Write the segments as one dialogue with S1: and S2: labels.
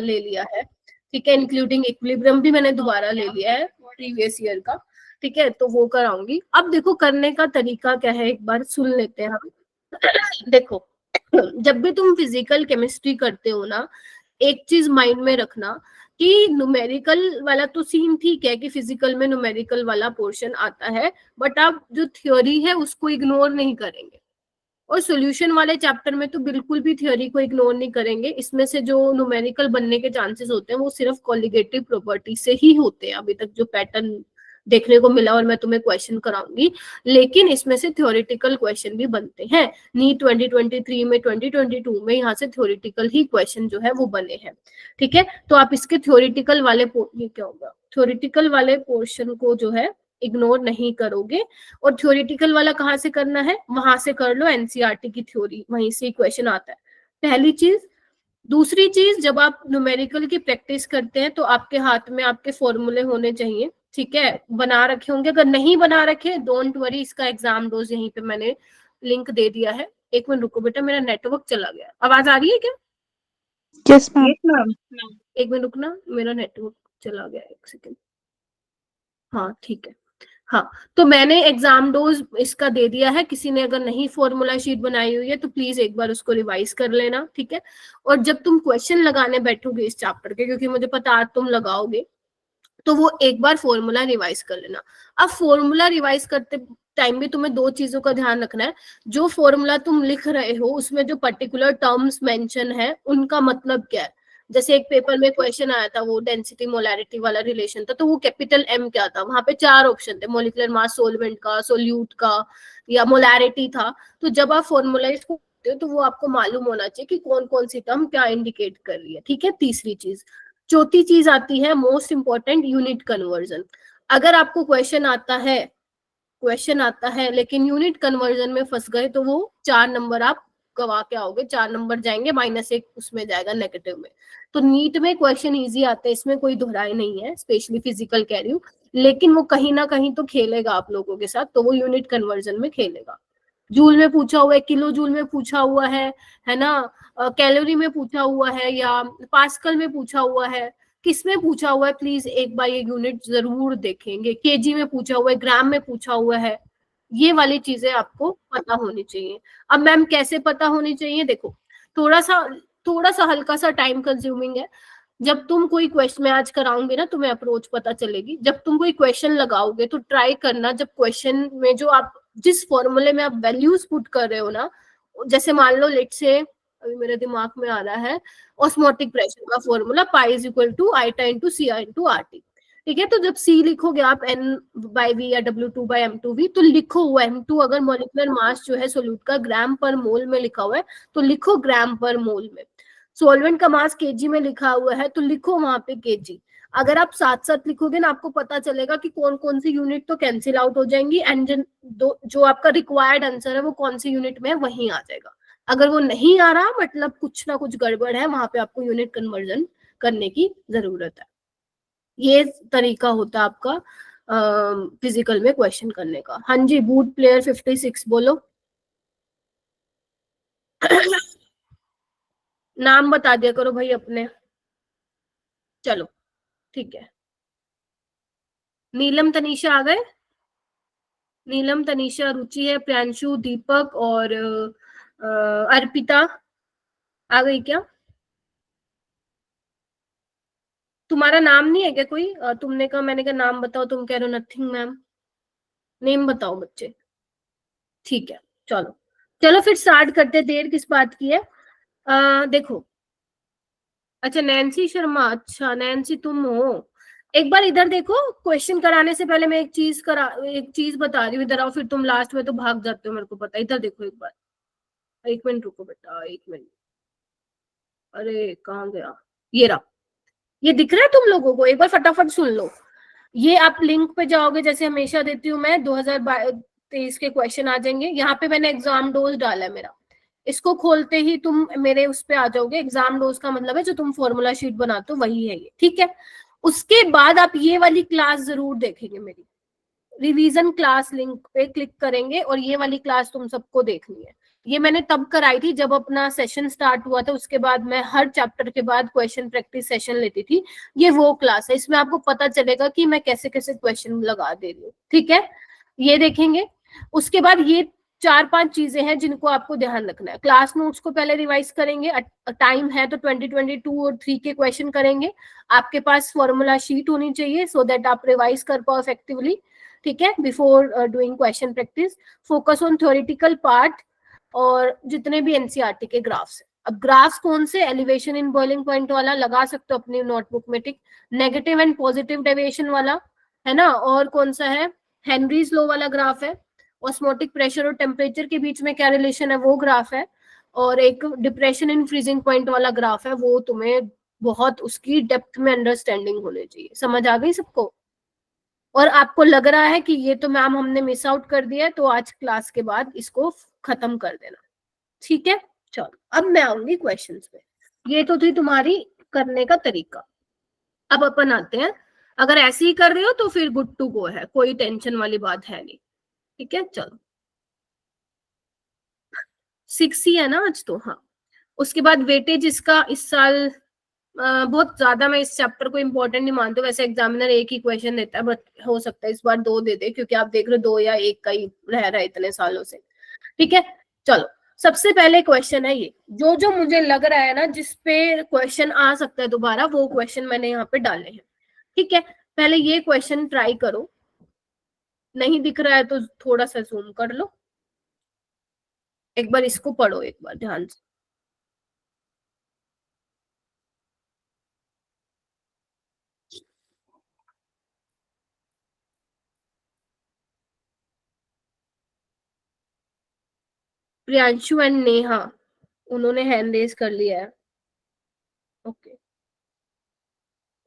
S1: ले लिया है, ठीक है, इंक्लूडिंग इक्विलिब्रियम भी मैंने दोबारा ले लिया है प्रीवियस ईयर का, ठीक है, तो वो कराऊंगी। अब देखो करने का तरीका क्या है, एक बार सुन लेते हैं हम। देखो जब भी तुम फिजिकल केमिस्ट्री करते हो ना, एक चीज माइंड में रखना कि न्यूमेरिकल वाला तो सीन ठीक है कि फिजिकल में न्यूमेरिकल वाला पोर्शन आता है, बट आप जो थ्योरी है उसको इग्नोर नहीं करेंगे, और सॉल्यूशन वाले चैप्टर में तो बिल्कुल भी थ्योरी को इग्नोर नहीं करेंगे। इसमें से जो न्यूमेरिकल बनने के चांसेस होते हैं वो सिर्फ कॉलिगेटिव प्रॉपर्टी से ही होते हैं, अभी तक जो पैटर्न देखने को मिला, और मैं तुम्हें क्वेश्चन कराऊंगी, लेकिन इसमें से थ्योरेटिकल क्वेश्चन भी बनते हैं। नीट 2023 में 2022 में यहाँ से थ्योरेटिकल ही क्वेश्चन जो है वो बने हैं, ठीक है। तो आप इसके थ्योरेटिकल वाले ये क्या होगा, थ्योरेटिकल वाले पोर्शन को जो है इग्नोर नहीं करोगे। और थ्योरेटिकल वाला कहाँ से करना है, वहां से कर लो, एनसीईआरटी की थ्योरी, वहीं से क्वेश्चन आता है, पहली चीज। दूसरी चीज, जब आप न्यूमेरिकल की प्रैक्टिस करते हैं तो आपके हाथ में आपके फॉर्मूले होने चाहिए, ठीक है, बना रखे होंगे। अगर नहीं बना रखे डोंट वरी, इसका एग्जाम डोज यहीं पे मैंने लिंक दे दिया है। एक मिनट रुको बेटा, मेरा नेटवर्क चला गया, आवाज आ रही है क्या?
S2: Yes ma'am.
S1: एक मिनट रुकना, मेरा नेटवर्क चला गया, एक सेकेंड। हाँ ठीक है, हाँ, तो मैंने एग्जाम डोज इसका दे दिया है। किसी ने अगर नहीं फॉर्मूला शीट बनाई हुई है तो प्लीज एक बार उसको रिवाइज कर लेना, ठीक है। और जब तुम क्वेश्चन लगाने बैठोगे इस चैप्टर के, क्योंकि मुझे पता आज तुम लगाओगे, तो वो एक बार फॉर्मूला रिवाइज कर लेना। अब फॉर्मूला रिवाइज करते टाइम भी तुम्हें दो चीजों का ध्यान रखना है। जो फॉर्मूला तुम लिख रहे हो उसमें जो पर्टिकुलर टर्म्स मेंशन है उनका मतलब क्या है। जैसे एक पेपर में क्वेश्चन आया था, वो डेंसिटी मोलैरिटी वाला रिलेशन था, तो वो कैपिटल एम क्या था, वहां पे 4 ऑप्शन थे, मोलिकुलर मास, सोलवेंट का, सोल्यूट का, या मोलैरिटी था। तो जब आप फॉर्मूलाइज करते हो तो वो आपको मालूम होना चाहिए कि कौन कौन सी टर्म क्या इंडिकेट कर रही है, ठीक है। तीसरी चीज, चौथी चीज आती है मोस्ट इंपॉर्टेंट, यूनिट कन्वर्जन। अगर आपको क्वेश्चन आता है लेकिन यूनिट कन्वर्जन में फंस गए तो वो 4 नंबर आप गवा के आओगे, 4 नंबर जाएंगे, -1 उसमें जाएगा नेगेटिव में। तो नीट में क्वेश्चन इजी आते हैं, इसमें कोई दोहराई नहीं है, स्पेशली फिजिकल कह रही हूँ, लेकिन वो कहीं ना कहीं तो खेलेगा आप लोगों के साथ, तो वो यूनिट कन्वर्जन में खेलेगा। जूल में पूछा हुआ है, किलो जूल में पूछा हुआ है ना, कैलोरी में पूछा हुआ है, या पास्कल में पूछा हुआ है, किस में पूछा हुआ है, प्लीज एक बार ये यूनिट जरूर देखेंगे। केजी में पूछा हुआ है, ग्राम में पूछा हुआ है, ये वाली चीजें आपको पता होनी चाहिए। अब मैम कैसे पता होनी चाहिए, देखो थोड़ा सा हल्का सा टाइम कंज्यूमिंग है। जब तुम कोई क्वेश्चन, मैं आज कराऊंगी ना, तुम्हें अप्रोच पता चलेगी। जब तुम कोई क्वेश्चन लगाओगे तो ट्राई करना, जब क्वेश्चन में जो आप जिस फॉर्मूले में आप वैल्यूज पुट कर रहे हो ना, जैसे मान लो लेट से, अभी मेरे दिमाग में आ रहा है, ऑस्मोटिक प्रेशर का formula pi is equal to iota into C I into R T, ठीक है। तो जब सी लिखोगे आप एन बाई वी या W2/M2V, तो लिखो हुआ M2, अगर मोलिकुलर मास जो है सोल्यूट का ग्राम पर मोल में लिखा हुआ है तो लिखो ग्राम पर मोल में। सोलवेंट का मास केजी में लिखा हुआ है तो लिखो वहां पे केजी। अगर आप साथ साथ लिखोगे ना, आपको पता चलेगा कि कौन कौन सी यूनिट तो कैंसिल आउट हो जाएंगी, एंड जो आपका रिक्वायर्ड आंसर है वो कौन सी यूनिट में है वहीं आ जाएगा। अगर वो नहीं आ रहा, मतलब कुछ ना कुछ गड़बड़ है, वहां पे आपको यूनिट कन्वर्जन करने की जरूरत है। ये तरीका होता है आपका फिजिकल में क्वेश्चन करने का। हाँ जी, बूट प्लेयर 56 बोलो। नाम बता दिया करो भाई अपने। चलो ठीक है, नीलम तनीषा आ गए। नीलम तनीषा, रुचि है, प्रियांशु, दीपक और अर्पिता आ गई क्या? तुम्हारा नाम नहीं है क्या कोई? तुमने कहा, मैंने कहा नाम बताओ, तुम कह रहे हो नथिंग मैम। नेम बताओ बच्चे। ठीक है, चलो चलो फिर स्टार्ट करते, देर किस बात की है। देखो, अच्छा नैन्सी शर्मा, अच्छा नैन्सी तुम हो। एक बार इधर देखो, क्वेश्चन कराने से पहले मैं एक चीज बता रही हूँ, इधर आओ, फिर तुम लास्ट में तो भाग जाते हो, मेरे को पता है। इधर देखो एक बार, एक मिनट रुको बेटा, एक मिनट। अरे कहाँ गया, ये रहा। ये दिख रहा है तुम लोगों को? एक बार फटाफट सुन लो। ये आप लिंक पे जाओगे, जैसे हमेशा देती हूँ मैं, 2023 के क्वेश्चन आ जाएंगे। यहाँ पे मैंने एग्जाम डोज डाला है मेरा, इसको खोलते ही तुम मेरे उस पे आ जाओगे। एग्जाम डोज का मतलब है जो तुम फॉर्मूला शीट बनाते हो वही है ये, ठीक है। उसके बाद आप ये वाली क्लास जरूर देखेंगे मेरी, रिवीजन क्लास लिंक पे क्लिक करेंगे और ये वाली क्लास तुम सबको देखनी है। ये मैंने तब कराई थी जब अपना सेशन स्टार्ट हुआ था, उसके बाद मैं हर चैप्टर के बाद क्वेश्चन प्रैक्टिस सेशन लेती थी। ये वो क्लास है, इसमें आपको पता चलेगा कि मैं कैसे कैसे क्वेश्चन लगा दे रही हूँ, ठीक है, ये देखेंगे। उसके बाद ये 4-5 चीजें हैं जिनको आपको ध्यान रखना है। क्लास नोट्स को पहले रिवाइज करेंगे, टाइम है तो 2022 और 3 के क्वेश्चन करेंगे। आपके पास फॉर्मूला शीट होनी चाहिए सो दैट आप रिवाइज कर पाओ इफेक्टिवली, ठीक है, before doing question practice. Focus on theoretical part और जितने भी एनसीईआरटी के ग्राफ्स है। अब ग्राफ्स कौन से, एलिवेशन इन बॉइलिंग पॉइंट वाला लगा सकते हो अपनी नोटबुक में, ठीक, नेगेटिव एंड पॉजिटिव डेविएशन वाला है ना, और कौन सा है, हेनरीज लॉ वाला ग्राफ है, ऑस्मोटिक प्रेशर और टेम्परेचर के बीच में क्या रिलेशन है वो ग्राफ है, और एक डिप्रेशन इन फ्रीजिंग पॉइंट वाला ग्राफ है। वो तुम्हें बहुत उसकी डेप्थ में अंडरस्टैंडिंग होनी चाहिए। समझ आ गई सबको? और आपको लग रहा है कि ये तो मैम हमने मिस आउट कर दिया है, तो आज क्लास के बाद इसको खत्म कर देना, ठीक है। चलो अब मैं आऊंगी क्वेश्चंस पे। ये तो थी तुम्हारी करने का तरीका। अब अपन आते हैं, अगर ऐसे ही कर रहे हो तो फिर गुड टू गो है, कोई टेंशन वाली बात है नहीं, ठीक है। चलो 6 ही है ना आज तो, हाँ। उसके बाद वेटेज इसका इस साल बहुत ज्यादा मैं इस चैप्टर को इम्पोर्टेंट नहीं मानती हूँ। वैसे एग्जामिनर एक ही क्वेश्चन देता है, बट हो सकता है इस बार 2 दे दे, क्योंकि आप देख रहे हो 2 या 1 का ही रह रहा है इतने सालों से, ठीक है। चलो सबसे पहले क्वेश्चन है ये, जो जो मुझे लग रहा है ना जिसपे क्वेश्चन आ सकता है दोबारा, वो क्वेश्चन मैंने यहाँ पे डाले हैं, ठीक है। पहले ये क्वेश्चन ट्राई करो, नहीं दिख रहा है तो थोड़ा सा जूम कर लो, एक बार इसको पढ़ो एक बार ध्यान से। प्रियांशु एंड नेहा, उन्होंने हैंड रेज कर लिया है, ओके।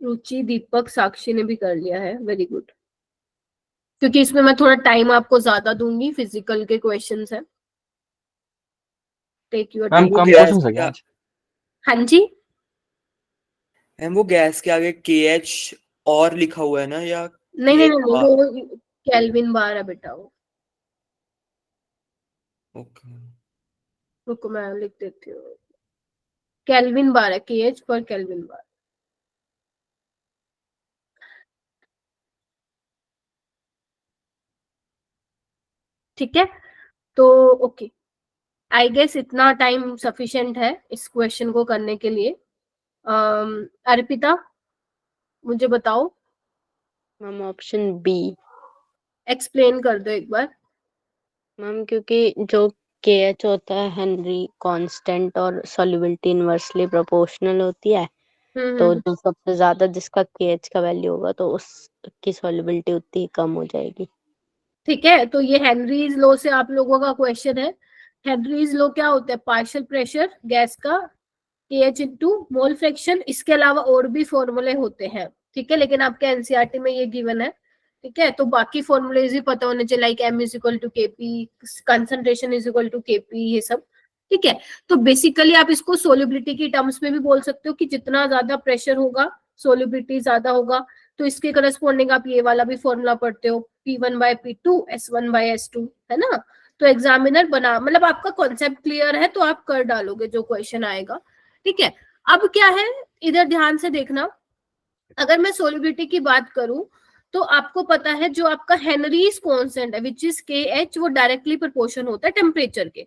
S1: रुचि, दीपक, साक्षी ने भी कर लिया है, वेरी गुड। क्योंकि इसमें मैं थोड़ा टाइम आपको ज्यादा दूंगी, फिजिकल के क्वेश्चंस है, टेक योर
S3: मैम
S1: टाइम।
S3: कम क्वेश्चंस है क्या आज?
S1: हाँ जी
S4: मैम वो गैस के आगे KH और लिखा हुआ है ना, या
S1: नहीं नहीं नहीं,
S4: KH
S1: वो केल्विन बार है बेटा वो।
S4: ओके।
S1: रुको मैं लिख देती हूँ, केल्विन बार है, KH पर केल्विन बार, ठीक है। तो ओके, आई गेस इतना टाइम सफिशिएंट है इस क्वेश्चन को करने के लिए। अर्पिता मुझे बताओ,
S2: मैम ऑप्शन बी।
S1: एक्सप्लेन कर दो एक बार।
S2: मैम क्योंकि जो KH होता है हेनरी कांस्टेंट और सॉल्युबिलिटी इनवर्सली प्रोपोर्शनल होती है, तो जो सबसे ज्यादा जिसका KH का वैल्यू होगा तो उसकी सॉल्युबिलिटी उतनी ही कम हो जाएगी।
S1: ठीक है, तो ये हेनरीज लॉ से आप लोगों का क्वेश्चन है। हेनरीज लॉ क्या होता है, पार्शियल प्रेशर गैस का KH इंटू मोल फ्रैक्शन। इसके अलावा और भी फॉर्मूले होते हैं, ठीक है, लेकिन आपके एनसीईआरटी में ये गिवन है, ठीक है। तो बाकी फॉर्मूलेज भी पता होने चाहिए, like M is equal to KP, concentration is equal to KP, ये सब, ठीक है। तो बेसिकली आप इसको सोल्युबिलिटी की टर्म्स में भी बोल सकते हो कि जितना ज्यादा प्रेशर होगा सोल्युबिलिटी ज्यादा होगा। तो इसके करस्पॉन्डिंग आप ये वाला भी फॉर्मूला पढ़ते हो, P1/P2 S1/S2, है ना। तो एग्जामिनर बना, मतलब आपका कॉन्सेप्ट क्लियर है तो आप कर डालोगे जो क्वेश्चन आएगा, ठीक है। अब क्या है, इधर ध्यान से देखना, अगर मैं सोल्युबिलिटी की बात करूं तो आपको पता है जो आपका हेनरीज कांस्टेंट है विच इज KH, वो डायरेक्टली प्रोपोर्शन होता है टेम्परेचर के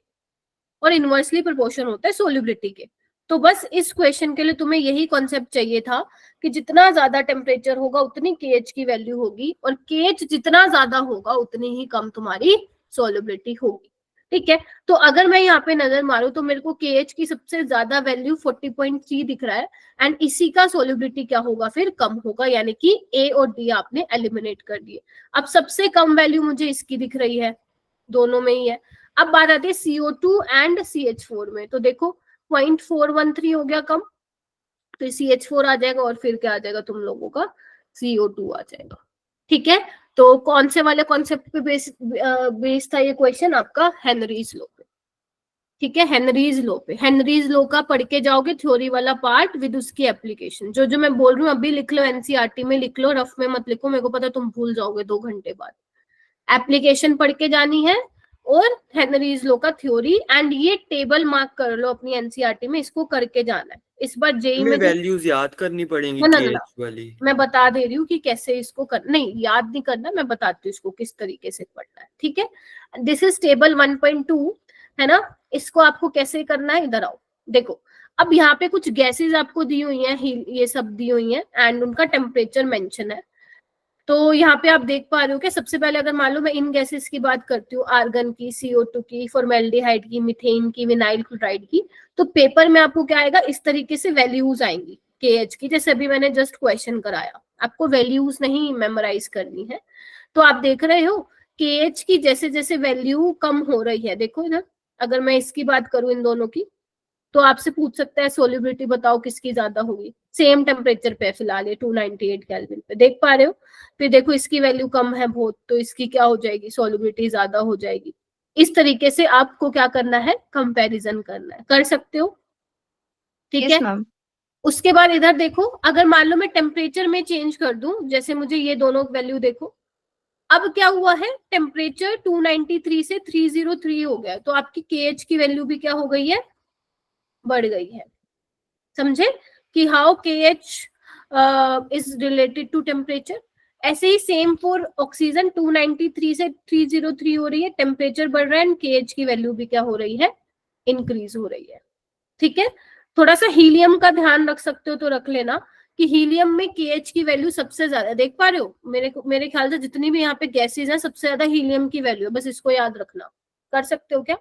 S1: और इनवर्सली प्रोपोर्शन होता है सोल्युबिलिटी के। तो बस इस क्वेश्चन के लिए तुम्हें यही कॉन्सेप्ट चाहिए था कि जितना ज्यादा टेम्परेचर होगा उतनी KH की वैल्यू होगी, और KH जितना ज्यादा होगा उतनी ही कम तुम्हारी सोल्युबिलिटी होगी, ठीक है। तो अगर मैं यहाँ पे नजर मारूं तो मेरे को KH की सबसे ज्यादा वैल्यू 40.3 दिख रहा है, एंड इसी का सोल्युबिलिटी क्या होगा, फिर कम होगा, यानी कि A और D आपने एलिमिनेट कर दिए। अब सबसे कम वैल्यू मुझे इसकी दिख रही है, दोनों में ही है। अब बात आती है CO2 एंड CH4 में, तो देखो 0.413 हो गया कम, फिर CH4 आ जाएगा, और फिर क्या आ जाएगा तुम लोगों का, CO2 आ जाएगा, ठीक है। तो कौन से वाले कॉन्सेप्ट पे बेस था ये क्वेश्चन आपका, हेनरीज लॉ पे, ठीक है। हेनरीज लॉ पे, हेनरीज लॉ का पढ़ के जाओगे थ्योरी वाला पार्ट विद उसकी एप्लीकेशन। जो जो मैं बोल रही हूँ अभी लिख लो, एनसीईआरटी में लिख लो, रफ में मत लिखो, मेरे को पता तुम भूल जाओगे 2 घंटे बाद। एप्लीकेशन पढ़ के जानी है, और हेनरीज लॉ का थ्योरी, एंड ये टेबल मार्क कर लो अपनी एनसीईआरटी में, इसको करके जाना है इस बार जेई
S4: हमें
S1: में।
S4: वैल्यूज याद करनी पड़ेंगी
S1: ना ना ना,
S4: केएच वाली।
S1: मैं बता दे रही हूँ कि कैसे इसको कर, नहीं याद नहीं करना, मैं बताती हूँ इसको किस तरीके से करना है, ठीक है। दिस इज टेबल 1.2 है ना, इसको आपको कैसे करना है, इधर आओ देखो। अब यहाँ पे कुछ गैसेस आपको दी हुई हैं, ये सब दी हुई हैं, एंड उनका टेम्परेचर मेंशन है। तो यहाँ पे आप देख पा रहे हो कि सबसे पहले अगर मान लो मैं इन गैसेस की बात करती हूँ, आर्गन की, CO2 की, फॉर्मेल्डिहाइड की, मीथेन की, विनाइल क्लोराइड की, तो पेपर में आपको क्या आएगा, इस तरीके से वैल्यूज आएंगी केएच की, जैसे अभी मैंने जस्ट क्वेश्चन कराया, आपको वैल्यूज नहीं मेमोराइज करनी है। तो आप देख रहे हो केएच की जैसे जैसे वैल्यू कम हो रही है, देखो इधर, अगर मैं इसकी बात करूं इन दोनों की, तो आपसे पूछ सकता है सोल्युबिलिटी बताओ किसकी ज्यादा होगी, सेम टेम्परेचर पे फिलहाल ये 298 केल्विन पे, देख पा रहे हो। फिर देखो इसकी वैल्यू कम है बहुत, तो इसकी क्या हो जाएगी, सोल्युबिलिटी ज्यादा हो जाएगी। इस तरीके से आपको क्या करना है, कंपैरिजन करना है, कर सकते हो, ठीक है। उसके बाद इधर देखो, अगर मान लो मैं टेम्परेचर में चेंज कर दूं, जैसे मुझे ये दोनों वैल्यू देखो, अब क्या हुआ है, टेम्परेचर 293 से 303 हो गया, तो आपकी केएच की वैल्यू भी क्या हो गई है, बढ़ गई है। समझे कि how KH is related to temperature. ऐसे ही सेम फॉर ऑक्सीजन, 293 से 303 हो रही है, टेम्परेचर बढ़ रहा है, एंड केएच की वैल्यू भी क्या हो रही है, इंक्रीज हो रही है, ठीक है। थोड़ा सा हीलियम का ध्यान रख सकते हो तो रख लेना कि हीलियम में केएच की वैल्यू सबसे ज्यादा, देख पा रहे हो, मेरे ख्याल से जितनी भी यहाँ पे गैसेज हैं सबसे ज्यादा हीलियम की वैल्यू है, बस इसको याद रखना। कर सकते हो क्या?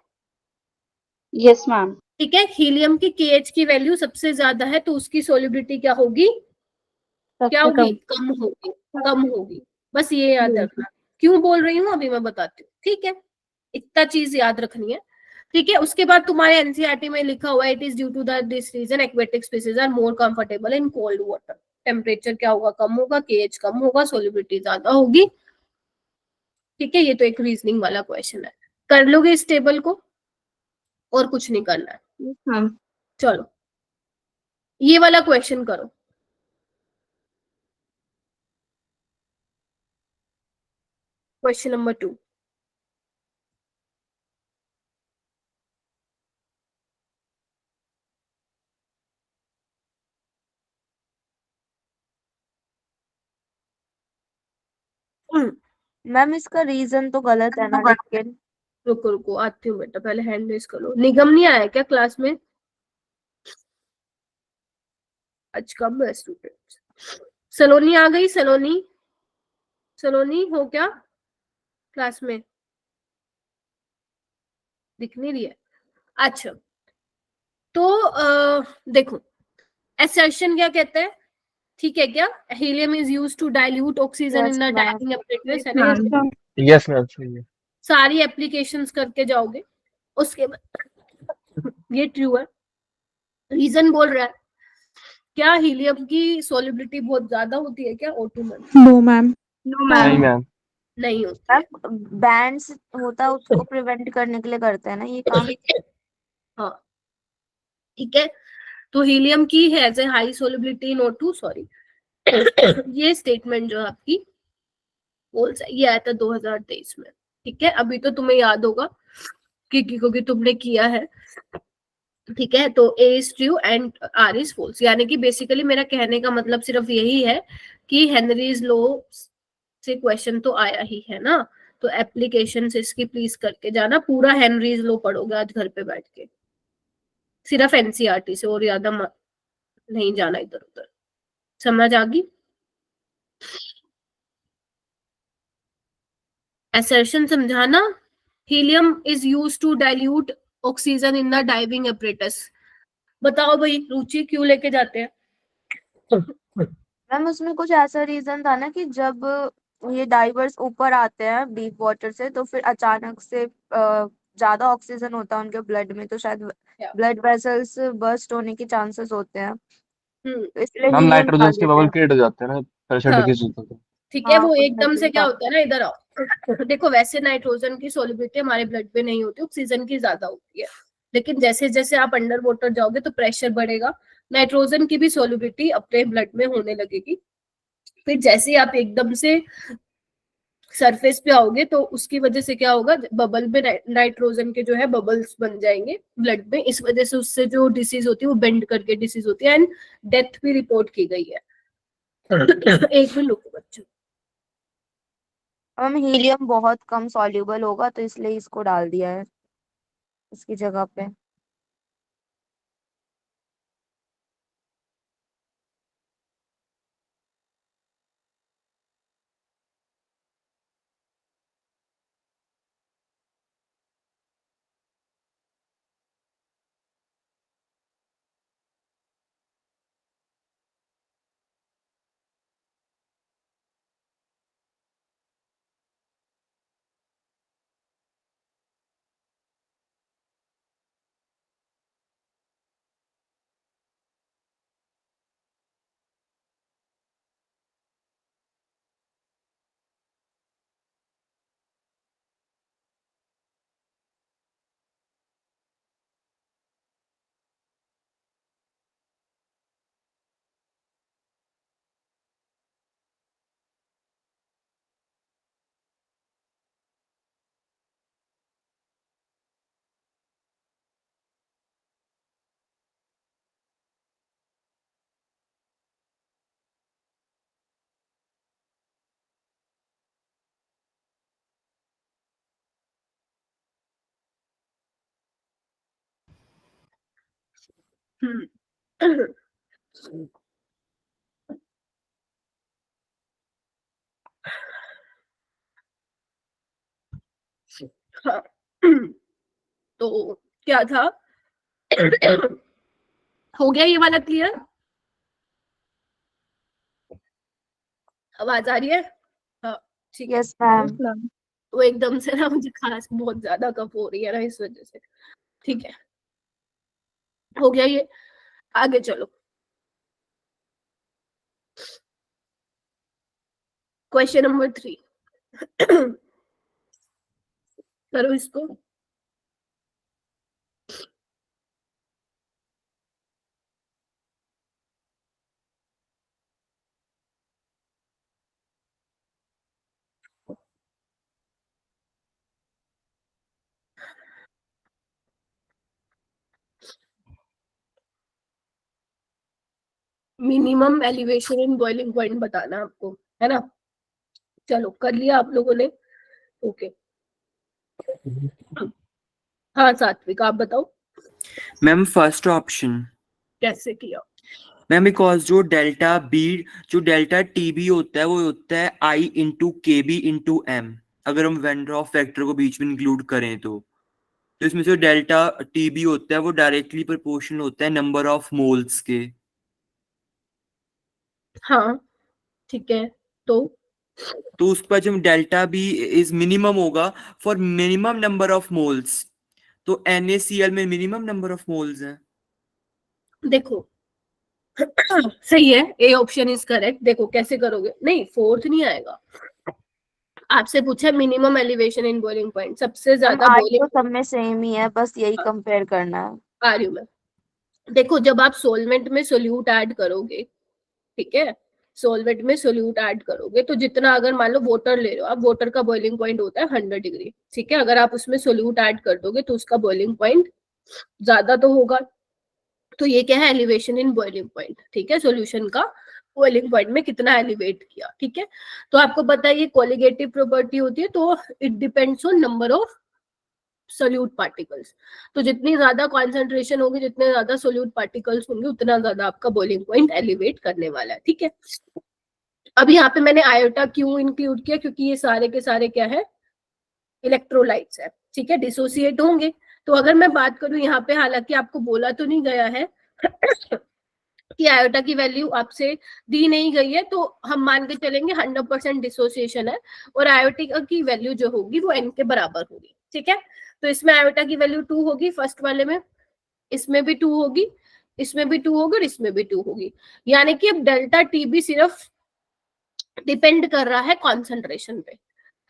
S3: Yes ma'am.
S1: ठीक है, हीलियम की केएच की वैल्यू सबसे ज्यादा है, तो उसकी सोल्युबिलिटी क्या होगी, क्या होगी, कम होगी, कम होगी, बस ये याद रखना। क्यों बोल रही हूँ अभी मैं बताती हूँ, ठीक है, इतना चीज याद रखनी है, ठीक है। उसके बाद तुम्हारे एनसीईआरटी में लिखा हुआ है, it is due to this reason aquatic species are more comfortable in cold water. Temperature क्या होगा, कम होगा, केएच कम होगा, सोल्युबिलिटी ज्यादा होगी, ठीक है। ये तो एक रीजनिंग वाला क्वेश्चन है, कर लोगे इस टेबल को, और कुछ नहीं करना है। चलो ये वाला क्वेश्चन करो, क्वेश्चन नंबर 2।
S3: मैम इसका रीजन तो गलत है ना, लेकिन
S1: रुको रुको आती हूँ बेटा, पहले हैंड रेज कर लो। निगम नहीं आया क्या क्लास में? आज कब है स्टूडेंट? सलोनी आ गई, सलोनी, सलोनी हो क्या क्लास में? दिख नहीं रही है, अच्छा। तो देखो एसर्शन क्या कहते हैं, ठीक है क्या, helium is used to dilute oxygen in the diving apparatus, है ना?
S5: यस मैम सही है।
S1: सारी एप्लीकेशंस करके जाओगे। उसके बाद ये ट्रू है, रीजन बोल रहा है क्या, हीलियम की सोल्युबिलिटी बहुत ज्यादा होती है क्या O2 में?
S6: No ma'am.
S5: नहीं मैम।
S1: नहीं होती है।
S3: बैंड्स होता है उसको प्रिवेंट करने के लिए करते हैं ना ये काम।
S1: हाँ ठीक है, तो हीलियम की has a high solubility in O2, sorry ये स्टेटमेंट जो आपकी बोल ये आया था 2023 में, ठीक है। अभी तो तुम्हें याद होगा क्योंकि तुमने किया है, ठीक है। तो A is true and R is false, यानी कि बेसिकली मेरा कहने का मतलब सिर्फ यही है कि हेनरीज लॉ से क्वेश्चन तो आया ही है ना, तो एप्लीकेशन से इसकी प्लीज करके जाना, पूरा हेनरीज लॉ पढ़ोगे आज घर पे बैठ के, सिर्फ एनसीईआरटी से, और ज्यादा नहीं जाना इधर उधर, समझ आ गई? assertion समझाना, helium is used to dilute oxygen in the diving apparatus. बताओ भाई रुचि क्यों लेके जाते हैं?
S3: मैम उसमें कुछ ऐसा रीजन था ना कि जब ये डाइवर्स ऊपर आते हैं डीप वाटर से, तो फिर अचानक से ज्यादा ऑक्सीजन होता है उनके ब्लड में, तो शायद ब्लड वेसल्स बर्स्ट होने के चांसेस होते हैं, तो इसलिए
S5: मैम
S3: हीलियम
S5: नाइट्रोजन के
S3: लेते
S5: बबल
S3: हैं।
S5: क्रिएट हो जाते हैं ना, प्रेशर
S1: हाँ।
S5: डिक्रीज होता है।
S1: ठीक है,
S3: हाँ,
S1: वो
S3: कुछ
S1: एकदम से
S3: मशीन
S1: क्या
S3: का।
S1: होता है ना, इधर आओ देखो, वैसे नाइट्रोजन की सोल्युबिलिटी हमारे ब्लड में नहीं होती, ऑक्सीजन की ज्यादा होती है, लेकिन जैसे जैसे आप अंडर वाटर जाओगे तो प्रेशर बढ़ेगा, नाइट्रोजन की भी सोल्युबिलिटी अपने ब्लड में होने लगेगी। फिर जैसे ही आप एकदम से सरफेस पे आओगे तो उसकी वजह से क्या होगा, बबल में नाइट्रोजन के जो है बबल्स बन जाएंगे ब्लड में, इस वजह से उससे जो डिसीज होती है वो बेंड करके डिसीज होती है, एंड डेथ भी रिपोर्ट की गई है। एक मिनट रुको बच्चों।
S3: हम हीलियम बहुत कम सॉल्युबल होगा तो इसलिए इसको डाल दिया है इसकी जगह पे।
S1: हाँ, तो क्या था, हो गया ये वाला क्लियर? आवाज आ रही है? हाँ ठीक है।
S3: Yes ma'am.
S1: वो एकदम से ना मुझे खांस बहुत ज्यादा कफ हो रही है ना, इस वजह से। ठीक है, हो गया ये, आगे चलो। क्वेश्चन नंबर 3 करो इसको। Minimum elevation in boiling point बताना आपको, है ना? चलो कर लिया आप लोगों ने? ओके। हाँ सात्विक आप बताओ
S4: मैम फर्स्ट ऑप्शन।
S1: कैसे किया?
S4: मैम बिकॉज जो डेल्टा टी बी होता है वो होता है आई इंटू के बी इंटू एम, अगर हम वेन ड्रॉ फैक्टर को बीच में इंक्लूड करें तो इसमें जो डेल्टा टी बी होता है वो डायरेक्टली प्रोपोर्शनल होता है नंबर ऑफ मोल्स के।
S1: हाँ ठीक है, तो
S4: उसका जो डेल्टा बी इज मिनिमम होगा for minimum number of moles, तो NaCl में मिनिमम नंबर ऑफ मोल्स हैं।
S1: देखो सही है, ए ऑप्शन इज करेक्ट। देखो कैसे करोगे, नहीं फोर्थ नहीं आएगा, आपसे पूछा minimum elevation in boiling point, सबसे ज्यादा
S3: आई
S1: बॉइलिंग।
S3: तो सब में सेम ही है, बस यही कंपेयर करना है।
S1: आ रही हूँ मैं। देखो जब आप सोलवेंट में सोल्यूट ऐड करोगे, ठीक है, सोलवेंट में सोल्यूट ऐड करोगे तो जितना, अगर मान लो वाटर ले रहे हो आप, वाटर का बॉइलिंग पॉइंट होता है 100 डिग्री, ठीक है, अगर आप उसमें सोल्यूट ऐड कर दोगे तो उसका बॉइलिंग पॉइंट ज्यादा तो होगा। तो ये क्या है, एलिवेशन इन बॉइलिंग पॉइंट, ठीक है, सॉल्यूशन का बॉइलिंग पॉइंट में कितना एलिवेट किया, ठीक है। तो आपको पता है ये कोलिगेटिव प्रॉपर्टी होती है, तो it depends on number of solute particles. तो जितनी ज्यादा कॉन्सेंट्रेशन होगी, जितने ज्यादा सोल्यूट पार्टिकल्स होंगे, उतना ज्यादा आपका बॉइलिंग पॉइंट एलिवेट करने वाला है, ठीक है। अब यहाँ पे मैंने आयोटा क्यों इंक्लूड किया, क्योंकि ये सारे के सारे क्या है, इलेक्ट्रोलाइट्स है, ठीक है, डिसोसिएट होंगे। तो अगर मैं बात करूं यहाँ पे, हालांकि आपको बोला तो नहीं गया है कि आयोटा की वैल्यू आपसे दी नहीं गई है, तो हम मान के चलेंगे 100% डिसोसिएशन है, और आयोटा की वैल्यू जो होगी वो n के बराबर होगी, ठीक है। तो इसमें आयोटा की वैल्यू 2 होगी फर्स्ट वाले में, इसमें भी 2 होगी, इसमें भी 2 होगी और इसमें भी 2 होगी। यानी कि अब डेल्टा टी भी सिर्फ डिपेंड कर रहा है कॉन्सेंट्रेशन पे,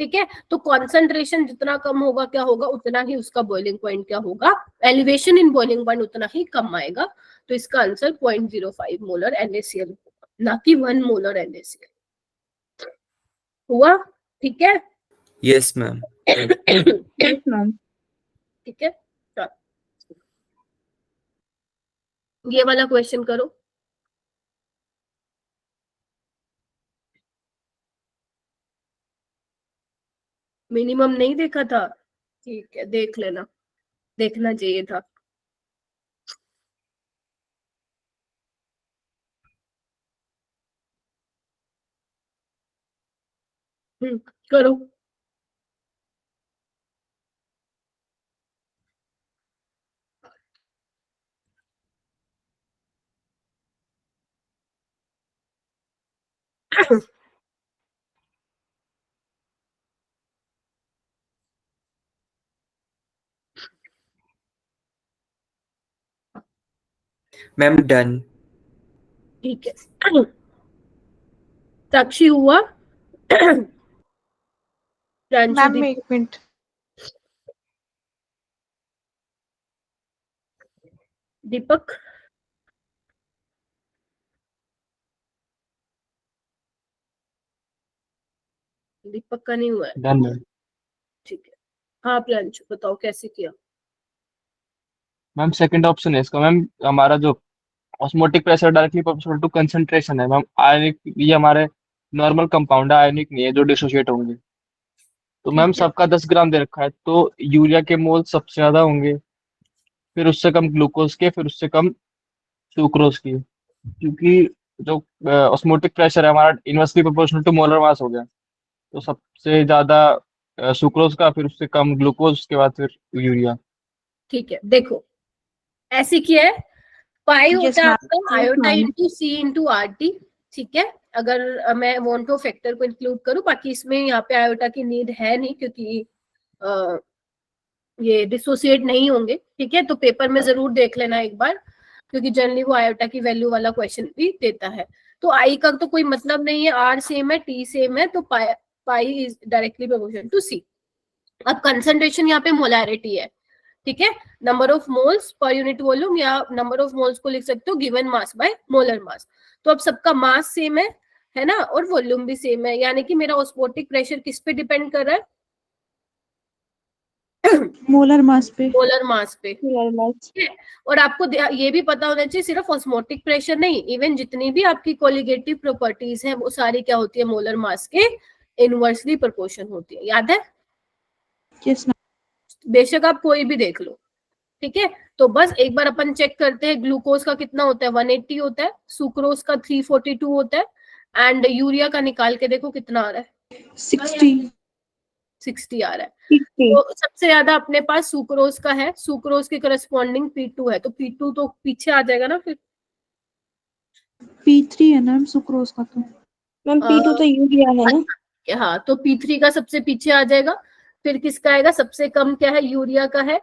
S1: ठीक है। तो कॉन्सेंट्रेशन जितना कम होगा क्या होगा, उतना ही उसका बॉइलिंग पॉइंट क्या होगा, एलिवेशन इन बॉइलिंग पॉइंट उतना ही कम आएगा। तो इसका आंसर 0.05 मोलर NaCl, ना कि 1 मोलर NaCl हुआ, ठीक है।
S4: Yes ma'am.
S3: Yes ma'am.
S1: ठीक है, चलो ये वाला क्वेश्चन करो। मिनिमम नहीं देखा था, ठीक है देख लेना, देखना चाहिए था। करो।
S4: Ma'am done.
S1: ठीक है, साक्षी हुआ। प्रांशु,
S3: मैम एक मिनट।
S1: दीपक, दीपक का नहीं हुआ है।
S5: Done ma'am.
S1: ठीक है, हाँ प्रांशु बताओ कैसे किया।
S5: मैम सेकंड ऑप्शन है इसका मैम, हमारा जो osmotic pressure directly proportional to concentration है मैम। आयनिक, ये हमारे नॉर्मल कंपाउंड है, आयनिक नहीं है जो डिसोशिएट होंगे। तो मैम
S1: ठीक है,
S5: सबका 10 ग्राम दे रखा है, तो यूरिया के मोल सबसे ज्यादा होंगे, फिर उससे कम ग्लूकोज के, फिर उससे कम सुक्रोज की। क्योंकि जो ऑस्मोटिक प्रेशर है हमारा inversely proportional to molar mass हो गया, तो सबसे ज्यादा सुक्रोज का, फिर उससे कम ग्लूकोज, उसके बाद फिर यूरिया।
S1: ठीक है देखो ऐसे किया है, पाई
S3: Yes,
S1: होता है
S3: ma'am.
S1: आपका
S3: Yes,
S1: iota
S3: ma'am.
S1: Into C into R T. ठीक है, अगर मैं वॉन्टो फैक्टर को इंक्लूड करूं, बाकी इसमें यहाँ पे आयोटा की नीड है नहीं क्योंकि अ, ये डिसोसिएट नहीं होंगे। ठीक है, तो पेपर में जरूर देख लेना एक बार, क्योंकि जनरली वो आयोटा की वैल्यू वाला क्वेश्चन भी देता है। तो आई का तो कोई मतलब नहीं है, आर सेम है, टी सेम है, तो pi is directly proportional to C. अब कंसंट्रेशन यहाँ पे मोलैरिटी है। ठीक है, number of moles per unit volume, या नंबर ऑफ मोल्स को लिख सकते हो given mass by molar mass. तो अब सबका मास सेम है ना, और वॉल्यूम भी सेम है, यानी कि मेरा ऑस्मोटिक प्रेशर किस पे डिपेंड कर रहा है?
S3: मोलर मास पे।
S1: मोलर मास पे।
S3: Molar mass.
S1: ठीक है, और आपको ये भी पता होना चाहिए सिर्फ ऑस्मोटिक प्रेशर नहीं, इवन जितनी भी आपकी कोलिगेटिव प्रॉपर्टीज हैं वो सारी क्या होती है, मोलर मास के इनवर्सली प्रोपोर्शन होती है। याद है?
S3: Yes ma'am.
S1: बेशक आप कोई भी देख लो। ठीक है, तो बस एक बार अपन चेक करते हैं, ग्लूकोज का कितना होता है, 180 होता है, सुक्रोज का 342 होता है, एंड यूरिया का निकाल के देखो कितना आ रहा है, 60 आ रहा है। तो सबसे ज्यादा अपने पास सुक्रोज का है, सुक्रोज के करस्पॉन्डिंग P2 है, तो P2 तो पीछे आ जाएगा ना फिर।
S3: P3 है ना सुक्रोज का तो। मैम P2 तो यूरिया है ना।
S1: हाँ, तो P3 का सबसे पीछे आ जाएगा, फिर किसका आएगा, सबसे कम क्या है, यूरिया का है,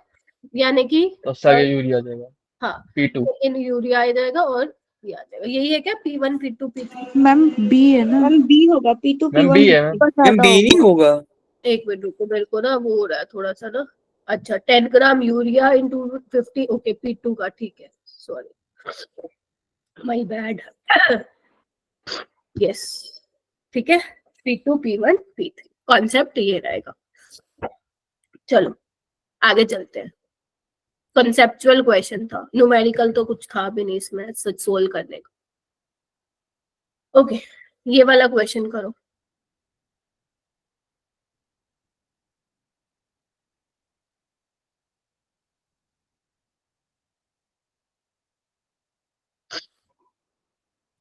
S1: यानी कि
S5: तो उससे आगे यूरिया आ जाएगा,
S1: हाँ
S5: P2।
S1: इन यूरिया आ जाएगा, और ये आ जाएगा। यही है क्या, P1 P2 P3?
S3: Ma'am B है ना। मैम बी होगा, P2
S5: मैम
S3: P1
S5: बी है मैम।
S4: मैम बी नहीं होगा।
S1: एक मिनट रुको, मेरे को ना वो हो रहा है थोड़ा सा ना। अच्छा, 10 gram urea into 50, okay P2 का, ठीक है, सॉरी माय बैड। यस, ठीक है, P2 P1 P3 कॉन्सेप्ट ये रहेगा। चलो आगे चलते हैं। कंसेप्चुअल क्वेश्चन था, न्यूमेरिकल तो कुछ था भी नहीं इसमें सच सोल्व करने का। ओके, ये वाला क्वेश्चन करो।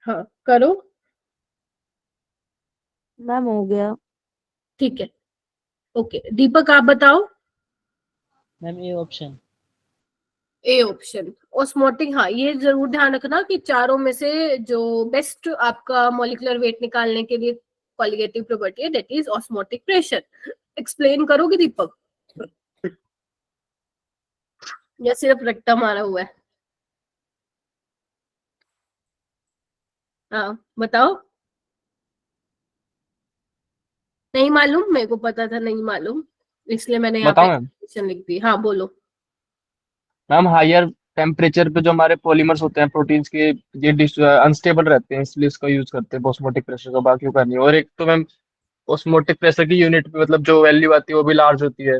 S1: हाँ करो।
S3: मैम हो गया।
S1: ठीक है, ओके दीपक आप बताओ।
S6: Ma'am A option.
S1: A option osmotic, हाँ ये जरूर ध्यान रखना कि चारों में से जो बेस्ट आपका मॉलिक्यूलर वेट निकालने के लिए कॉलिगेटिव प्रॉपर्टी है, that is osmotic pressure. Explain करोगे दीपक, या सिर्फ रट्टा मारा हुआ है? हाँ बताओ। नहीं मालूम, मेरे को पता था नहीं मालूम, इसलिए मैंने यहाँ पे
S5: बताओ मैम।
S1: एक्सप्लेनेशन लिख दी। हाँ बोलो।
S5: मैम हायर टेम्परेचर पे जो हमारे पॉलीमर्स होते हैं प्रोटीन्स के, ये अनस्टेबल रहते हैं, इसलिए इसका यूज करते हैं ऑस्मोटिक प्रेशर का, बाकी का नहीं। और एक तो मैम ऑस्मोटिक प्रेशर की यूनिट पे मतलब जो वैल्यू आती है वो भी लार्ज होती है।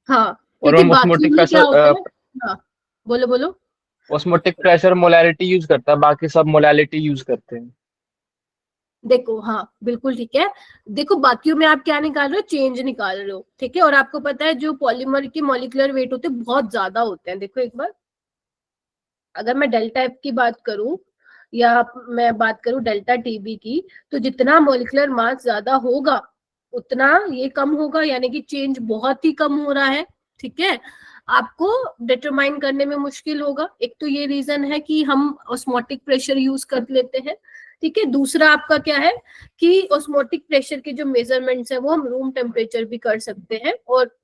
S1: हाँ,
S5: और
S1: क्योंकि
S5: हम
S1: बाकी
S5: ऑस्मोटिक
S1: में क्या होता
S5: प्रेशर
S1: है। हाँ, बोलो बोलो।
S5: ऑस्मोटिक प्रेशर मोलैलिटी यूज करता है, बाकी सब मोलैलिटी यूज करते हैं।
S1: देखो, हाँ बिल्कुल ठीक है। देखो बाकियों में आप क्या निकाल रहे हो, चेंज निकाल रहे हो, ठीक है। और आपको पता है जो पॉलीमर के मॉलिक्यूलर वेट होते हैं बहुत ज्यादा होते हैं। देखो एक बार, अगर मैं डेल्टा एफ की बात करूं या मैं बात करूं डेल्टा टीबी की, तो जितना मॉलिक्यूलर मास ज्यादा होगा उतना ये कम होगा, यानी कि चेंज बहुत ही कम हो रहा है, ठीक है। आपको डिटरमाइन करने में मुश्किल होगा। एक तो ये रीजन है कि हम ऑस्मोटिक प्रेशर यूज कर लेते हैं, ठीक है। दूसरा आपका क्या है कि ऑस्मोटिक प्रेशर के जो मेजरमेंट्स है वो हम रूम टेम्परेचर भी कर सकते हैं। और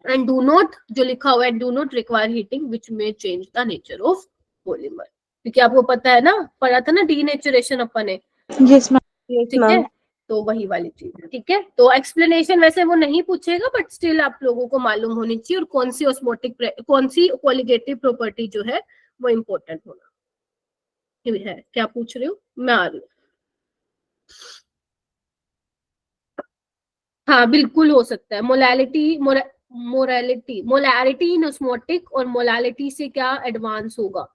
S1: एंड डू नॉट, जो लिखा हुआ है, do not require heating which may change the nature of polymer, क्योंकि आपको पता है ना, पढ़ा था ना डीनेचुरेशन अपन ने,
S7: यस मैम।
S1: ठीक है। तो वही वाली चीज है, ठीक है। तो एक्सप्लेनेशन वैसे वो नहीं पूछेगा, बट स्टिल आप लोगों को मालूम होनी चाहिए, और कौन सी ऑस्मोटिक, कौन सी कोलिगेटिव प्रॉपर्टी जो है वो इम्पोर्टेंट होना है। क्या पूछ रहे हो, मैं आ रही हूँ। हाँ बिल्कुल हो सकता है। मोलैलिटी इन ऑस्मोटिक और मोलैलिटी से क्या एडवांस होगा।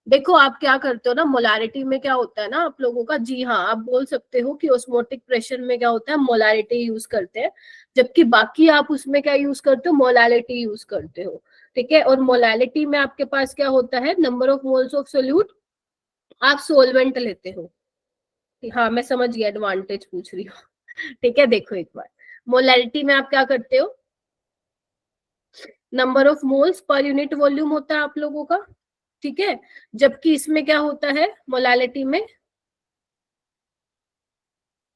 S1: देखो आप क्या करते हो ना, मोलैरिटी में क्या होता है ना आप लोगों का, जी हाँ आप बोल सकते हो कि ऑस्मोटिक प्रेशर में क्या होता है, मोलैरिटी यूज करते हैं, जबकि बाकी आप उसमें क्या यूज करते हो, मोलैलिटी यूज करते हो, ठीक है। और मोलैलिटी में आपके पास क्या होता है, number of moles of solute, आप सोलवेंट लेते हो। हाँ मैं समझ गया, एडवांटेज पूछ रही हूँ, ठीक है। देखो एक बार, मोलैलिटी में आप क्या करते हो, number of moles per unit volume होता है आप लोगों का, ठीक है। जबकि इसमें क्या होता है, मोलैलिटी में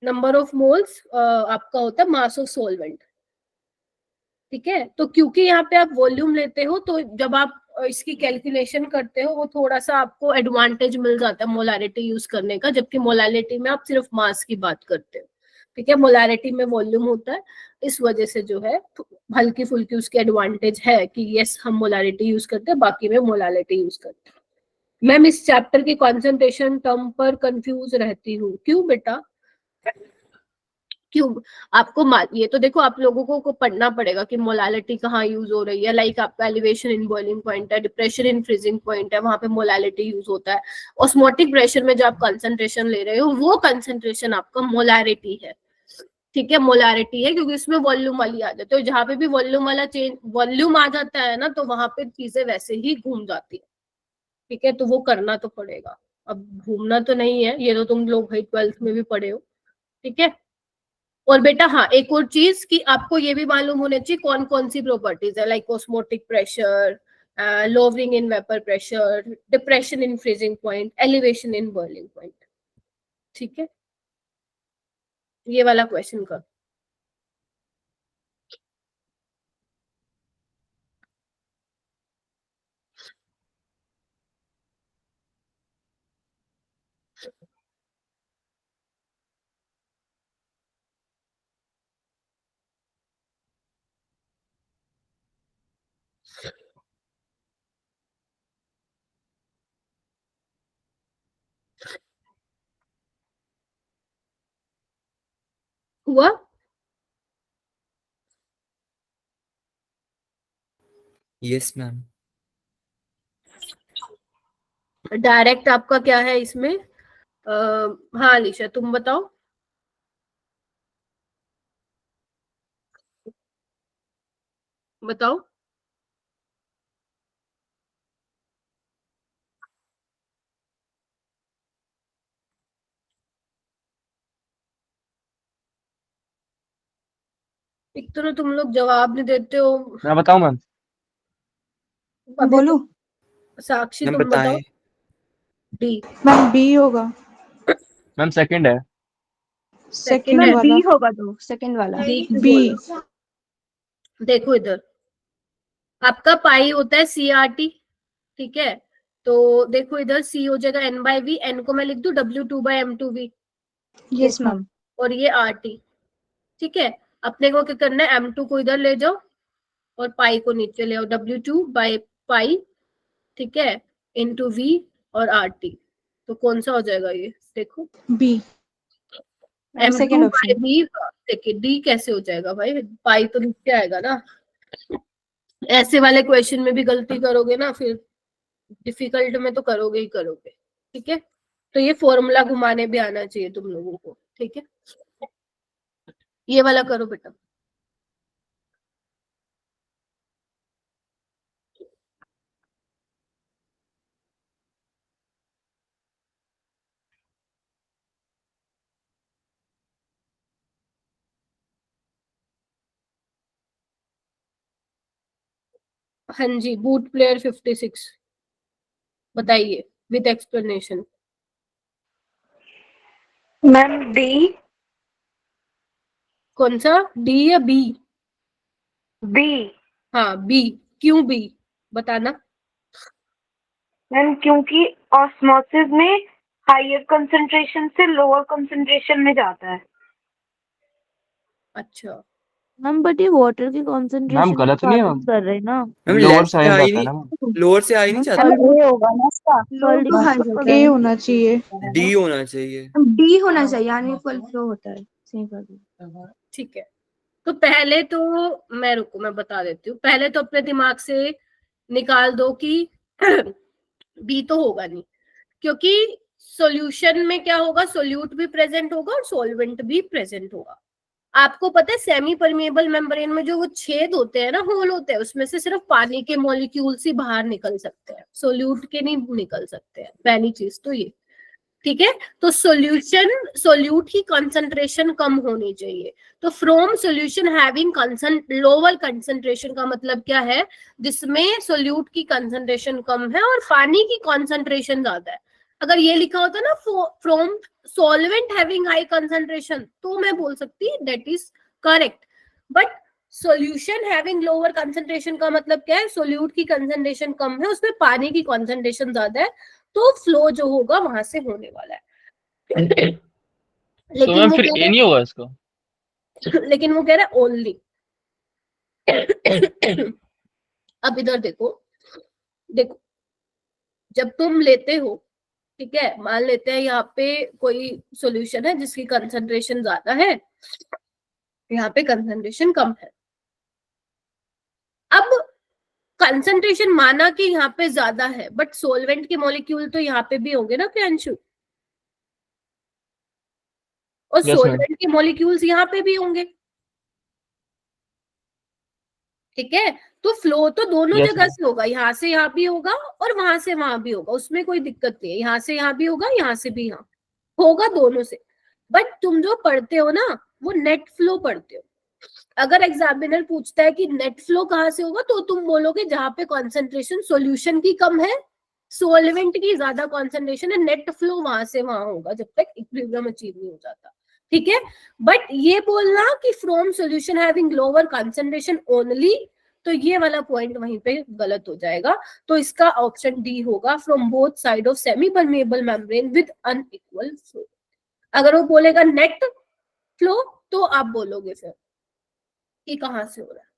S1: नंबर ऑफ मोल्स आपका होता है मास ऑफ सोलवेंट, ठीक है। तो क्योंकि यहाँ पे आप वॉल्यूम लेते हो, तो जब आप इसकी कैलकुलेशन करते हो वो थोड़ा सा आपको एडवांटेज मिल जाता है मोलैरिटी यूज करने का, जबकि मोलैलिटी में आप सिर्फ मास की बात करते हो, ठीक है। मोलैरिटी में वॉल्यूम होता है, इस वजह से जो है हल्की फुल्की उसकी एडवांटेज है कि यस हम मोलैरिटी यूज करते हैं, बाकी में मोलैलिटी यूज करते हैं। मैम इस चैप्टर की कंसंट्रेशन टर्म पर कंफ्यूज रहती हूँ, क्यों बेटा, क्यों। आपको ये तो देखो आप लोगों को पढ़ना पड़ेगा कि मोलैलिटी कहाँ यूज हो रही है। लाइक आपका एलिवेशन इन बॉइलिंग पॉइंट है, डिप्रेशन इन फ्रीजिंग पॉइंट है, वहां पे मोलैलिटी यूज होता है। ऑस्मोटिक प्रेशर में जो आप कंसंट्रेशन ले रहे हो वो कंसंट्रेशन आपका मोलैरिटी है, ठीक है। मोलैरिटी है क्योंकि इसमें वॉल्यूम वाली आ जाती है, जहां पे भी वॉल्यूम वाला चेंज, वॉल्यूम आ जाता है ना, तो वहां पे चीजें वैसे ही घूम जाती है, ठीक है। तो वो करना तो पड़ेगा, अब घूमना तो नहीं है, ये तो तुम लोग भाई 12th में भी पढ़े हो, ठीक है। और बेटा हाँ एक और चीज कि आपको ये भी मालूम होना चाहिए कौन कौन सी प्रॉपर्टीज है, like osmotic pressure, lowering in vapour pressure, depression in freezing point, elevation in boiling point, ठीक है। ये वाला क्वेश्चन कर। हुआ,
S4: यस मैम।
S1: डायरेक्ट आपका क्या है इसमें, हाँ अलीशा तुम बताओ। बताओ। एक तो ना तुम लोग जवाब नहीं देते हो।
S5: मैं बताऊं मैम?
S1: अभी
S7: बोलू
S1: साक्षी
S4: मैम
S1: तुम बताओ।
S4: बताएं।
S1: डी,
S7: मैम, बी होगा,
S5: मैम सेकंड है।
S1: सेकंड
S7: सेकंड
S1: है,
S3: मैम बी
S7: वाला।
S3: होगा, तो सेकंड वाला।
S1: D
S7: B.
S1: बोलो। देखो इधर, आपका पाई होता है CRT, ठीक है। तो देखो इधर C हो जाएगा N/V, N को मैं लिख दूं W2/M2V,
S7: यस मैम।
S1: और ये RT, ठीक है। अपने को क्या करना है, M2 को इधर ले जाओ और पाई को नीचे ले आओ, W2/पाई, ठीक है, इंटू V और RT। तो कौन सा हो जाएगा ये, देखो
S7: B.
S1: M2
S7: second
S1: by
S7: option.
S1: B, देखिए डी कैसे हो जाएगा भाई, पाई तो नीचे आएगा ना। ऐसे वाले क्वेश्चन में भी गलती करोगे ना फिर डिफिकल्ट में तो करोगे ही करोगे। ठीक है, तो ये फॉर्मूला घुमाने भी आना चाहिए तुम लोगों को। ठीक है, ये वाला करो बेटा। हाँ जी, बूट प्लेयर 56 बताइए विद एक्सप्लेनेशन।
S3: Ma'am D.
S1: कौन सा, डी या बी?
S3: बी।
S1: हाँ बी, क्यों बी बताना।
S3: मैम क्योंकि ऑस्मोसिस में हायर कंसंट्रेशन से लोअर कंसंट्रेशन में जाता है।
S1: अच्छा,
S3: मैम बट ये वाटर की
S5: मैम
S3: कंसंट्रेशन की
S5: गलत नहीं है
S3: बात
S5: मैम,
S3: कर रहे हैं ना।
S4: मैम
S5: लोअर
S4: लेफ्ट
S5: से
S4: से
S5: हायर
S4: हाई
S5: जाता है ना
S4: नहीं,
S5: मैम।
S4: लोअर से हाई नहीं जाता।
S3: ये होगा ना इसका
S7: लो टू हाई जाता है। ए होना चाहिए।
S4: डी होना चाहिए।
S7: डी होना चाहिए, यानी फुल फ्लो होता है। सही कर दी।
S1: ठीक है, तो पहले तो मैं रुको मैं बता देती हूँ। पहले तो अपने दिमाग से निकाल दो कि बी तो होगा नहीं, क्योंकि सॉल्यूशन में क्या होगा, सोल्यूट भी प्रेजेंट होगा और सॉल्वेंट भी प्रेजेंट होगा। आपको पता है सेमी परमेबल मेम्ब्रेन में जो वो छेद होते हैं ना, होल होते हैं, उसमें से सिर्फ पानी के मॉलिक्यूल्स ही बाहर निकल सकते हैं, सोल्यूट के नहीं निकल सकते हैं। पहली चीज तो ये। ठीक है, तो सॉल्यूशन सोल्यूट की कंसंट्रेशन कम होनी चाहिए। तो from solution having lower concentration का मतलब क्या है, जिसमें सोल्यूट की कंसंट्रेशन कम है और पानी की कंसंट्रेशन ज्यादा है। अगर ये लिखा होता ना from solvent having high concentration, तो मैं बोल सकती that is correct. But solution having lower concentration का मतलब क्या है, सोल्यूट की कंसंट्रेशन कम है, उसमें पानी की कंसंट्रेशन ज्यादा है, तो फ्लो जो होगा वहां से होने वाला है।
S5: तो
S1: लेकिन
S5: मैम
S1: वो
S5: फिर
S1: कह
S5: ए नहीं होगा इसका।
S1: रहा लेकिन वो कह रहा है ओनली। अब इधर देखो, देखो जब तुम लेते हो, ठीक है, मान लेते हैं यहाँ पे कोई सॉल्यूशन है जिसकी कंसंट्रेशन ज्यादा है, यहाँ पे कंसंट्रेशन कम है। अब कंसंट्रेशन माना कि यहाँ पे ज्यादा है, बट सोलवेंट के मॉलिक्यूल तो यहाँ पे भी होंगे ना प्रियांशु, और
S5: यस मैम।
S1: सोलवेंट के मॉलिक्यूल्स यहाँ पे भी होंगे। ठीक है, तो फ्लो तो दोनों
S5: यस
S1: जगह
S5: मैम।
S1: से होगा, यहाँ से यहाँ भी होगा और वहां से वहां भी होगा, उसमें कोई दिक्कत नहीं है। यहाँ से यहाँ भी होगा, यहाँ से भी यहाँ होगा, दोनों से। बट तुम जो पढ़ते हो ना, वो नेट फ्लो पढ़ते हो। अगर एग्जामिनर पूछता है कि नेट फ्लो कहाँ से होगा, तो तुम बोलोगे जहां पे कॉन्सेंट्रेशन सॉल्यूशन की कम है, सोलवेंट की ज्यादा कॉन्सेंट्रेशन है, नेट फ्लो वहां से वहां होगा जब तक इक्विलिब्रियम अचीव नहीं हो जाता। ठीक है, बट ये बोलना कि from solution having lower concentration only, तो ये वाला पॉइंट वहीं पे गलत हो जाएगा। तो इसका ऑप्शन डी होगा, from both side of semi permeable membrane with unequal flow. अगर वो बोलेगा नेट फ्लो, तो आप बोलोगे फिर कि कहां से हो रहा है।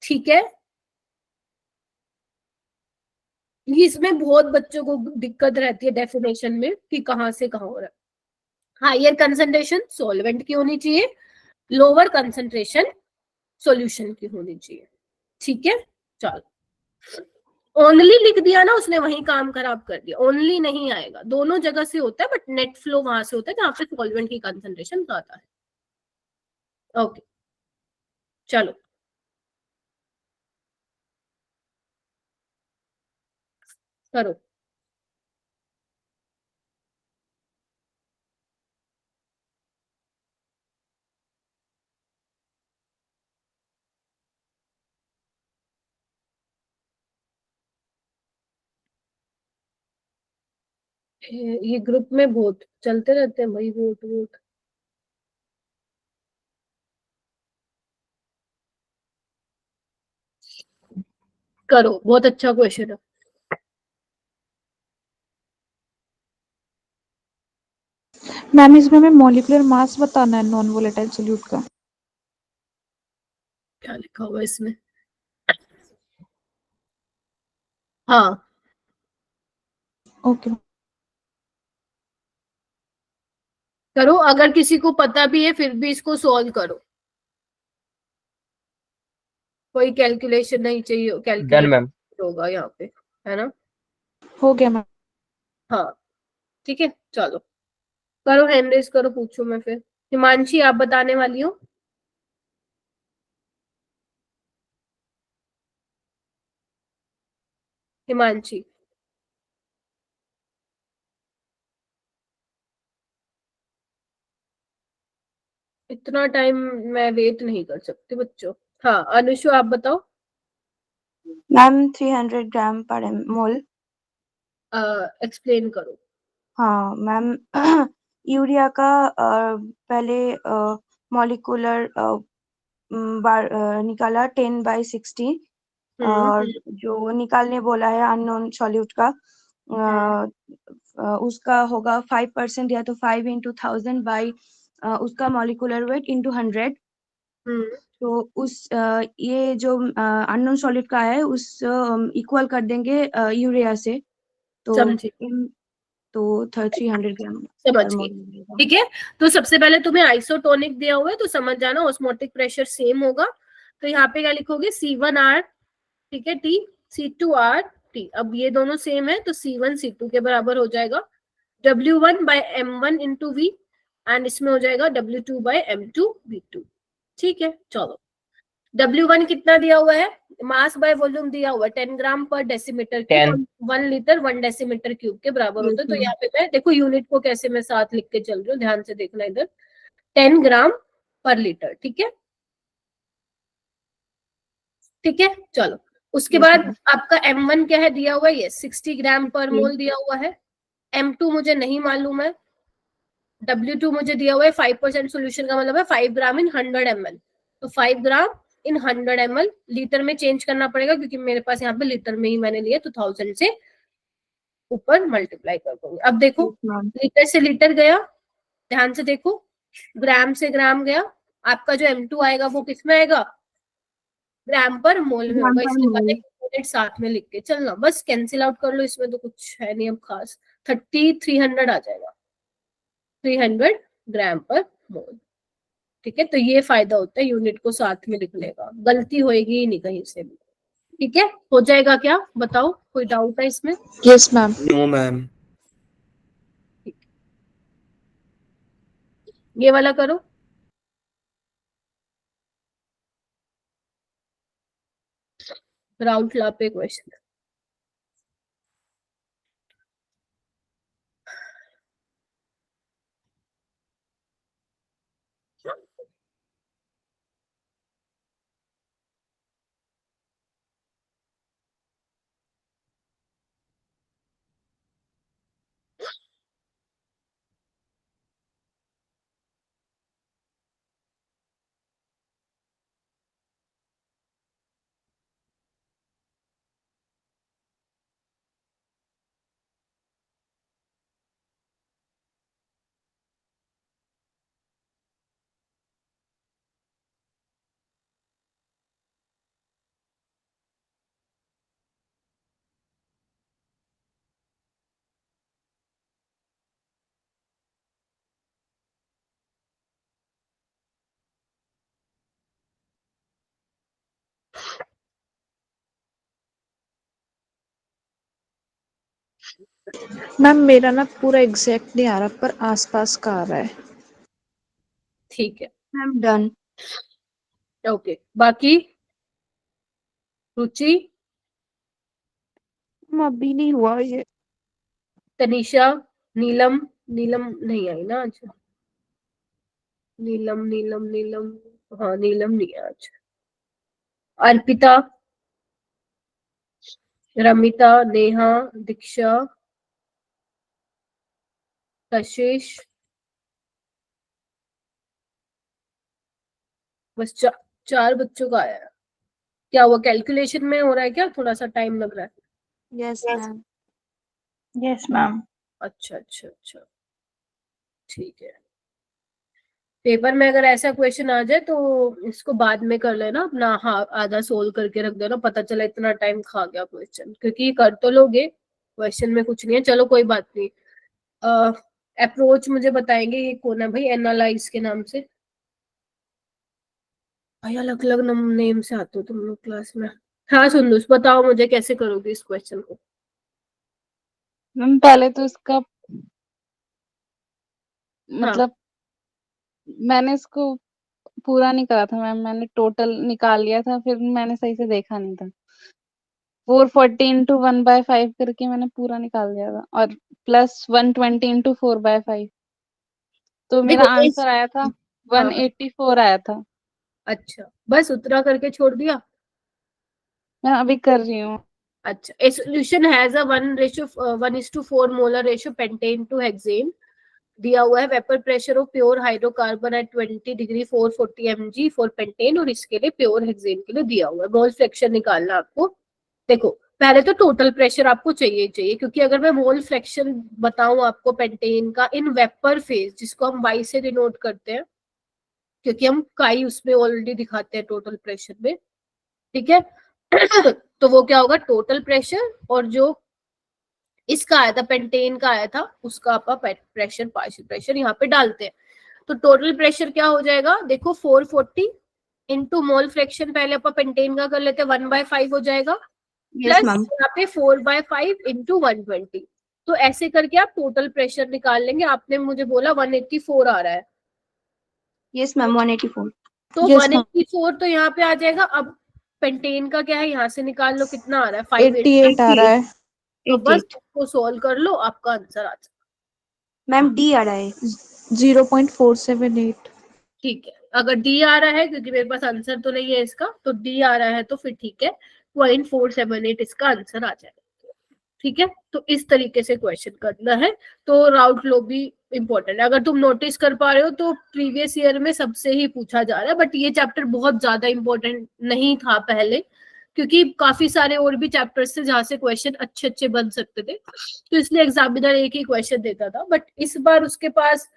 S1: ठीक है, इसमें बहुत बच्चों को दिक्कत रहती है डेफिनेशन में कि कहां से कहां हो रहा है। हायर कंसंट्रेशन सॉल्वेंट की होनी चाहिए, लोअर कंसंट्रेशन सॉल्यूशन की होनी चाहिए। ठीक है, चलो ओनली लिख दिया ना उसने, वही काम खराब कर दिया। ओनली नहीं आएगा, दोनों जगह से होता है, बट नेट फ्लो वहां से होता है जहां पे सॉल्वेंट की कंसंट्रेशन ज्यादा है। ओके, चलो करो। ये ग्रुप में वोट चलते रहते हैं भाई, वोट वोट। करो, बहुत अच्छा क्वेश्चन है।
S7: मैम इसमें हमें मॉलिक्यूलर मास बताना है नॉन वोलेटाइल सॉल्यूट का।
S1: क्या लिखा हुआ है इसमें? हाँ,
S7: ओके।
S1: करो, अगर किसी को पता भी है फिर भी इसको सॉल्व करो, कोई कैलकुलेशन नहीं चाहिए,
S5: डन
S1: कैलकुलेट
S5: मैम।
S1: होगा यहाँ पे, है ना?
S7: हो गया मैम।
S1: हाँ ठीक है, चलो करो, हैंड रेज करो, पूछो मैं फिर। हिमांशी आप बताने वाली हो? हिमांशी, इतना टाइम मैं वेट नहीं कर सकती बच्चों। हाँ अनुषु आप बताओ।
S3: मैम 300 ग्राम पर मोल।
S1: एक्सप्लेन करो।
S3: हाँ मैम यूरिया का पहले मॉलिक्यूलर निकाला 10/16 और जो निकालने बोला है अननोन सॉल्यूट का उसका होगा 5% या तो 5 into 1000 बाई उसका मॉलिक्यूलर वेट into 100। तो उस ये जो अननोन सॉलिड का है उस इक्वल कर देंगे यूरिया से, तो
S1: समझी,
S3: तो 300 ग्राम
S1: समझ
S3: पर
S1: गई,
S3: मोल।
S1: ठीक है। तो सबसे पहले तुम्हें आइसोटोनिक दिया हुआ है तो समझ जाना ऑस्मोटिक प्रेशर सेम होगा। तो यहाँ पे क्या लिखोगे, C1R, ठीक है, T, C2R T। अब ये दोनों सेम है तो C1 C2 के बराबर हो जाएगा W1/M1 into V, एंड इसमें हो जाएगा W2/M2 V2। ठीक है, चलो W1 कितना दिया हुआ है, मास बाय वॉल्यूम दिया हुआ है 10 ग्राम पर decimetre cube,
S5: 10
S1: 1 litre 1 decimetre cube के बराबर होता है। तो यहाँ पे मैं देखो यूनिट को कैसे मैं साथ लिख के चल रही हूँ, ध्यान से देखना इधर, 10 ग्राम पर लीटर, ठीक है, ठीक है, चलो। उसके बाद आपका M1 क्या है दिया हुआ है, ये 60 ग्राम पर मोल दिया हुआ है। M2 मुझे नहीं मालूम है। W2 मुझे दिया हुआ है 5% सोल्यूशन का मतलब है 5 ग्राम इन 100 ml। तो 5 ग्राम इन 100 ml लीटर में चेंज करना पड़ेगा क्योंकि मेरे पास यहाँ पे लीटर में ही मैंने लिया, तो 1000 से ऊपर मल्टीप्लाई कर दूंगी। अब देखो लीटर से लीटर गया, ध्यान से देखो, ग्राम से ग्राम गया, आपका जो M2 आएगा वो किस में आएगा, ग्राम पर मोल में होगा, इसलिए वाले यूनिट साथ में लिख के चलना, बस कैंसिल आउट कर लो, इसमें तो कुछ है नहीं अब खास। 300 आ जाएगा, 300 ग्राम पर मोल, ठीक है। तो ये फायदा होता है यूनिट को साथ में लिखने का, गलती होएगी ही नहीं कहीं से भी, ठीक है। हो जाएगा क्या, बताओ, कोई डाउट है इसमें?
S7: Yes ma'am.
S4: No ma'am.
S1: ये वाला करो, राउंड ला पे क्वेश्चन।
S7: मैम मेरा ना पूरा एग्जैक्ट नहीं आ रहा पर आसपास का आ रहा है।
S1: ठीक है,
S3: मैम डन।
S1: ओके, बाकी रुचि,
S7: अभी नहीं हुआ ये।
S1: तनिषा, नीलम, नीलम नहीं आई ना आज, नीलम नीलम नीलम, हाँ नीलम नहीं है आज। अर्पिता, रमिता, नेहा, दीक्षा, कशिश, बस चार बच्चों का आया है। क्या हुआ, कैलकुलेशन में हो रहा है क्या, थोड़ा सा टाइम लग रहा है?
S3: Yes ma'am.
S7: Yes ma'am.
S1: अच्छा अच्छा अच्छा, ठीक है। पेपर में अगर ऐसा क्वेश्चन आ जाए तो इसको बाद में कर लेना अपना, हाँ आधा सोल्व करके रख देना, पता चला इतना टाइम खा गया क्वेश्चन, क्योंकि कर तो लोगे, क्वेश्चन में कुछ नहीं है। चलो कोई बात नहीं, अप्रोच मुझे बताएंगे ये कौन है भाई, एनालाइज के नाम से। भाई अलग अलग नेम से आते हो तुम लोग क्लास में। हाँ सुंदुस बताओ मुझे कैसे करोगे इस क्वेश्चन को।
S8: मैम पहले तो इसका
S1: हाँ
S8: मतलब मैंने इसको पूरा नहीं करा था मैम, मैंने टोटल निकाल लिया था, फिर मैंने सही से देखा नहीं था। 440 इंटू 1/5 करके मैंने पूरा निकाल दिया था, और प्लस 120 इंटू 4/5, तो मेरा
S1: देखो इस
S8: आंसर आया था
S1: हाँ
S8: 184 आया था।
S1: अच्छा बस उतना करके छोड़ दिया।
S8: मैं अभी कर रही हूँ।
S1: अच्छा, a solution has a 1:4 molar ratio pentane to hexane। दिया हुआ है vapour pressure of pure hydrocarbon at 20 degree 440 mg for pentane, और इसके लिए प्योर हेक्सेन के लिए दिया हुआ है। मोल फ्रैक्शन निकालना आपको। देखो पहले तो टोटल प्रेशर आपको चाहिए, क्योंकि अगर मैं मोल फ्रैक्शन बताऊं आपको पेंटेन का इन वेपर फेज, जिसको हम वाई से डिनोट करते हैं, क्योंकि हम काई उसमें ऑलरेडी दिखाते हैं टोटल प्रेशर में, ठीक है। तो वो क्या होगा, टोटल प्रेशर, और जो इसका आया था पेंटेन का आया था उसका आप प्रेशर पार्शियल प्रेशर यहाँ पे डालते हैं। तो टोटल प्रेशर क्या हो जाएगा, देखो 440 इंटू मोल फ्रैक्शन, पहले आप पेंटेन का कर लेते हैं 1/5 हो जाएगा, प्लस यहाँ पे 4/5 इंटू 120। तो ऐसे करके आप टोटल प्रेशर निकाल लेंगे। आपने मुझे बोला 184 आ रहा है।
S3: Yes ma'am 184।
S1: तो
S7: यस मैम
S1: 184 तो यहाँ पे आ जाएगा। अब पेंटेन का क्या है, यहाँ से निकाल लो कितना आ रहा है,
S7: 88 आ रहा है।
S1: तो बस उसको सोल्व कर लो, आपका आंसर आ जाएगा।
S3: मैम डी आ रहा है।
S7: 0.478।
S1: ठीक है, अगर डी आ रहा है, क्योंकि मेरे पास आंसर तो नहीं है इसका, तो डी आ रहा है तो फिर ठीक है, 0.478 इसका आंसर आ जाएगा। ठीक है, तो इस तरीके से क्वेश्चन करना है। तो राउट लो भी इंपॉर्टेंट है। अगर तुम नोटिस कर पा रहे हो तो प्रीवियस ईयर में सबसे ही पूछा जा रहा है, बट ये चैप्टर बहुत ज्यादा इंपॉर्टेंट नहीं था पहले, क्योंकि काफी सारे और भी चैप्टर्स थे जहां से क्वेश्चन अच्छे अच्छे बन सकते थे, तो इसलिए एग्जामिनर एक ही क्वेश्चन देता था। बट इस बार उसके पास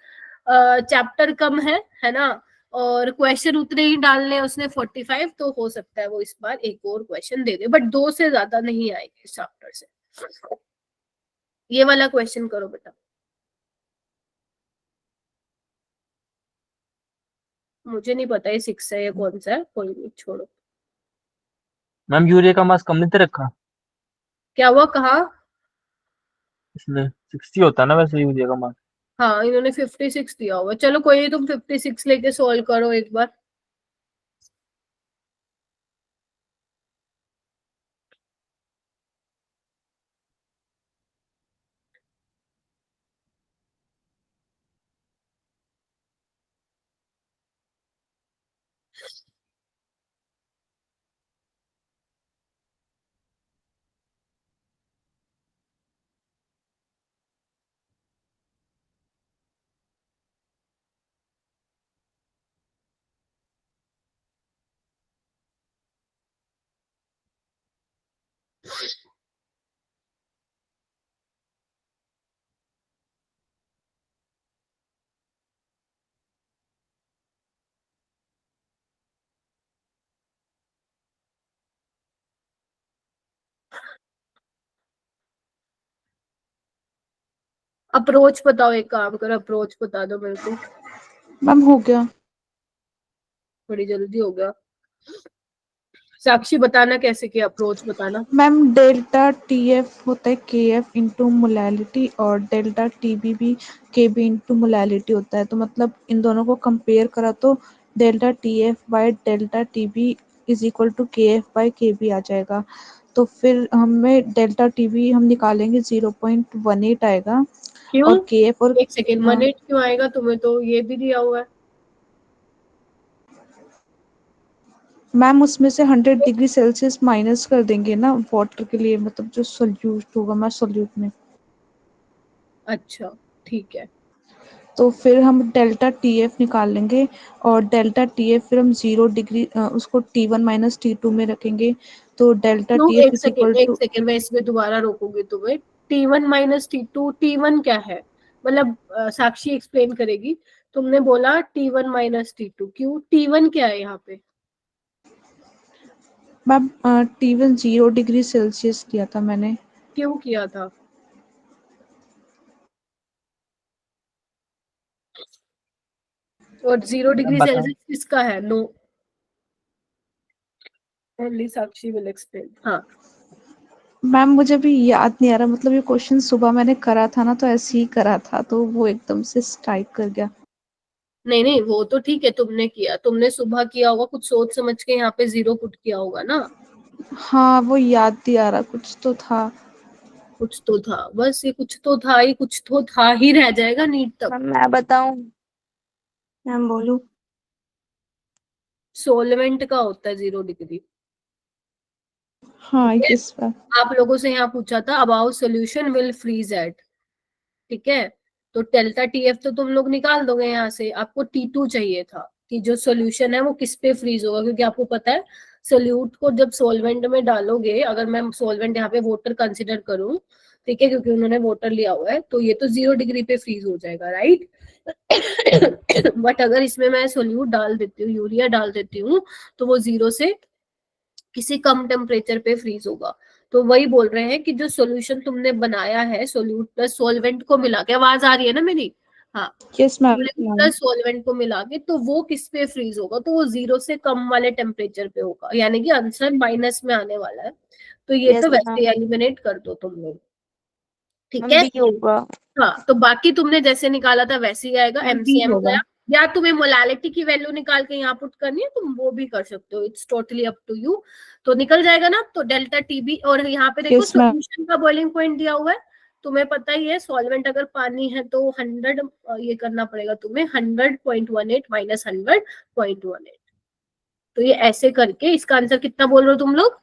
S1: चैप्टर कम है ना, और क्वेश्चन उतने ही डालने हैं उसने 45, तो हो सकता है वो इस बार एक और क्वेश्चन दे दे, बट 2 से ज्यादा नहीं आएंगे इस चैप्टर से। ये वाला क्वेश्चन करो बेटा। मुझे नहीं पता ये 6 है या कौन सा है, कोई नहीं छोड़ो।
S5: मैम यूरिया का मास कम नहीं दे रखा
S1: क्या हुआ, कहा?
S5: इसमें 60 होता है ना वैसे यूरिया का मास।
S1: हाँ इन्होंने 56 दिया हुआ। चलो कोई नहीं, तुम 56 लेके सॉल्व करो एक बार। अप्रोच बताओ, एक काम करो अप्रोच बता दो मेरे को।
S7: मैम हो गया।
S1: बड़ी जल्दी हो गया। साक्षी बताना कैसे किया, अप्रोच बताना।
S7: मैम डेल्टा टीएफ होता है केएफ इंटू मोलैलिटी, और डेल्टा टीबी भी केबी इंटू मोलैलिटी होता है। तो मतलब इन दोनों को कंपेयर करा तो delta TF by delta TB is equal to KF by KB आ जाएगा। तो फिर हमें डेल्टा टीबी हम निकालेंगे 0.18 आएगा,
S1: क्यों?
S7: और केएफ और
S1: एक सेकेंड, 1:8 क्यों आएगा? तुम्हें तो ये भी दिया हुआ है।
S7: मैम उसमें से 100 डिग्री सेल्सियस माइनस कर देंगे ना वाटर के लिए, मतलब जो सोल्यूट होगा मैं सोल्यूट में।
S1: अच्छा ठीक है।
S7: तो फिर हम डेल्टा टीएफ निकाल लेंगे, और डेल्टा टीएफ फिर हम 0 डिग्री उसको T1 माइनस T2 में रखेंगे। तो डेल्टा
S1: क्यों?
S7: टीएफ
S1: एक
S7: इज
S1: सेकेंड
S7: इक्वल
S1: एक
S7: टू,
S1: सेकेंड, मैं इसमें दोबारा रोकूंगी तुम्हें। T1 माइनस T2, T1 क्या है? मतलब साक्षी एक्सप्लेन करेगी। तुमने बोला T1 माइनस T2, क्यों? T1 क्या है यहाँ पे?
S7: मैम T1 0 डिग्री सेल्सियस किया था मैंने।
S1: क्यों किया था? और 0 डिग्री
S5: बताओ।
S1: सेल्सियस किसका है? No, only Sakshi will explain. हाँ
S7: मैम मुझे भी याद नहीं आ रहा, मतलब ये क्वेश्चन सुबह मैंने करा था ना, तो ऐसे ही करा था, तो वो एकदम से स्ट्राइक कर गया।
S1: नहीं नहीं, वो तो ठीक है, तुमने किया, तुमने सुबह किया होगा, कुछ सोच समझ के यहाँ पे 0 पुट किया होगा ना।
S7: हाँ वो याद नहीं आ रहा, कुछ तो था।
S1: कुछ तो था, बस ये कुछ तो था ही, कुछ तो था ही रह जाएगा नीट तक।
S3: मैम मैं बताऊं? मैम बोलूं?
S1: सोलवेंट का होता है 0 डिग्री।
S7: हाँ
S1: ठीक है,
S7: इस बार।
S1: आप लोगों से यहाँ पूछा था about solution will freeze at. ठीक है, तो डेल्टा टीएफ तो तुम लोग निकाल दोगे यहाँ से, आपको T2 चाहिए था कि जो सोल्यूशन है वो किस पे फ्रीज होगा, क्योंकि आपको पता है सोल्यूट को जब सोलवेंट में डालोगे, अगर मैं सोलवेंट यहाँ पे वाटर कंसिडर करूं, ठीक है, क्योंकि उन्होंने वाटर लिया हुआ है, तो ये तो 0 डिग्री पे फ्रीज हो जाएगा, राइट। बट अगर इसमें मैं सोल्यूट डाल देती हूँ, यूरिया डाल देती हूँ, तो वो 0 से किसी कम टेम्परेचर पे फ्रीज होगा। तो वही बोल रहे हैं कि जो सॉल्यूशन तुमने बनाया है सोल्यूट प्लस सॉल्वेंट को मिला के, आवाज आ रही है ना मेरी? हाँ,
S7: yes ma'am.
S1: Solute plus solvent को मिला के, तो वो किस पे फ्रीज होगा? तो वो 0 से कम वाले टेम्परेचर पे होगा, यानी कि आंसर माइनस में आने वाला है। तो ये
S3: यस
S1: तो
S3: मैम।
S1: वैसे एलिमिनेट कर दो तुम लोग, ठीक
S3: मैम
S1: है।
S3: बी होगा।
S1: हाँ, तो बाकी तुमने जैसे निकाला था वैसे ही आएगा,
S3: मैम बी
S1: एमसीएम
S3: होगा।
S1: गया। या तुम्हें मोलालिटी की वैल्यू निकाल के यहाँ पुट करनी है, तुम वो भी कर सकते हो, it's totally up to you. तो निकल जाएगा ना, तो डेल्टा टीबी, और यहाँ पे देखो
S7: यस मैम।
S1: सोल्यूशन का बॉइलिंग पॉइंट दिया हुआ है। तुम्हें पता ही है सॉल्वेंट अगर पानी है तो 100, ये करना पड़ेगा तुम्हें 100.18 माइनस 100.18। तो ये ऐसे करके इसका आंसर कितना बोल रहे हो तुम लोग?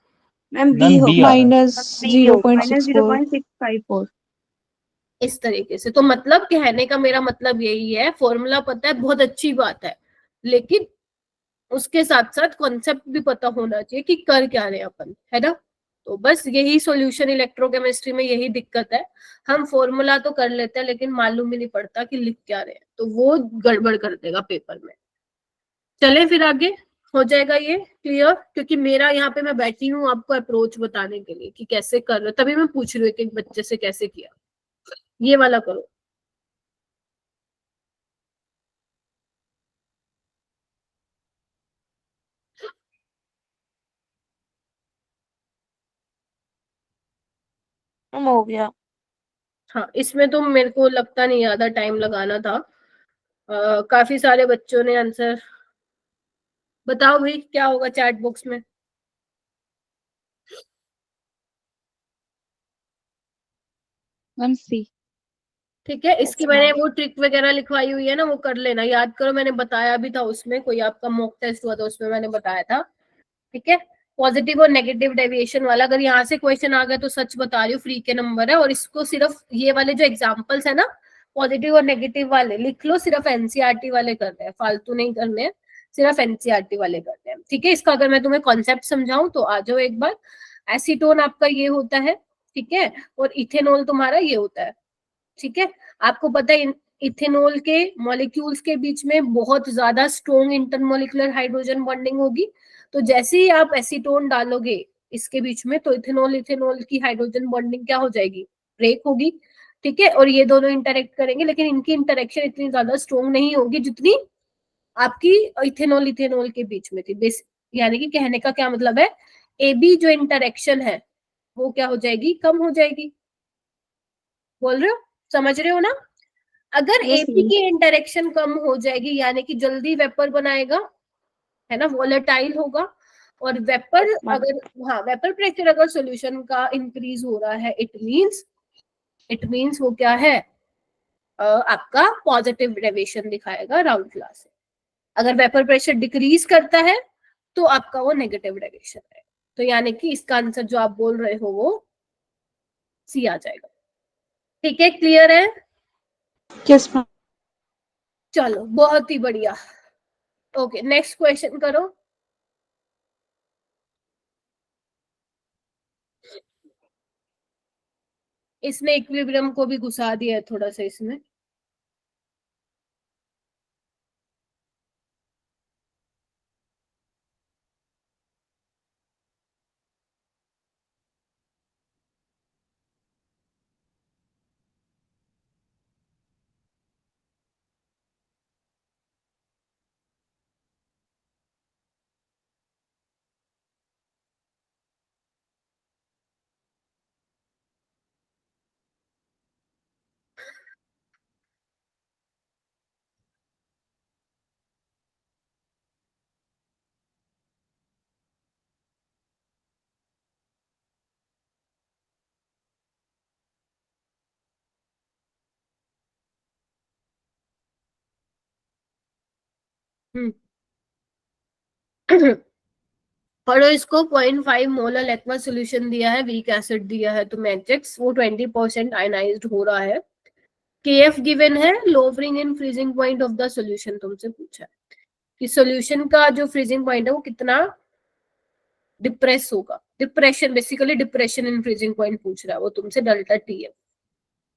S3: मैम बी
S5: मैम बी
S3: होगा।
S5: आ रहा है।
S7: माइनस
S3: बी
S7: जीरो
S3: होगा,
S7: point
S3: minus
S7: six
S3: zero
S7: four
S3: point six five four
S1: इस तरीके से। तो मतलब कहने का मेरा मतलब यही है, फॉर्मूला पता है बहुत अच्छी बात लेकिन उसके साथ साथ कॉन्सेप्ट भी पता होना चाहिए कि कर क्या रहे हैं अपन, है ना। तो बस यही सॉल्यूशन इलेक्ट्रोकेमिस्ट्री में यही दिक्कत है, हम फॉर्मूला तो कर लेते हैं लेकिन मालूम ही नहीं पड़ता कि लिख क्या रहे हैं, तो वो गड़बड़ कर देगा पेपर में। चले फिर आगे, हो जाएगा ये क्लियर, क्योंकि मेरा यहाँ पे मैं बैठी हूँ आपको अप्रोच बताने के लिए कि कैसे कर रहे हो, तभी मैं पूछ रही हूँ एक एक बच्चे से कैसे किया। ये वाला करो।
S3: मैम हो गया।
S1: हाँ, इसमें तो मेरे को लगता नहीं ज्यादा टाइम लगाना था। काफी सारे बच्चों ने आंसर, बताओ भाई क्या होगा चैट बॉक्स में।
S8: मैम सी।
S1: ठीक है, इसकी
S3: यस
S1: मैंने
S3: मैम।
S1: वो ट्रिक वगैरह लिखवाई हुई है ना, वो कर लेना, याद करो, मैंने बताया भी था उसमें, कोई आपका मॉक टेस्ट हुआ था उसमें मैंने बताया था। ठीक है, पॉजिटिव और नेगेटिव डेविएशन वाला, अगर यहाँ से क्वेश्चन आ गया तो सच बता रही हूँ, फ्री के नंबर है। और इसको सिर्फ ये वाले जो एग्जांपल्स है ना, पॉजिटिव और नेगेटिव वाले लिख लो, सिर्फ एनसीईआरटी वाले करने हैं, फालतू नहीं करने हैं, सिर्फ एनसीईआरटी वाले करने हैं। ठीक है, इसका अगर मैं तुम्हें कॉन्सेप्ट समझाऊं तो आ जाओ एक बार। एसीटोन आपका ये होता है, ठीक है, और इथेनॉल तुम्हारा ये होता है। ठीक है, आपको पता है इथेनॉल के मॉलिक्यूल्स के बीच में बहुत ज्यादा स्ट्रॉन्ग इंटरमोलिकुलर हाइड्रोजन बॉन्डिंग होगी। तो जैसे ही आप एसीटोन डालोगे इसके बीच में, तो इथेनॉल इथेनॉल की हाइड्रोजन बॉन्डिंग क्या हो जाएगी? ब्रेक होगी। ठीक है, और ये दोनों इंटरेक्ट करेंगे, लेकिन इनकी इंटरेक्शन इतनी ज्यादा स्ट्रॉन्ग नहीं होगी जितनी आपकी इथेनॉल इथेनॉल के बीच में थी। यानी कि कहने का क्या मतलब है, ए बी जो इंटरेक्शन है वो क्या हो जाएगी? कम हो जाएगी। बोल रहे हो, समझ रहे हो ना? अगर
S3: यस
S1: एपी
S3: मैम।
S1: की इंटरेक्शन कम हो जाएगी, यानी कि जल्दी वेपर बनाएगा, है ना, वोलेटाइल होगा। और वेपर
S3: यस मैम।
S1: अगर, हाँ, वेपर प्रेशर अगर सॉल्यूशन का इंक्रीज हो रहा है, इट मींस वो क्या है, आपका पॉजिटिव डेविएशन दिखाएगा राउंड क्लास से। अगर वेपर प्रेशर डिक्रीज करता है तो आपका वो नेगेटिव डेविएशन है। तो यानी कि इसका आंसर जो आप बोल रहे हो वो सी आ जाएगा। ठीक है, क्लियर है?
S7: Yes ma'am.
S1: चलो बहुत ही बढ़िया। ओके, नेक्स्ट क्वेश्चन करो। इसने इक्विलिब्रियम को भी घुसा दिया है थोड़ा सा इसमें। पढ़ो इसको। 0.5 मोलर एक्वा सोल्यूशन दिया है, वीक एसिड दिया है, तो मैट्रिक्स वो 20% आयनाइज्ड हो रहा है। केएफ गिवन है, lowering in freezing point of the solution तुमसे पूछा है कि सोल्यूशन का जो फ्रीजिंग पॉइंट है वो कितना डिप्रेस होगा। Depression, basically depression in freezing point पूछ रहा है वो तुमसे, डेल्टा टीएफ।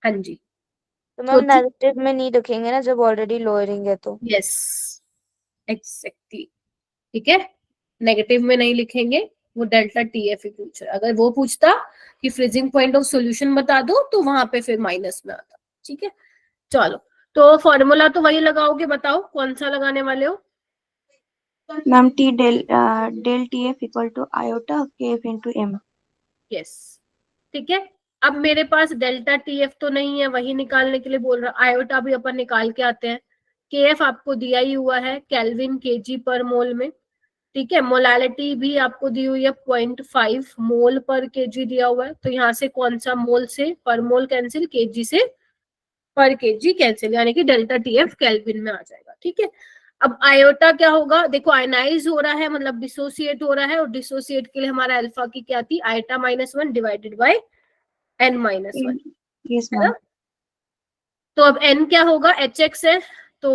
S1: हाँ जी,
S3: तो मैम नेगेटिव में नहीं रखेंगे ना जब ऑलरेडी लोअरिंग है तो?
S1: यस एग्जैक्टली, ठीक है, नेगेटिव में नहीं लिखेंगे, वो डेल्टा टीएफ ही पूछ रहा है। अगर वो पूछता कि फ्रीजिंग पॉइंट ऑफ सॉल्यूशन बता दो तो वहां पे फिर माइनस में आता। ठीक है, चलो तो फॉर्मूला तो वही लगाओगे, बताओ कौन सा लगाने वाले हो?
S3: Ma'am T del T F equal to iota K F into M.
S1: Yes, ठीक है। अब मेरे पास डेल्टा टीएफ तो नहीं है, वही निकालने के लिए बोल रहा। आयोटा भी अपन निकाल के आते हैं। केएफ आपको दिया ही हुआ है केल्विन केजी पर मोल में, ठीक है। मोलालिटी भी आपको दी हुई है 0.5 मोल पर केजी दिया हुआ है, तो यहाँ से कौन सा मोल से पर मोल कैंसिल, केजी से पर केजी कैंसिल, यानी कि डेल्टा टीएफ केल्विन में आ जाएगा। ठीक है, अब आयोटा क्या होगा, देखो आयनाइज हो रहा है मतलब डिसोसिएट हो रहा है, और डिसोसिएट के लिए हमारा अल्फा की क्या थी, iota -1 divided by n -1,
S3: yes
S1: है ना।
S3: मैम।
S1: तो अब n क्या होगा, HX है तो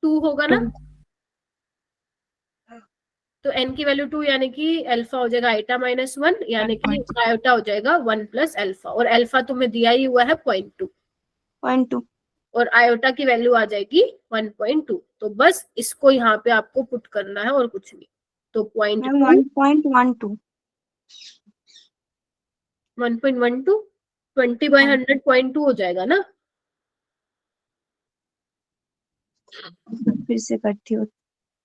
S1: 2 होगा ना, तो n की वैल्यू 2 यानी कि अल्फा हो जाएगा आयोटा -1, यानी कि आयोटा हो जाएगा 1 + अल्फा, और अल्फा तुम्हें दिया ही हुआ है 0.2 और आयोटा की वैल्यू आ जाएगी 1.2। तो बस इसको यहाँ पे आपको पुट करना है और कुछ नहीं। तो 0.2
S3: 1.12
S1: 1.12 20/100 0.2 हो जाएगा ना।
S3: फिर से करती हूँ।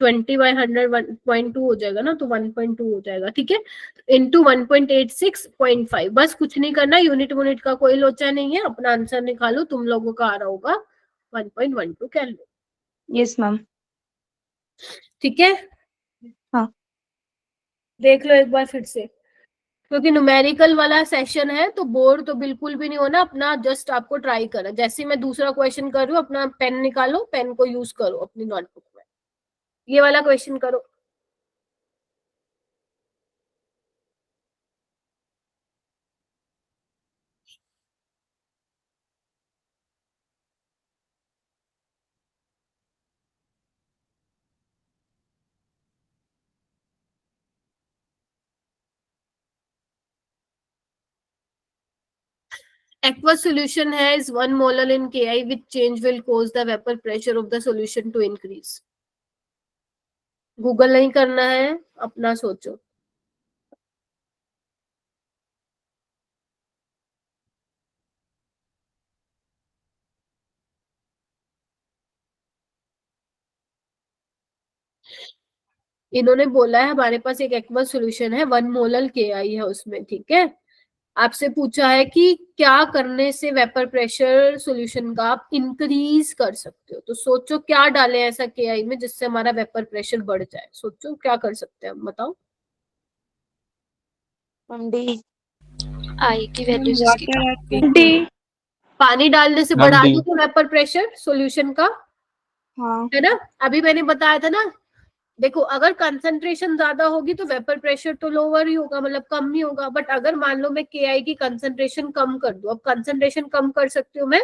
S1: 20/100 1.2 हो जाएगा ना, तो 1.2 हो जाएगा। ठीक है, इंटू 1.86.5, बस कुछ नहीं करना, यूनिट यूनिट का कोई लोचा नहीं है, अपना आंसर निकालो, तुम लोगों का आ रहा होगा 1.12 केल्विन।
S3: Yes ma'am.
S1: ठीक है,
S3: हाँ।
S1: देख लो एक बार फिर से, क्योंकि न्यूमेरिकल वाला सेशन है तो बोर तो बिल्कुल भी नहीं होना, अपना जस्ट आपको ट्राई करना। जैसे मैं दूसरा क्वेश्चन कर रही हूँ, अपना पेन निकालो, पेन को यूज करो अपनी नोटबुक में, ये वाला क्वेश्चन करो। Aqueous solution has 1 molar in Ki, which change will cause the vapor pressure of the solution to increase. Google नहीं करना है, अपना सोचो। इन्होंने बोला है हमारे पास एक एक्वस सॉल्यूशन है, 1 मोलर Ki है उसमें, ठीक है। आपसे पूछा है कि क्या करने से वेपर प्रेशर सॉल्यूशन का आप इंक्रीज कर सकते हो, तो सोचो क्या डालें ऐसा Ki में जिससे हमारा वेपर प्रेशर बढ़ जाए। सोचो क्या कर सकते हैं, बताओ।
S9: आई की वैल्यू जिसकी
S1: डी, पानी डालने से बढ़ा दो वेपर प्रेशर सॉल्यूशन का,
S3: हाँ।
S1: है ना। अभी मैंने बताया था ना, देखो अगर कंसंट्रेशन ज्यादा होगी तो वेपर प्रेशर तो लोअर ही होगा, मतलब कम ही होगा। बट अगर मान लो मैं Ki की कंसंट्रेशन कम कर दूं, अब कंसंट्रेशन कम कर सकती हूँ मैं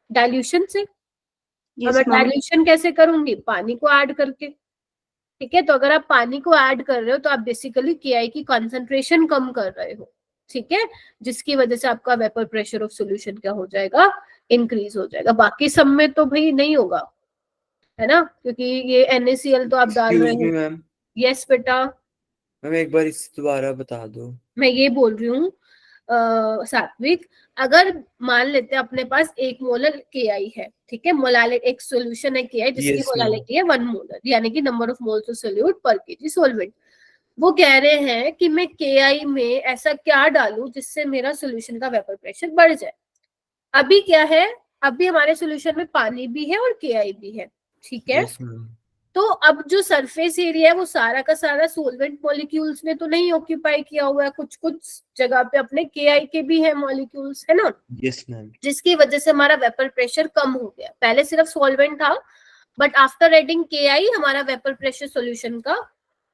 S1: डाइल्यूशन से। अब मैं डाइल्यूशन कैसे करूंगी, पानी को ऐड करके, ठीक है। तो अगर आप पानी को ऐड कर रहे हो तो आप बेसिकली Ki की कंसंट्रेशन कम कर रहे हो, ठीक है, जिसकी वजह से आपका वेपर प्रेशर ऑफ सॉल्यूशन क्या हो जाएगा, इंक्रीज हो जाएगा। बाकी सब में तो भाई नहीं होगा, है ना, क्योंकि ये NaCl तो आप डाल रहे हो।
S4: मैम
S1: यस बेटा,
S4: मैम एक बार इस दोबारा बता दो।
S1: मैं ये बोल रही हूँ सात्विक, अगर मान लेते हैं अपने पास 1 मोलर Ki है, ठीक है, मोलालिटी एक सॉल्यूशन है Ki जिसकी मोलालिटी है 1 मोलर, यानी कि number of moles of solute पर केजी सॉल्वेंट। वो कह रहे हैं कि मैं Ki में ऐसा क्या डालूं जिससे मेरा सॉल्यूशन का वेपर प्रेशर बढ़ जाए। अभी क्या है, अभी हमारे सॉल्यूशन में पानी भी है और Ki भी है, ठीक है। तो अब जो सरफेस एरिया है वो सारा का सारा सोलवेंट मॉलिक्यूल्स ने तो नहीं ऑक्यूपाई किया हुआ है, कुछ कुछ जगह पे अपने Ki के भी है मॉलिक्यूल्स, है ना।
S4: Yes ma'am.
S1: जिसकी वजह से हमारा वेपर प्रेशर कम हो गया। पहले सिर्फ सॉल्वेंट था, बट आफ्टर एडिंग KI हमारा वेपर प्रेशर सॉल्यूशन का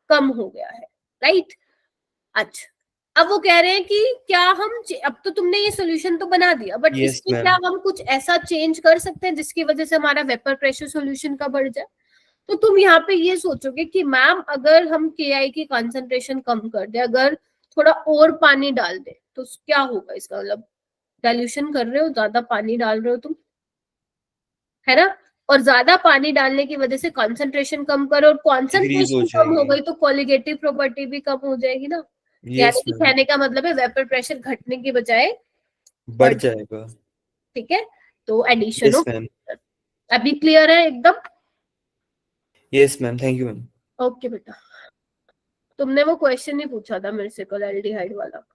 S1: कम हो गया है, राइट। अच्छा, अब वो कह रहे हैं कि क्या हम, अब तो तुमने ये सॉल्यूशन तो बना दिया, बट
S4: Yes,
S1: इसमें
S4: ma'am.
S1: क्या हम कुछ ऐसा चेंज कर सकते हैं जिसकी वजह से हमारा वेपर प्रेशर सॉल्यूशन का बढ़ जाए? तो तुम यहाँ पे ये सोचोगे कि मैम अगर हम KI की कंसंट्रेशन कम कर दे, अगर थोड़ा और पानी डाल दे, तो क्या होगा? इसका मतलब डाइल्यूशन कर रहे हो, ज्यादा पानी डाल रहे हो तुम, है ना। और ज्यादा पानी डालने की वजह से कंसंट्रेशन कम करो, और
S4: Decrease हो
S1: कंसंट्रेशन कम हो
S4: जाएगी।
S1: गई तो कोलिगेटिव प्रॉपर्टी भी कम हो जाएगी ना।
S4: Yes,
S1: यानी कि
S4: ma'am.
S1: कहने का मतलब है वेपर प्रेशर घटने की बजाय
S4: बढ़ जाएगा।
S1: ठीक है, तो एडिशन
S4: Yes,
S1: ऑफ,
S4: ma'am.
S1: अभी क्लियर है एकदम?
S4: Yes, ma'am. Thank you, ma'am.
S1: Okay बेटा, तुमने वो क्वेश्चन नहीं पूछा था मेरे से कल, एल्डिहाइड वाला।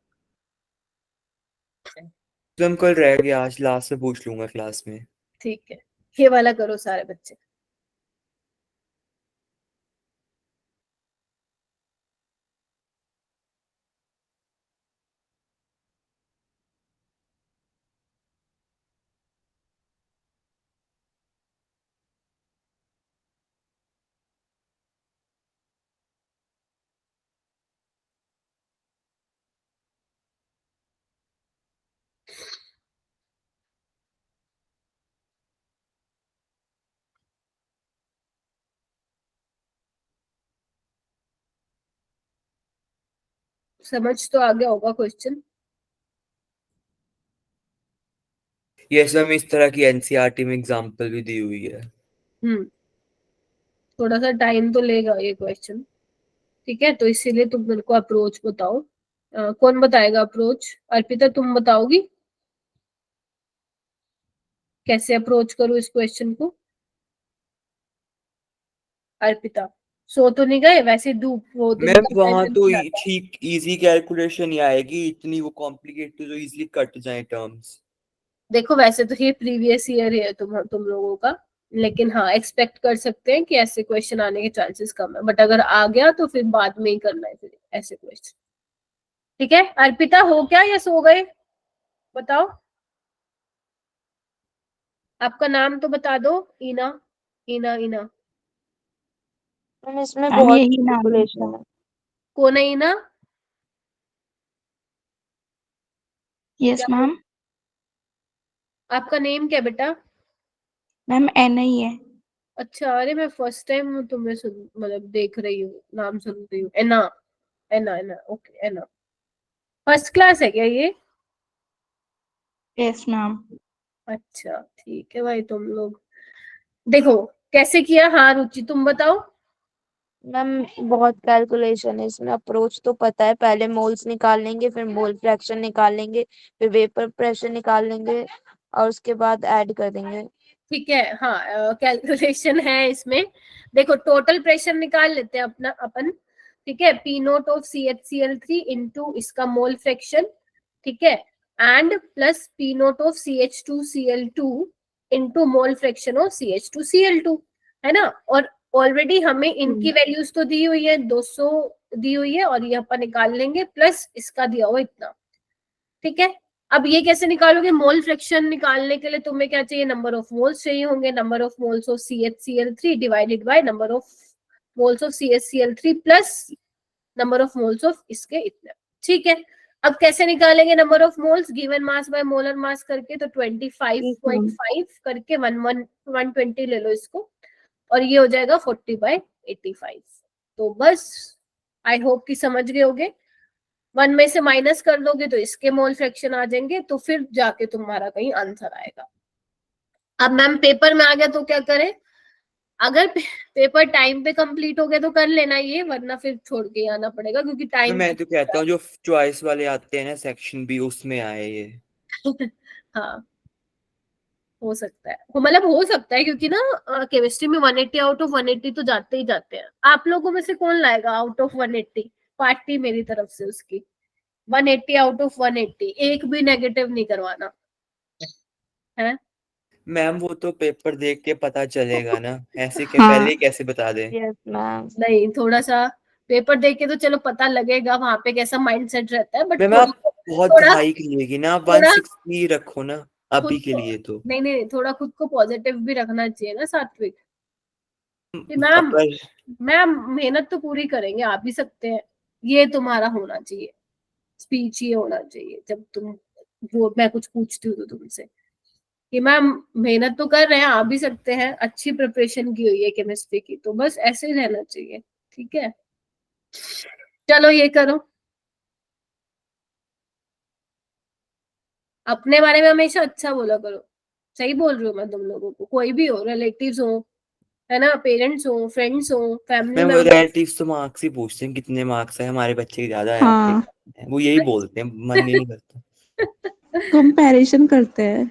S4: मैम कल रह गया, आज लास्ट में पूछ लूंगा क्लास में।
S1: ठीक है, ये वाला करो सारे बच्चे। समझ तो आ गया होगा क्वेश्चन?
S4: यस मैम, इस तरह की एनसीईआरटी में एग्जांपल भी दी हुई है।
S1: थोड़ा सा टाइम तो लेगा ये क्वेश्चन, ठीक है, तो इसीलिए तुम मेरे को अप्रोच बताओ। कौन बताएगा अप्रोच? अर्पिता तुम बताओगी कैसे अप्रोच करूं इस क्वेश्चन को? अर्पिता सो तो नहीं गए? वैसे धूप वो तो
S4: मैम वहां तो
S1: नहीं आता।
S4: ठीक इजी कैलकुलेशन ही आएगी, इतनी वो कॉम्प्लिकेटेड तो इजीली कट जाए टर्म्स।
S1: देखो वैसे तो ये प्रीवियस ईयर है तुम लोगों का, लेकिन हाँ एक्सपेक्ट कर सकते हैं कि ऐसे क्वेश्चन आने के चांसेस कम है, बट अगर आ गया तो फिर बाद में ही करना है फिर ऐसे क्वेश्चन। ठीक है, अर्पिता हो क्या या सो गए? बताओ, आपका नाम तो बता दो। इना, इना, इना।
S3: इसमें
S2: मैम
S3: बहुत
S2: यही नाम है।
S3: कैलकुलेशन है।
S1: कौन है इना?
S2: Yes ma'am.
S1: आपका नेम क्या बेटा?
S2: मैम एना ही है।
S1: अच्छा, अरे मैं फर्स्ट टाइम तुम्हें सुन, मतलब देख रही हूँ, नाम सुन रही हूँ। एना, एना, एना, ओके एना। फर्स्ट क्लास है क्या ये?
S2: Yes ma'am.
S1: अच्छा ठीक है भाई, तुम लोग देखो कैसे किया। हाँ रुचि तुम बताओ।
S3: मैम बहुत कैलकुलेशन है इसमें। अप्रोच तो पता है, पहले मोल्स निकाल लेंगे, फिर मोल फ्रैक्शन निकाल लेंगे, फिर वेपर प्रेशर निकाल लेंगे और उसके बाद ऐड कर देंगे।
S1: ठीक है, हाँ कैलकुलेशन है इसमें। देखो टोटल प्रेशर निकाल लेते हैं अपना अपन, ठीक है। P note of CHCl3 into इसका मोल फ्रैक्शन, ठीक है, and plus P note of CH2Cl2 into mole fraction of CH2Cl2, है ना। और ऑलरेडी हमें इनकी वैल्यूज तो दी हुई है, 200 दी हुई है, और ये अपन निकाल लेंगे प्लस इसका दिया हुआ इतना, ठीक है। अब ये कैसे निकालोगे? मोल फ्रैक्शन निकालने के लिए तुम्हें क्या चाहिए? नंबर ऑफ मोल्स चाहिए होंगे। Number of moles of CHCl3 divided by number of moles of CHCl3 plus number of moles of इसके इतने, ठीक है। अब कैसे निकालेंगे number of moles? Given mass by molar मास करके, तो 25.5 करके 120 ले लो इसको, और ये हो जाएगा 40/85। तो बस आई होप कि समझ गए होगे। 1 में से माइनस कर दोगे तो इसके मोल फ्रैक्शन आ जाएंगे, तो फिर जाके तुम्हारा कहीं आंसर आएगा। अब मैम पेपर में आ गया तो क्या करें? अगर पेपर टाइम पे कंप्लीट हो गया तो कर लेना ये, वरना फिर छोड़ के आना पड़ेगा, क्योंकि टाइम
S4: मैं तो कहता हूँ जो चॉइस वाले आते हैं ना सेक्शन बी, उसमें आए ये।
S1: हाँ हो सकता है, मतलब हो सकता है, क्योंकि ना केमिस्ट्री में 180 आउट ऑफ 180 तो जाते ही जाते हैं। आप लोगों में से कौन लाएगा आउट ऑफ 180? पार्टी मेरी तरफ से उसकी। 180 आउट ऑफ 180, एक भी नेगेटिव नहीं करवाना है।
S4: मैम वो तो पेपर देख के पता चलेगा ना, ऐसे के
S2: हाँ।
S4: पहले ही कैसे बता दें।
S3: Yes ma'am.
S1: नहीं, थोड़ा सा पेपर देख के तो चलो पता लगेगा वहां पे कैसा माइंडसेट रहता है, बट
S4: मैम
S1: थोड़ा
S4: आप बहुत
S1: थोड़ा
S4: हाई लेगी ना,
S1: थोड़ा
S4: 160 रखो ना
S1: खुद
S4: अभी के
S1: को,
S4: लिए तो।
S1: नहीं नहीं, थोड़ा खुद को पॉजिटिव भी रखना चाहिए ना सात्विक। कि मैम
S4: पर
S1: मैम मेहनत तो पूरी करेंगे, आप भी सकते हैं, ये तुम्हारा होना चाहिए, स्पीच ये होना चाहिए जब तुम वो मैं कुछ पूछती हूँ तो तुमसे कि मैम मेहनत तो कर रहे हैं, आप भी सकते हैं, अच्छी प्रिपरेशन की हुई है केमिस्ट्री की, तो बस ऐसे ही रहना चाहिए। ठीक है, चलो ये करो। अपने बारे में हमेशा अच्छा बोला करो, सही बोल रही हूँ मैं तुम लोगों को, कोई भी हो, रिलेटिव्स हो, है ना, पेरेंट्स हो, फ्रेंड्स हो, फैमिली
S4: मैम वो
S1: मेंबर।
S4: रिलेटिव्स तो मार्क्स ही पूछते हैं, कितने मार्क्स है हमारे बच्चे के, ज्यादा आते
S7: हाँ,
S4: हैं, वो यही बोलते हैं, मन ही नहीं करता।
S7: कंपैरिजन करते हैं।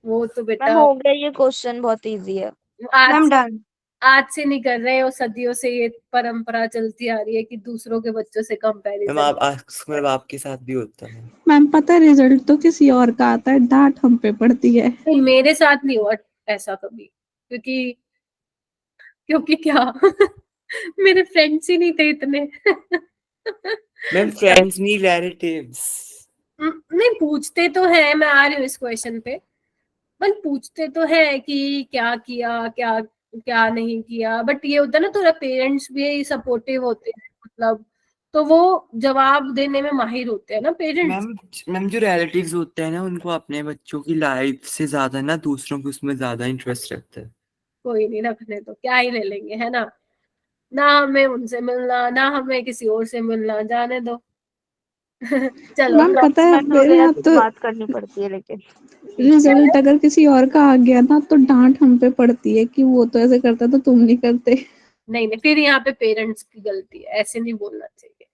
S1: वो तो बेटा
S3: मैम हो गया, ये क्वेश्चन बहुत इजी है।
S1: आज
S9: मैम डन।
S1: आज से नहीं कर रहे हो, सदियों से ये परंपरा चलती आ रही है कि दूसरों के बच्चों से
S4: मैम
S1: कंपैरिजन।
S4: आप मतलब आपके साथ भी होता है।
S7: मैम पता है रिजल्ट तो किसी और का आता है, डांट हम पे पड़ती है।
S1: नहीं, मेरे साथ नहीं हुआ ऐसा कभी, क्योंकि क्योंकि क्या मेरे फ्रेंड्स ही नहीं थे इतने।
S4: मैम फ्रेंड्स नहीं, रिलेटिव्स।
S1: नहीं, पूछते तो है, मैं आ रही हूँ इस क्वेश्चन पे, पर पूछते तो है कि क्या किया, क्या क्या नहीं किया, बट ये होता है ना, थोड़ा पेरेंट्स भी सपोर्टिव होते हैं, मतलब तो वो जवाब देने में माहिर होते हैं ना पेरेंट्स।
S4: मैम जो रिलेटिव्स होते हैं ना, उनको अपने बच्चों की लाइफ से ज्यादा ना दूसरों के उसमें ज्यादा इंटरेस्ट रहता है।
S1: कोई नहीं, रखने तो क्या ही ले लेंगे, है ना, ना हमें उनसे मिलना, ना हमें किसी और से मिलना, जाने दो। चलो
S7: मैम पता है
S3: डॉक्यूमेंट
S7: मेरे
S3: वगैरह
S7: यहाँ
S3: की
S7: तो
S3: बात करनी पड़ती है लेकिन।
S7: रिजल्ट अगर किसी और का आ गया ना तो डांट हम पे पड़ती है कि वो तो ऐसे करता तो तुम नहीं करते।
S1: नहीं नहीं, फिर यहाँ पे पेरेंट्स की गलती है, ऐसे नहीं बोलना चाहिए,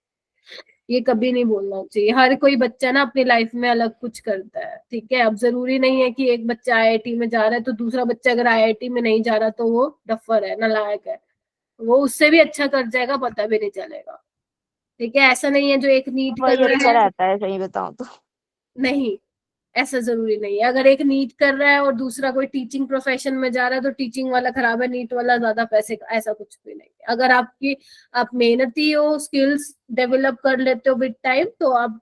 S1: ये कभी नहीं बोलना चाहिए। हर कोई बच्चा ना अपनी लाइफ में अलग कुछ करता है, ठीक है, अब जरूरी नहीं है कि एक बच्चा आईआईटी में जा रहा है तो दूसरा बच्चा अगर आईआईटी में नहीं जा रहा तो वो डफर है, नालायक है, वो उससे भी अच्छा कर जाएगा, पता भी नहीं चलेगा। ठीक है, ऐसा नहीं है जो एक नीट कर
S3: वही
S1: रहा
S3: अच्छा
S1: है,
S3: रहता है, सही बताऊं तो।
S1: नहीं, ऐसा जरूरी नहीं है। अगर एक नीट कर रहा है और दूसरा कोई टीचिंग प्रोफेशन में जा रहा है तो टीचिंग वाला खराब है, नीट वाला ज्यादा पैसे का, ऐसा कुछ भी नहीं है। अगर आप मेहनती हो, स्किल्स डेवलप कर लेते हो विद टाइम, तो आप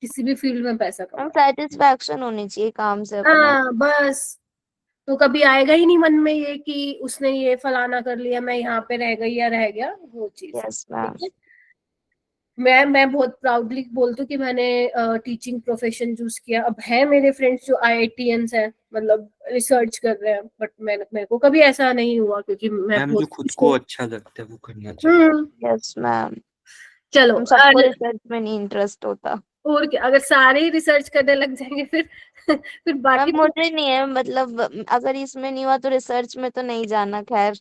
S1: किसी भी फील्ड में पैसा
S3: हम
S1: कमा।
S3: सेटिस्फैक्शन होनी चाहिए काम से अपने।
S1: हाँ बस, तो कभी आएगा ही नहीं मन में ये कि उसने ये फलाना कर लिया, मैं यहाँ पे रह गई या रह गया, वो चीज।
S3: यस
S1: ठीक
S3: मैम।
S1: है, मैं बहुत प्राउडली बोलती हूँ कि मैंने टीचिंग प्रोफेशन चूज किया। अब है मेरे फ्रेंड्स जो आईआईटीएंस हैं, मतलब रिसर्च कर रहे हैं, बट मेरे को कभी ऐसा नहीं हुआ, क्योंकि मैं
S4: मैम जो
S1: बहुत
S4: खुद
S1: कुछ
S4: को अच्छा लगता है वो करना चाहिए।
S1: हम्म,
S3: यस मैम।
S1: चलो
S3: हम सबको रिसर्च में नहीं इंटरेस्ट होता।
S1: और क्या, अगर सारे ही रिसर्च करने लग जाएंगे फिर फिर
S3: मैम
S1: बाकी
S3: मुझे नहीं है, मतलब अगर इसमें नहीं हुआ तो रिसर्च में तो नहीं जाना, खैर।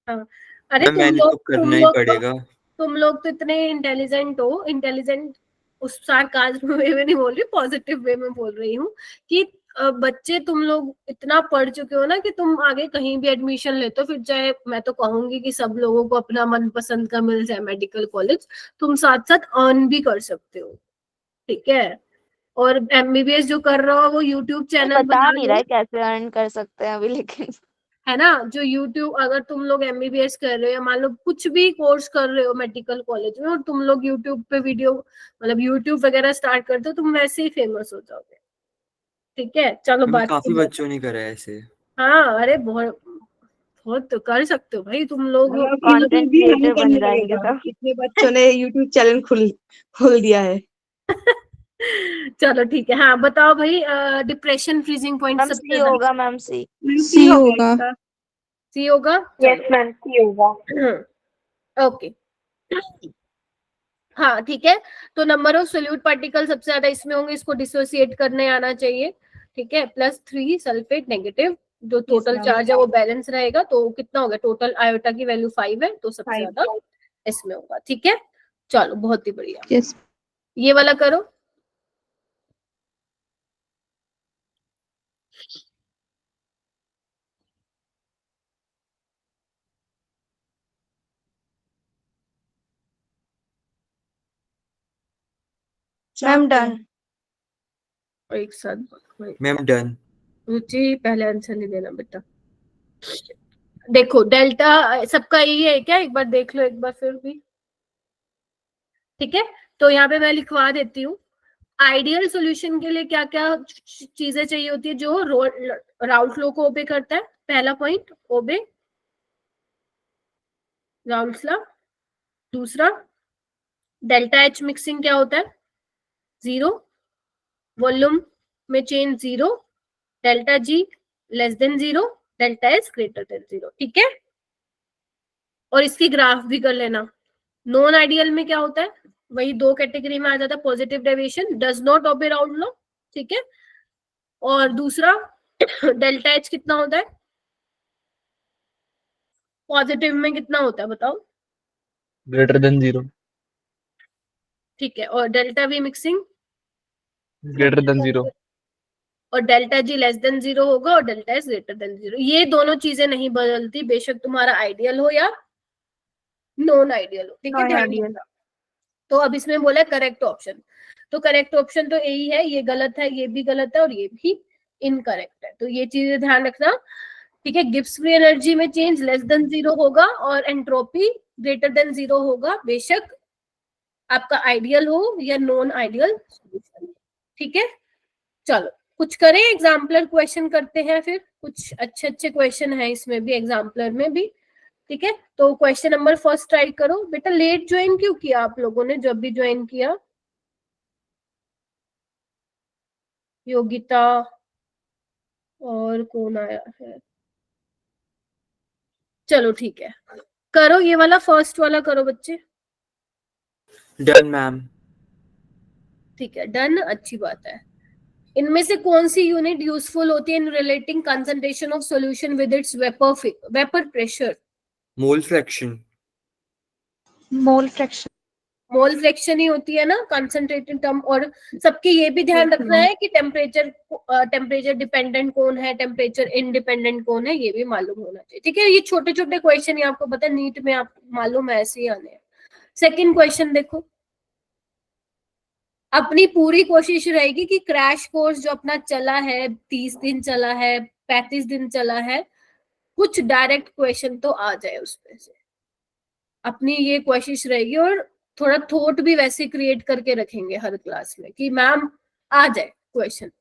S1: हाँ, अरे
S4: मैम मैंने तो करना ही पड़ेगा।
S1: तुम लोग तो इतने इंटेलिजेंट हो, इंटेलिजेंट उस सार्काज्म वे में नहीं बोल रही, पॉजिटिव वे में बोल रही हूँ कि बच्चे तुम लोग इतना पढ़ चुके हो ना कि तुम आगे कहीं भी एडमिशन लेते हो, फिर चाहे, मैं तो कहूंगी कि सब लोगों को अपना मनपसंद का मिल जाए मेडिकल कॉलेज, तुम साथ साथ अर्न भी कर सकते हो। ठीक है, और एमबीबीएस जो कर रहा हो वो यूट्यूब
S3: कोई
S1: चैनल
S3: बता
S1: बना
S3: नहीं
S1: लो,
S3: रहा है कैसे अर्न कर सकते हैं अभी, लेकिन
S1: है ना, जो यूट्यूब, अगर तुम लोग एमबीबीएस कर रहे हो या मान लो कुछ भी कोर्स कर रहे हो मेडिकल कॉलेज में, और तुम लोग यूट्यूब पे वीडियो, मतलब यूट्यूब वगैरह स्टार्ट करते हो, तुम वैसे ही फेमस हो जाओगे। ठीक है, चलो
S4: मैम
S1: बात
S4: काफी बच्चों ने करा है ऐसे।
S1: हाँ, अरे बहुत बहुत तो कर सकते हो भाई तुम लोग।
S9: मतलब यूट्यूब
S3: कंटेंट
S9: भी हम
S3: क्रिएटर बन
S9: करने
S3: जाएंगे
S9: लगेगा,
S3: तब।
S9: कितने बच्चों ने यूट्यूब चैनल खोल दिया है।
S1: चलो ठीक है, हाँ बताओ भाई, डिप्रेशन फ्रीजिंग पॉइंट
S3: मैम
S1: सबसे
S3: सी
S1: ज्यादा
S3: होगा, मैम सी।
S9: मैम सी
S7: सी
S9: हो गया
S7: होगा।
S9: इसका।
S1: सी होगा,
S8: यस
S1: चलो
S8: मैम, सी होगा।
S1: ओके। हाँ ठीक है, तो नंबर ऑफ सोल्यूट पार्टिकल सबसे ज्यादा इसमें होंगे, इसको डिसोसिएट करने आना चाहिए। ठीक है, +3 सल्फेट नेगेटिव, जो
S9: यस
S1: टोटल
S9: मैम।
S1: चार्ज है वो बैलेंस रहेगा, तो कितना होगा, टोटल आयोटा की वैल्यू 5 है, तो सबसे
S9: 5।
S1: ज्यादा इसमें होगा। ठीक है, चलो बहुत ही बढ़िया,
S7: यस
S1: ये वाला करो।
S3: Ma'am done.
S1: और एक साथ
S4: मैम डन।
S1: रुचि, पहले आंसर नहीं देना बेटा। देखो डेल्टा सबका यही है क्या, एक बार देख लो एक बार फिर भी। ठीक है, तो यहाँ पे मैं लिखवा देती हूँ, आइडियल सॉल्यूशन के लिए क्या क्या चीजें चाहिए होती है, जो राउल्ट लॉ को ओबे करता है। पहला पॉइंट, ओबे राउल्स लॉ। दूसरा डेल्टा एच मिक्सिंग क्या होता है? 0, वॉल्यूम में change 0, delta G less than 0, delta S greater than 0। ठीक है, और इसकी ग्राफ भी कर लेना। नॉन आइडियल में क्या होता है? वही दो कैटेगरी में आ जाता है, positive deviation, does not obey Raoult's law. ठीक है, और दूसरा डेल्टा एच कितना होता है? पॉजिटिव में कितना होता है बताओ?
S5: ग्रेटर देन 0,
S1: ठीक है, और delta we mixing
S5: greater than 0।
S1: और डेल्टा जी लेस देन 0 होगा और डेल्टा एस ग्रेटर देन 0। ये दोनों चीजें नहीं बदलती, बेशक तुम्हारा आइडियल हो या नॉन आइडियल हो। ठीक है, ध्यान रखना। तो अब इसमें बोला करेक्ट ऑप्शन, तो करेक्ट ऑप्शन तो यही है, ये गलत है, ये भी गलत है और ये भी इनकरेक्ट है। तो ये चीजें ध्यान रखना। ठीक है, गिब्स फ्री एनर्जी में चेंज लेस देन 0 होगा और एंट्रोपी ग्रेटर देन 0 होगा, बेशक आपका आइडियल हो या नॉन आइडियल सॉल्यूशन। ठीक है, चलो कुछ करें, एग्जाम्पलर क्वेश्चन करते हैं, फिर कुछ अच्छे अच्छे क्वेश्चन है इसमें भी, एग्जाम्पलर में भी। ठीक है, तो क्वेश्चन नंबर फर्स्ट ट्राई करो। बेटा लेट ज्वाइन क्यों किया आप लोगों ने? जब भी ज्वाइन किया, योगिता और कौन आया है? चलो ठीक है, करो ये वाला, फर्स्ट वाला करो बच्चे।
S4: Done ma'am.
S1: ठीक है, डन, अच्छी बात है। इनमें से कौन सी यूनिट यूजफुल होती है in relating concentration of solution with its vapour pressure?
S4: Mole fraction.
S7: Mole fraction.
S1: Mole fraction ही होती है ना कंसंट्रेटेड टर्म। और सबके ये भी ध्यान रखना है कि टेम्परेचर डिपेंडेंट कौन है, टेम्परेचर इंडिपेंडेंट कौन है, ये भी मालूम होना चाहिए। ठीक है, ये छोटे छोटे क्वेश्चन ही आपको पता है, नीट में आप मालूम है ऐसे ही आने हैं। सेकंड क्वेश्चन देखो, अपनी पूरी कोशिश रहेगी कि क्रैश कोर्स जो अपना चला है, 30 दिन चला है, 35 दिन चला है, कुछ डायरेक्ट क्वेश्चन तो आ जाए उसमें से, अपनी ये कोशिश रहेगी। और थोड़ा थॉट भी वैसे क्रिएट करके रखेंगे हर क्लास में कि मैम आ जाए question.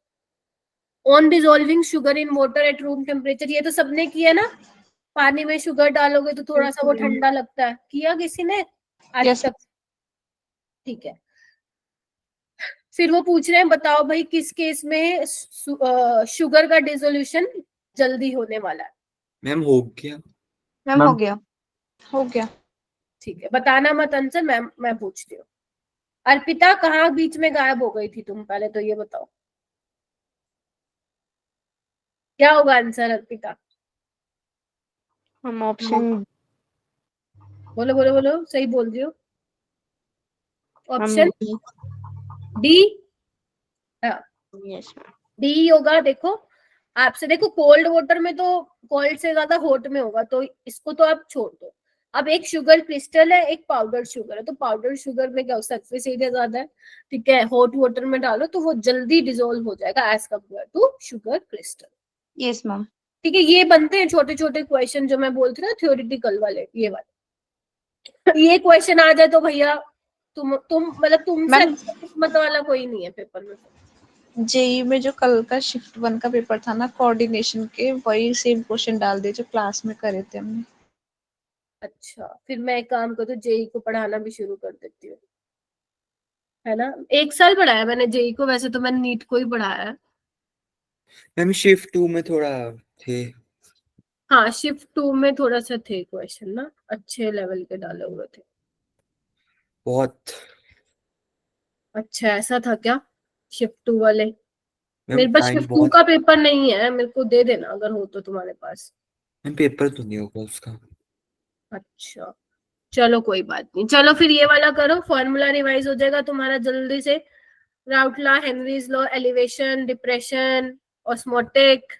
S1: On dissolving sugar in water at room temperature, ये तो सबने किया ना, पानी में शुगर डालोगे तो थोड़ा सा वो ठंडा लगता है, किया किसी ने आज तक? ठीक है, फिर वो पूछ रहे हैं बताओ भाई किस केस में शुगर का डिसोल्यूशन जल्दी होने वाला है?
S4: मैम हो गया।
S3: मैम हो गया।
S7: हो गया।
S1: ठीक है, बताना मत आंसर, मैं पूछती हूँ। अर्पिता कहाँ बीच में गायब हो गई थी तुम? पहले तो ये बताओ क्या होगा आंसर अर्पिता?
S2: हम ऑप्शन
S1: बोलो बोलो बोलो, सही बोल रही हो।
S2: हम
S1: ऑप्शन डी।
S2: यस
S1: डी होगा। देखो आपसे, देखो कोल्ड वाटर में तो कोल्ड से ज्यादा हॉट में होगा, तो इसको तो आप छोड़ दो। अब एक शुगर क्रिस्टल है, एक पाउडर शुगर है, तो पाउडर शुगर में क्या सरफेस एरिया ज्यादा है। ठीक है, हॉट वाटर में डालो तो वो जल्दी डिसॉल्व हो जाएगा as compared to sugar crystal.
S3: Yes ma'am.
S1: ठीक है, ये बनते हैं छोटे छोटे क्वेश्चन जो मैं बोलती हूँ ना थ्योरेटिकल वाले, ये वाले। ये क्वेश्चन आ जाए तो भैया तुम मतलब तुमसे अच्छा किस्मत वाला कोई नहीं है पेपर में।
S7: जेई में जो कल का शिफ्ट 1 का पेपर था ना कोऑर्डिनेशन के, वही सेम क्वेश्चन डाल दिए जो क्लास में करे थे हमने।
S1: अच्छा, फिर मैं एक काम करूँ, जेई को पढ़ाना भी शुरू कर देती हूँ, है ना। 1 साल पढ़ाया मैंने जेई को, वैसे तो मैंने नीट को ही पढ़ाया है।
S4: मैम शिफ्ट 2 में थोड़ा थे।
S1: हाँ, शिफ्ट 2 में थोड़ा सा थे क्वेश्चन ना, अच्छे लेवल के डाले हुए थे।
S4: बहुत।
S1: अच्छा ऐसा था क्या शिफ्ट 2 वाले?
S4: मैम
S1: मेरे पास
S4: टाइम
S1: शिफ्ट 2
S4: बहुत।
S1: का पेपर नहीं है, मेरे को दे देना अगर हो तो तुम्हारे पास।
S4: मैम पेपर तो नहीं होगा उसका।
S1: अच्छा चलो कोई बात नहीं, चलो फिर ये वाला करो, फॉर्मूला रिवाइज हो जाएगा तुम्हारा जल्दी से। Raoult law, Henry's law, elevation, depression, osmotic.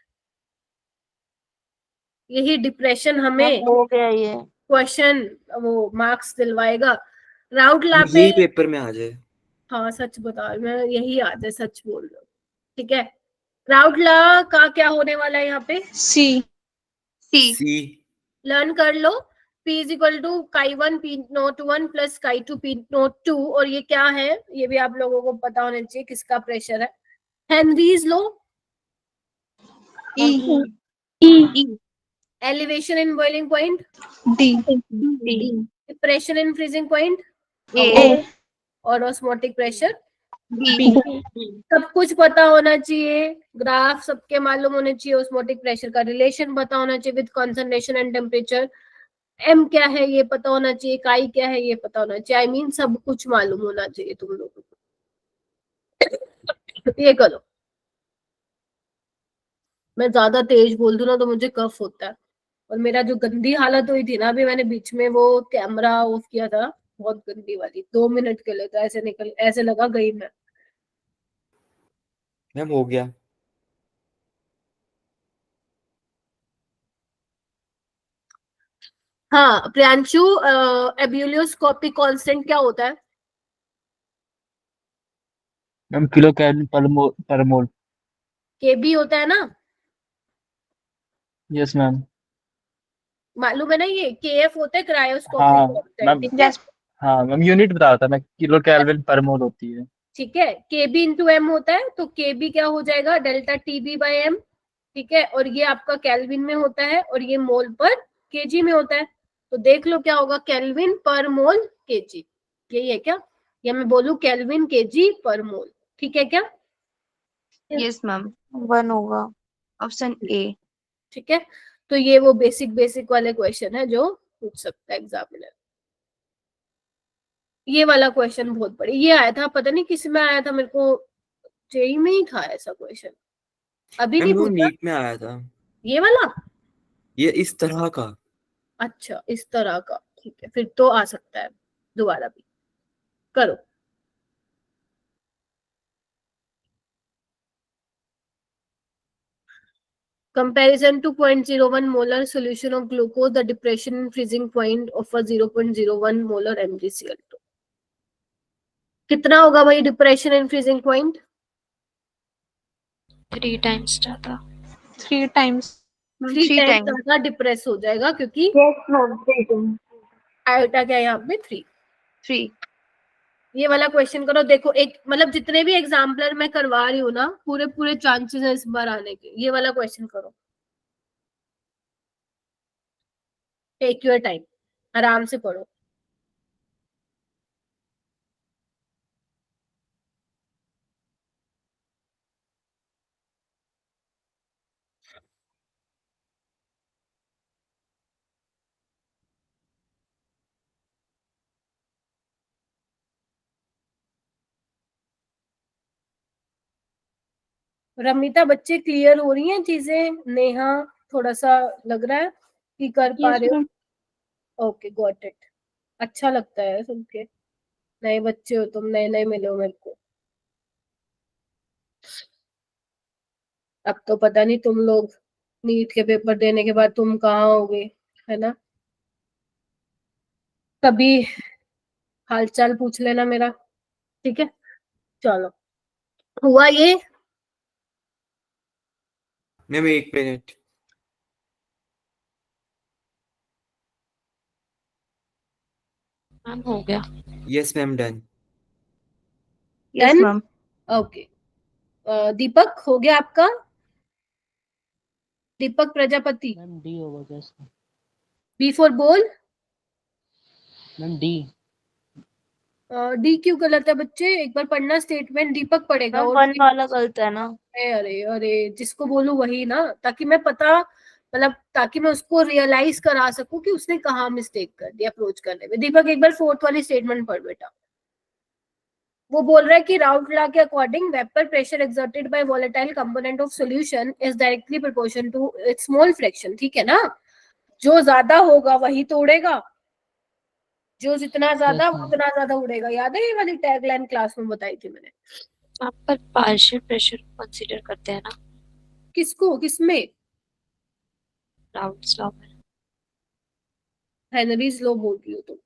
S1: यही डिप्रेशन हमें
S2: हो गया ये।
S1: क्वेश्चन वो मार्क्स दिलवाएगा। राउट लॉ पे
S4: यही पेपर में आ जाए।
S1: हाँ सच बता, मैं यही आ जाए, सच बोल रहा हूँ। ठीक है, राउट लॉ का क्या होने वाला है यहाँ पे?
S7: सी।
S4: सी।
S1: लर्न कर लो। P is equal to Chi1 P01 plus Chi2 P02। और ये क्या है ये भी आप लोगों को पता होना चाहिए, किसका प्रेशर है। Henry's law,
S3: E.
S1: Elevation in boiling point,
S7: D.
S1: Pressure in freezing point,
S3: A.
S1: और ऑस्मोटिक प्रेशर
S7: बी।
S1: सब कुछ पता होना चाहिए, ग्राफ सबके मालूम होने चाहिए, ऑस्मोटिक प्रेशर का रिलेशन पता होना चाहिए with concentration and temperature, M क्या है ये पता होना चाहिए, काई क्या है ये पता होना चाहिए, आई मीन सब कुछ मालूम होना चाहिए तुम लोगों को। ये करो, मैं ज्यादा तेज बोल दूं ना तो मुझे कफ होता है, और मेरा जो गंदी हालत हुई थी ना अभी, मैंने बीच में वो कैमरा ऑफ किया था, बहुत गंदी वाली, 2 मिनट के लिए, तो ऐसे निकल, ऐसे लगा गई मैं।
S4: मैम हो गया।
S1: हाँ प्रियांशु, एब्यूलियोस्कोपिक कांस्टेंट क्या होता है?
S5: मैम किलो कैलोरी पर मोल।
S1: केबी होता है ना,
S5: यस मैम।
S1: मालूम है ना, ये केएफ होता है क्रायोस्कोपिक
S5: हाँ
S1: कांस्टेंट,
S5: मैम।
S1: ठीक है?
S5: हाँ मैम यूनिट बता रहा था मैं, किलो केल्विन पर मोल होती है।
S1: ठीक है, केबी इंटू एम होता है, तो केबी क्या हो जाएगा, डेल्टा टीबी बाय एम, ठीक है? और ये आपका केल्विन में होता है, और ये मोल पर केजी में होता है, तो देख लो क्या होगा, केल्विन पर मोल केजी, यही है क्या? या मैं बोलूं केल्विन केजी पर मोल, ठीक है क्या?
S9: यस मैम,
S3: 1 होगा।
S9: Option A.
S1: ठीक है, तो ये वो बेसिक वाले क्वेश्चन है जो पूछ सकता है एग्जामिनर। ये वाला क्वेश्चन बहुत बड़ी, ये आया था, पता नहीं किस में आया था, मेरे को जेई में ही था ऐसा क्वेश्चन, अभी नहीं
S4: मैम वो
S1: पूछा
S4: नीट में आया था,
S1: ये वाला।
S4: ये इस तरह का।
S1: अच्छा इस तरह का, ठीक है, फिर तो आ सकता है दोबारा भी। करो, comparison to 0.01 molar solution of glucose, the depression in freezing point of a 0.01 molar MgCl2, कितना होगा भाई depression in freezing point?
S10: 3 times ज्यादा।
S7: 3 टाइम्स।
S1: 3 टाइम्स ज्यादा डिप्रेस हो जाएगा, क्योंकि आयोटा क्या है यहाँ पे 3। ये वाला क्वेश्चन करो, देखो एक मतलब जितने भी एग्जाम्पलर मैं करवा रही हूँ ना, पूरे पूरे चांसेस है इस बार आने के। ये वाला क्वेश्चन करो, टेक योर टाइम, आराम से पढ़ो। रमिता, बच्चे क्लियर हो रही हैं चीजें? नेहा, थोड़ा सा लग रहा है कि कर पा रहे हो? ओके गॉट इट, अच्छा लगता है सुन के, नए बच्चे हो तुम, नए नए मिले हो मेरे को। अब तो पता नहीं तुम लोग नीट के पेपर देने के बाद तुम कहाँ होगे, है ना? कभी हालचाल पूछ लेना मेरा, ठीक है? चलो, हुआ ये?
S4: Ma'am 1 minute.
S10: मैम हो गया।
S4: Yes ma'am done.
S9: Yes ma'am.
S1: Okay, Deepak हो गया आपका? दीपक प्रजापति,
S6: मैम डी होगा क्या इसका?
S1: बी फॉर बोल।
S6: Ma'am D.
S1: डी क्यों गलत है बच्चे? एक बार पढ़ना स्टेटमेंट, दीपक पढ़ेगा। और
S3: 1 वाला गलत है ना?
S1: अरे अरे, जिसको बोलूं वही ना, ताकि मैं पता, मतलब ताकि मैं उसको रियलाइज करा सकूं कि उसने कहाँ मिस्टेक कर दी अप्रोच करने में। दीपक एक बार 4th वाली स्टेटमेंट पढ़ बेटा। वो बोल रहा है कि राउट लॉ के according vapour pressure exerted by volatile component of solution is directly proportional to its mole fraction, ठीक है ना? जो ज्यादा होगा वही तो उड़ेगा, जो जितना ज्यादा उतना ज्यादा उड़ेगा। याद है ये वाली टैगलाइन क्लास में बताई थी मैंने?
S10: आप पर पार्शियल प्रेशर कंसीडर करते हैं ना
S1: किसको, किसमें?
S10: राउट्स लॉ में।
S1: हेनरीज लॉ बोल रही हो तुम?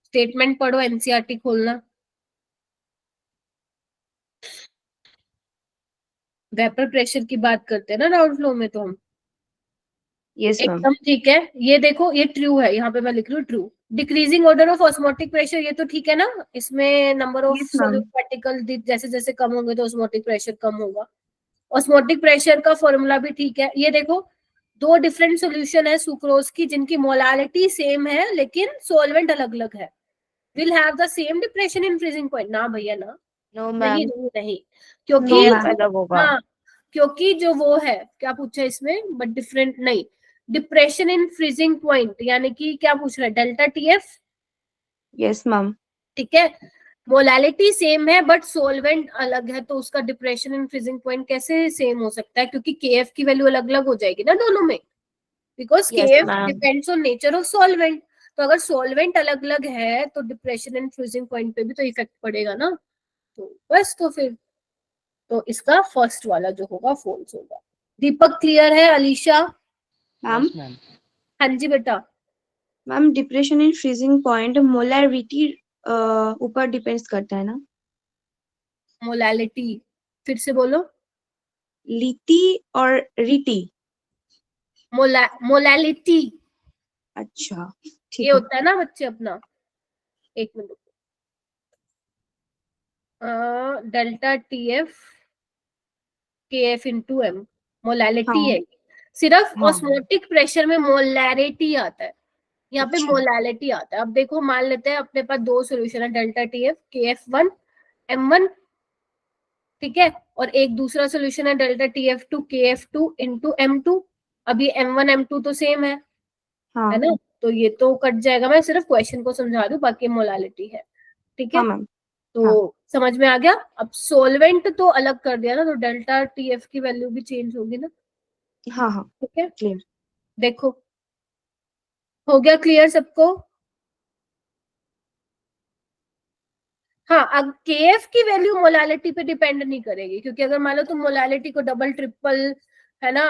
S1: स्टेटमेंट पढ़ो, एनसीईआरटी खोलना। वेपर प्रेशर की बात करते हैं ना राउट लॉ में, तो हम
S9: यस मैम।
S1: एकदम ठीक है। ये देखो ये ट्रू है, यहाँ पे मैं लिख रही हूँ true. Decreasing order of osmotic pressure, ये तो ठीक है ना? इसमें number of
S9: Yes, ma'am.
S1: Solute particle जैसे जैसे कम होंगे तो ऑस्मोटिक प्रेशर कम होगा। ऑस्मोटिक प्रेशर का फॉर्मूला भी ठीक है। ये देखो दो डिफरेंट सॉल्यूशन है सुक्रोज की जिनकी मोलारिटी सेम है लेकिन सॉल्वेंट अलग अलग है, will have the same depression in freezing point? ना भैया ना,
S3: नो
S1: नहीं
S3: मैम,
S1: नहीं नहीं, क्योंकि
S3: नो
S9: TF
S3: मैम,
S9: अलग होगा।
S1: हाँ, क्योंकि जो वो है क्या पूछा इसमें, बट डिफरेंट नहीं, डिप्रेशन इन फ्रीजिंग पॉइंट यानी कि क्या पूछ रहा है, डेल्टा टीएफ,
S9: यस मैम।
S1: ठीक है। मोलालिटी सेम है बट सोलवेंट अलग है, तो उसका डिप्रेशन इन फ्रीजिंग पॉइंट कैसे सेम हो सकता है, क्योंकि केएफ की वैल्यू अलग अलग हो जाएगी ना दोनों में, because
S9: yes
S1: KF
S9: ma'am.
S1: Depends on nature of solvent. तो अगर सॉल्वेंट अलग अलग है तो डिप्रेशन इन फ्रीजिंग पॉइंट पे भी तो इफेक्ट पड़ेगा ना, तो बस तो फिर तो इसका फर्स्ट वाला जो होगा फॉल्स होगा। दीपक क्लियर है? अलीशा?
S9: Ma'am,
S6: yes ma'am.
S1: हाँ जी बेटा।
S9: Ma'am depression in freezing point molarity ऊपर डिपेंड्स करता है ना?
S1: मोलालिटी फिर से बोलो।
S9: लिटी और रिटी?
S1: मोलालिटी
S9: अच्छा
S1: ये
S9: ठीक है।
S1: होता है ना बच्चे अपना, एक minute, delta TF KF into M, molality
S9: हाँ
S1: है। सिर्फ
S9: हाँ।
S1: ऑस्मोटिक प्रेशर में मोलैरिटी आता है, यहाँ पे
S9: अच्छा
S1: मोलालिटी आता है। अब देखो मान लेते हैं अपने पास दो सॉल्यूशन है, डेल्टा टीएफ केएफ1 एम1, ठीक है, और एक दूसरा सॉल्यूशन है डेल्टा टीएफ2 केएफ2 इंटू एम2। अब ये एम1 एम2 तो सेम है
S9: हाँ
S1: ना, तो ये तो कट जाएगा, मैं सिर्फ क्वेश्चन को समझा दूं, बाकी मोलालिटी है, ठीक
S9: हाँ
S1: है।
S9: मैम।
S1: तो
S9: हाँ
S1: समझ में आ गया। अब सोलवेंट तो अलग कर दिया ना, तो डेल्टा टीएफ की वैल्यू भी चेंज होगी ना,
S9: हाँ हाँ
S1: ठीक है।
S9: क्लियर।
S1: देखो हो गया क्लियर सबको? हाँ, अब केएफ की वैल्यू मोलालिटी पे डिपेंड नहीं करेगी, क्योंकि अगर मान लो तुम मोलालिटी को डबल ट्रिपल है ना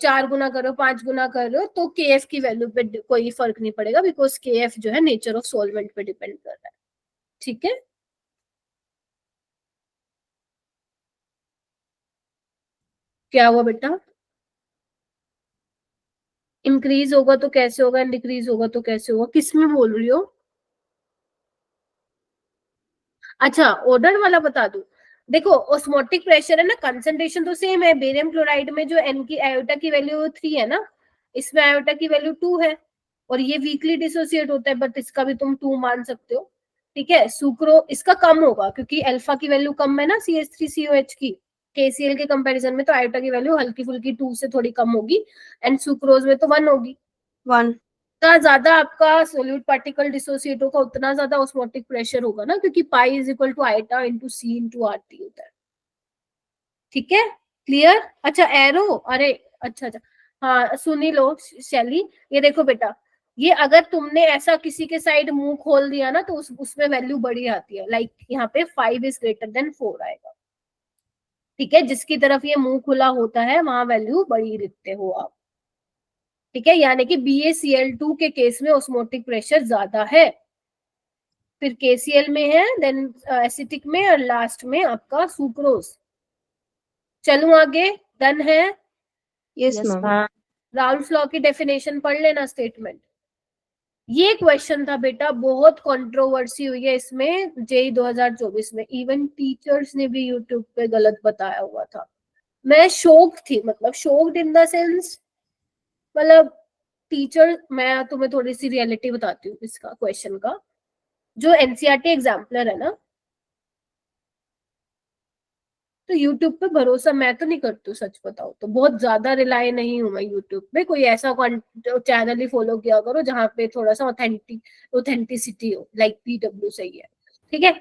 S1: 4 गुना करो 5 गुना करो तो केएफ की वैल्यू पे कोई फर्क नहीं पड़ेगा, बिकॉज केएफ जो है नेचर ऑफ सॉल्वेंट पे डिपेंड कर रहा है, ठीक है। क्या हुआ बेटा? इंक्रीज होगा तो कैसे होगा, डिक्रीज होगा तो कैसे होगा, किस में बोल रही हो? अच्छा ऑर्डर वाला बता दूं। देखो ऑस्मोटिक प्रेशर है ना, कंसंट्रेशन तो सेम है, बेरियम क्लोराइड में जो एन की आयोटा की वैल्यू 3 है ना, इसमें आयोटा की वैल्यू 2 है, और ये वीकली डिसोसिएट होता है, बट इसका भी तुम 2 मान सकते हो, ठीक है। सुक्रो इसका कम होगा क्योंकि अल्फा की वैल्यू कम है ना CH3COH की, KCl के कंपैरिजन में, तो आयोटा की वैल्यू हल्की फुल्की 2 से थोड़ी कम होगी, एंड सुक्रोज में तो 1 होगी।
S9: 1।
S1: जितना ज्यादा आपका सोल्यूट पार्टिकल डिसोसिएट होगा उतना ज्यादा ऑस्मोटिक प्रेशर होगा ना, क्योंकि pi is equal to iota into C into RT होता है, ठीक है। क्लियर? अच्छा एरो, अरे अच्छा अच्छा, हाँ सुनी लो शैली, ये देखो बेटा, ये अगर तुमने ऐसा किसी के साइड मुंह खोल दिया ना तो उसमें वैल्यू बड़ी आती है, लाइक यहाँ पे 5 इज ग्रेटर देन 4 आएगा, ठीक है। जिसकी तरफ ये मुंह खुला होता है वहां वैल्यू बड़ी लिखते हो आप, ठीक है, यानी कि BaCl2 के केस में ऑस्मोटिक प्रेशर ज्यादा है, फिर KCl में है, देन एसिटिक में, और लास्ट में आपका सुक्रोज। चलूं आगे? डन है?
S9: Yes
S2: yes
S9: ma'am.
S2: Ma'am.
S1: Raoult's law की डेफिनेशन पढ़ लेना स्टेटमेंट। ये क्वेश्चन था बेटा, बहुत कंट्रोवर्सी हुई है इसमें जेई 2024 में, इवन टीचर्स ने भी यूट्यूब पे गलत बताया हुआ था। मैं शॉक्ड थी, मतलब शॉक्ड इन द सेंस, मतलब टीचर, मैं तुम्हें थोड़ी सी रियलिटी बताती हूँ इसका क्वेश्चन का। जो एनसीईआरटी एग्जाम्पलर है ना, तो यूट्यूब पे भरोसा मैं तो नहीं करती हूँ, सच बताओ तो बहुत ज्यादा रिलाय नहीं हूँ मैं यूट्यूब पे, कोई ऐसा चैनल ही फॉलो किया करो जहाँ पे थोड़ा सा ऑथेंटिसिटी हो, लाइक PW सही है, ठीक है,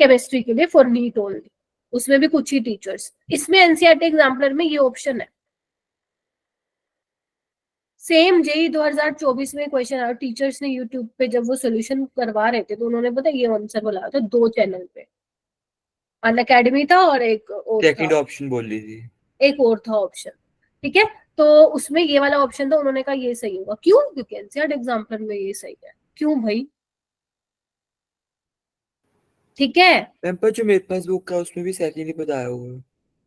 S1: केमिस्ट्री के लिए फॉर नीट ओनली, उसमें भी कुछ ही टीचर्स, इसमें एनसीईआरटी एग्जाम्पलर में ये ऑप्शन है। सेम जेई 2024 में क्वेश्चन आया, टीचर्स ने यूट्यूब पे जब वो सोल्यूशन करवा रहे थे तो उन्होंने पता ये आंसर बोला था 2 चैनल पे, अन अकेडमी था और एक और
S4: सेकंड
S1: था,
S4: ऑप्शन बोल ली थी।
S1: एक और था ऑप्शन, ठीक है। तो उसमें ये वाला ऑप्शन था, उन्होंने कहा ये सही होगा, क्यों? क्योंकि एनसीईआरटी एग्जाम्पलर में ये सही है, क्यों भाई, ठीक है।
S4: मैम पर जो मेरे पास बुक है उसमें भी सेकंड ही बताया हुआ है।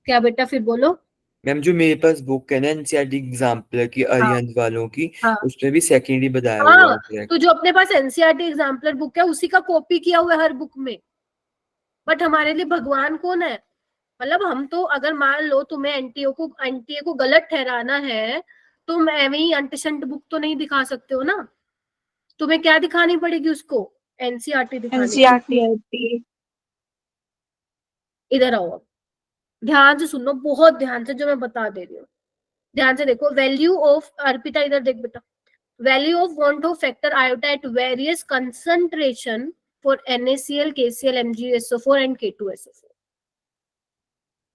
S1: क्या बेटा फिर बोलो?
S4: मैम जो मेरे पास बुक है ना एनसीईआरटी एग्जाम्पलर की
S1: हाँ
S4: अरिहंत वालों की,
S1: हाँ
S4: उसमें भी सेकंड ही बताया हुआ
S1: हाँ,
S4: है correct।
S1: तो जो अपने पास एनसीईआरटी एग्जाम्पलर बुक है उसी का कॉपी किया हुआ है हर बुक में, बट हमारे लिए भगवान कौन है? मतलब हम तो अगर मान लो तुम्हें एनटीए को गलत ठहराना है, तुम एवं ही अंटशंट बुक तो नहीं दिखा सकते हो ना, तुम्हें क्या दिखानी पड़ेगी उसको, एनसीईआरटी दिखानी
S7: एनसीईआरटी।
S1: पड़ेगी। इधर आओ, ध्यान से सुनो, बहुत ध्यान से, जो मैं बता दे रही हूँ ध्यान से देखो। वैल्यू ऑफ, अर्पिता इधर देख बेटा, value of van to factor iota at various concentration for NaCl, KCl, MgSO4 and K2SO4।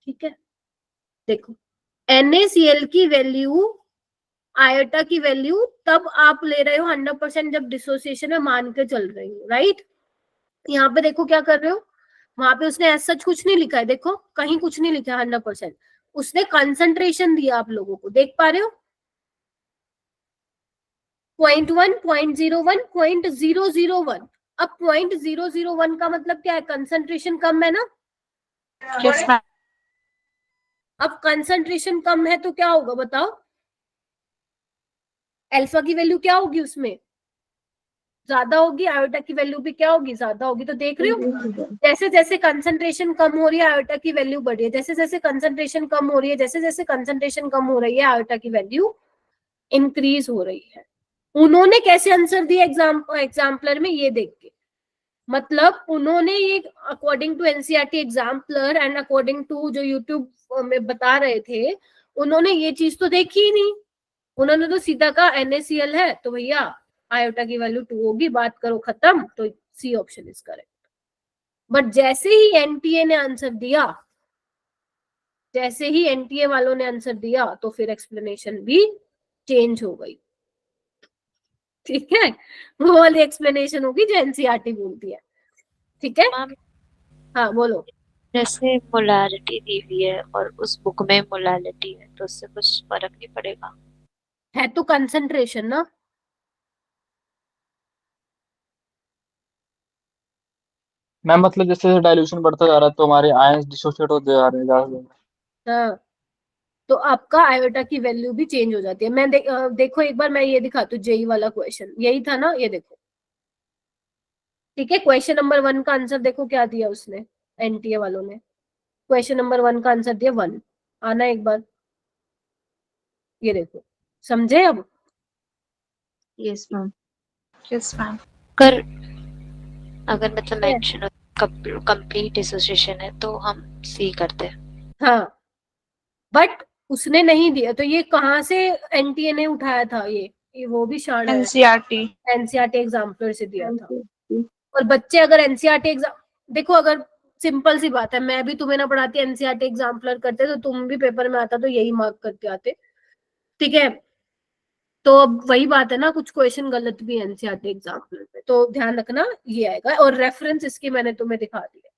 S1: ठीक है, देखो NaCl की वैल्यू, आयोटा की वैल्यू तब आप ले रहे हो 100% जब डिसोसिएशन में मान के चल रही हो, राइट। यहाँ पे देखो क्या कर रहे हो, वहां पे उसने ऐसा सच कुछ नहीं लिखा है, देखो कहीं कुछ नहीं लिखा है 100%, उसने कंसंट्रेशन दिया आप लोगों को, देख पा रहे हो 0.1, 0.01, 0.001। अब 0.001 का मतलब क्या है, कंसंट्रेशन कम है ना।
S7: Yes ma'am.
S1: अब कंसंट्रेशन कम है तो क्या होगा बताओ, अल्फा की वैल्यू क्या होगी उसमें, ज्यादा होगी, आयोटा की वैल्यू भी क्या होगी, ज्यादा होगी। तो देख रहे हो जैसे जैसे कंसंट्रेशन कम हो रही है आयोटा की वैल्यू बढ़ रही है, जैसे जैसे कंसंट्रेशन कम हो रही है, जैसे जैसे कंसंट्रेशन कम हो रही है, आयोटा की वैल्यू इंक्रीज हो रही है। उन्होंने कैसे आंसर दिया एग्जाम्पलर में, ये देख के, मतलब उन्होंने ये according to NCERT exemplar and according to जो यूट्यूब में बता रहे थे, उन्होंने ये चीज तो देखी ही नहीं। उन्होंने तो सीधा कहा NaCl है तो भैया आयोटा की वैल्यू 2 होगी, बात करो खत्म, तो C option is correct. But जैसे ही एनटीए ने आंसर दिया, जैसे ही एनटीए वालों ने आंसर दिया, तो फिर एक्सप्लेनेशन भी चेंज हो गई। ठीक है, वो वाली एक्सप्लेनेशन होगी जो एनसीईआरटी बोलती है। ठीक है,
S10: मैम
S1: हाँ बोलो।
S10: जैसे मोलारिटी दी हुई है और उस बुक में मोलालिटी है, तो उससे कुछ फर्क नहीं पड़ेगा?
S1: है तो कंसंट्रेशन ना,
S5: मैम मतलब जैसे डाइल्यूशन बढ़ता जा रहा है तो हमारे आयंस डिसोसिएट होते जा रहे हैं ज्यादा से ज्यादा।
S1: हाँ, तो आपका आयोटा की वैल्यू भी चेंज हो जाती है। मैं देखो एक बार मैं ये दिखाती हूँ, जेई वाला क्वेश्चन यही था ना, ये देखो। ठीक है, क्वेश्चन नंबर 1 का आंसर देखो क्या दिया उसने, एनटीए वालों ने क्वेश्चन नंबर 1 का आंसर दिया 1। आना एक बार, ये देखो, समझे अब।
S9: Yes ma'am.
S7: Yes ma'am.
S10: अगर मतलब मेंशन कंप्लीट एसोसिएशन है तो हम सी करते हैं।
S1: हाँ, बट उसने नहीं दिया, तो ये कहाँ से एनटीए ने उठाया था, ये वो भी शार्ट है,
S7: एनसीईआरटी।
S1: एनसीईआरटी एग्जाम्पलर से दिया था। और बच्चे अगर एनसीईआरटी एग्जाम, देखो अगर सिंपल सी बात है, मैं भी तुम्हें ना पढ़ाती एनसीईआरटी एग्जाम्पलर करते तो तुम भी पेपर में आता तो यही मार्क करते आते। ठीक है, तो अब वही बात है ना, कुछ क्वेश्चन गलत भी है एनसीईआरटी एग्जाम्पलर में, तो ध्यान रखना ये आएगा। और रेफरेंस इसकी मैंने तुम्हें दिखा दिया।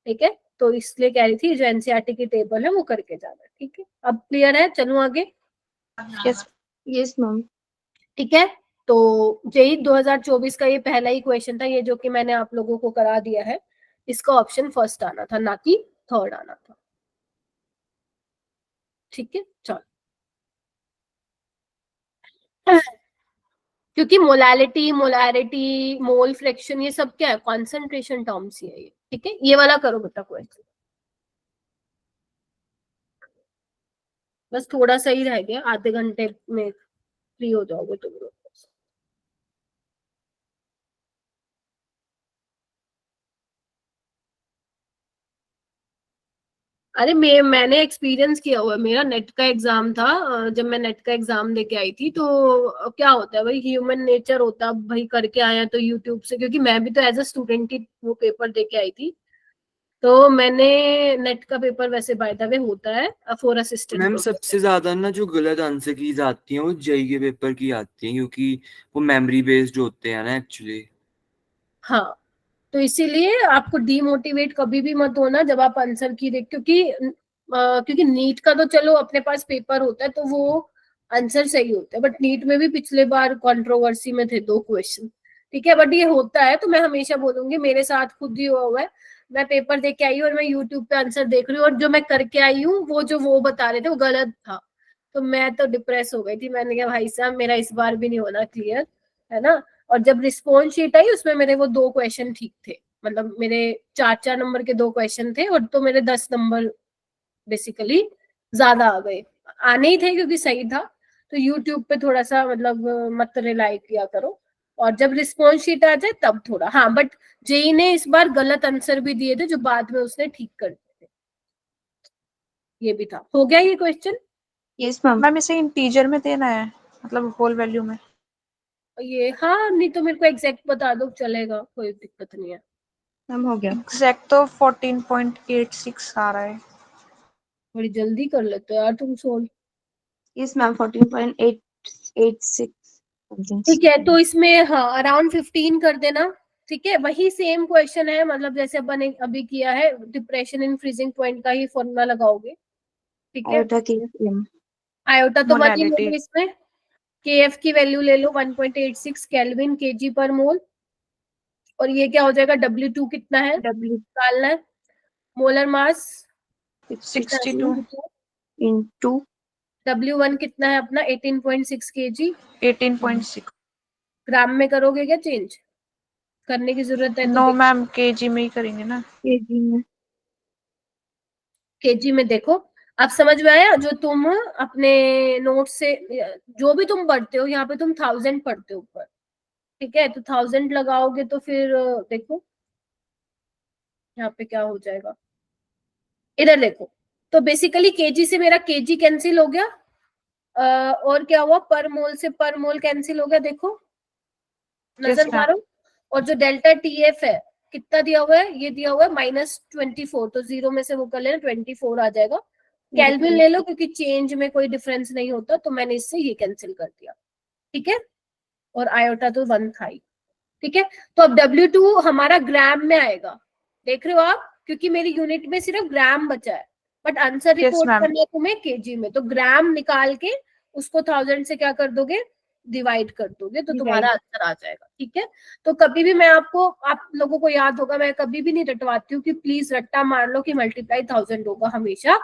S1: ठीक है, तो इसलिए कह रही थी जो एनसीईआरटी की टेबल है वो करके जाना। ठीक है, अब क्लियर है, चलूं आगे।
S7: यस।
S9: Yes ma'am.
S1: ठीक है, तो जेई 2024 का ये पहला ही क्वेश्चन था, ये जो कि मैंने आप लोगों को करा दिया है। इसका ऑप्शन फर्स्ट आना था, ना कि थर्ड आना था। ठीक है, चलो, क्योंकि मोलैरिटी, मोल फ्रैक्शन, ये सब क्या है, कॉन्सेंट्रेशन टर्म्स ही है ये। ठीक है, ये वाला करो बेटा क्वेश्चन, बस थोड़ा सा ही रह गया, आधे घंटे में फ्री हो जाओगे तुम लोग। अरे मैंने एक्सपीरियंस किया हुआ है, मेरा नेट का एग्जाम था, जब मैं नेट का एग्जाम देके आई थी, तो क्या होता है भाई, ह्यूमन नेचर होता है भाई, करके आया तो यूट्यूब से, क्योंकि मैं भी तो एज अ स्टूडेंट ही वो पेपर देके आई थी, तो मैंने नेट का पेपर वैसे बाय द वे होता है फॉर असिस्टेंट
S4: मैम
S1: प्रोफेसर।
S4: सबसे ज्यादा ना जो गलत आंसर की जाती हैं वो जेई के पेपर की आती हैं, क्योंकि वो मेमोरी बेस्ड होते हैं ना एक्चुअली।
S1: हाँ, तो इसीलिए आपको डीमोटिवेट कभी भी मत होना जब आप आंसर की देख, क्योंकि नीट का तो चलो अपने पास पेपर होता है तो वो आंसर सही होता है, बट नीट में भी पिछले बार कंट्रोवर्सी में थे 2 क्वेश्चन। ठीक है, बट ये होता है, तो मैं हमेशा बोलूंगी, मेरे साथ खुद ही हुआ है, मैं पेपर दे के आई हूँ और मैं यूट्यूब पे आंसर देख रही हूँ, और जो मैं करके आई हूँ वो जो वो बता रहे थे वो गलत था, तो मैं तो डिप्रेस हो गई थी। मैंने कहा भाई साहब मेरा इस बार भी नहीं होना क्लियर, है ना। और जब रिस्पॉन्स शीट आई उसमें मेरे वो 2 क्वेश्चन ठीक थे, मतलब मेरे 4 नंबर के 2 क्वेश्चन थे, और तो मेरे 10 नंबर बेसिकली ज्यादा आ गए, आने ही थे क्योंकि सही था। तो यूट्यूब पे थोड़ा सा मतलब मत रिलाई किया करो, और जब रिस्पॉन्स शीट आ जाए तब थोड़ा। हाँ बट जेई ने इस बार गलत आंसर भी दिए थे जो बाद में उसने ठीक कर दिए थे, ये भी था। हो गया ये क्वेश्चन?
S9: Yes ma'am.
S7: मैम इसे इंटीजर में देना है, मतलब होल वैल्यू में?
S1: ये हाँ, नहीं तो मेरे को एग्जैक्ट बता दो चलेगा, कोई दिक्कत नहीं है।
S9: मैम हो गया।
S7: एग्जैक्ट तो 14.86 आ रहा है।
S1: बड़ी जल्दी कर लेते हो यार तुम सोल्व।
S9: Yes ma'am 14.886 something.
S1: ठीक है, तो इसमें हाँ अराउंड 15 कर देना। ठीक है, वही सेम क्वेश्चन है, मतलब जैसे अपन ने अभी किया है, डिप्रेशन इन फ्रीजिंग पॉइंट का ही फॉर्मूला लगाओगे। ठीक है,
S9: आयोटा KFM।
S1: आयोटा तो वन ही
S7: मोलैलिटी।
S1: लेंगे इसमें। केएफ की वैल्यू ले लो 1.86 केल्विन केजी पर मोल, और ये क्या हो जाएगा, W2 कितना है
S9: W
S1: निकालना है। मोलर मास
S7: 62
S9: into
S1: W1 कितना है अपना 18.6 केजी।
S7: 18.6।
S1: ग्राम में करोगे क्या चेंज, करने की जरूरत है तो
S7: नो मैम, केजी में ही करेंगे ना।
S9: kg में।
S1: केजी में देखो। अब समझ में आया, जो तुम अपने नोट से जो भी तुम पढ़ते हो, यहाँ पे तुम 1000 पढ़ते हो ऊपर। ठीक है, तो 1000 लगाओगे तो फिर देखो यहाँ पे क्या हो जाएगा, इधर देखो। तो बेसिकली केजी से मेरा केजी कैंसिल हो गया, और क्या हुआ, पर मोल से पर मोल कैंसिल हो गया, देखो नजर
S7: Yes, ma'am.
S1: मारो। और जो डेल्टा टीएफ है कितना दिया हुआ है, ये दिया हुआ है -24, तो जीरो में से वो कर लेना 24 आ जाएगा। केल्विन ले लो क्योंकि चेंज में कोई डिफरेंस नहीं होता, तो मैंने इससे ये कैंसिल कर दिया। ठीक है, और आयोटा तो 1 था ही। ठीक है, तो अब W2 हमारा ग्राम में आएगा, देख रहे हो आप, क्योंकि मेरी यूनिट में सिर्फ ग्राम बचा है, but answer
S7: Yes,
S1: report
S7: ma'am.
S1: करना है तुम्हें केजी में, तो ग्राम निकाल के उसको 1000 से क्या कर दोगे, डिवाइड कर दोगे, तो तुम्हारा आंसर आ जाएगा। ठीक है, तो कभी भी मैं आपको, आप लोगों को याद होगा, मैं कभी भी नहीं रटवाती हूँ कि प्लीज रट्टा मार लो कि मल्टीप्लाई 1000 होगा हमेशा।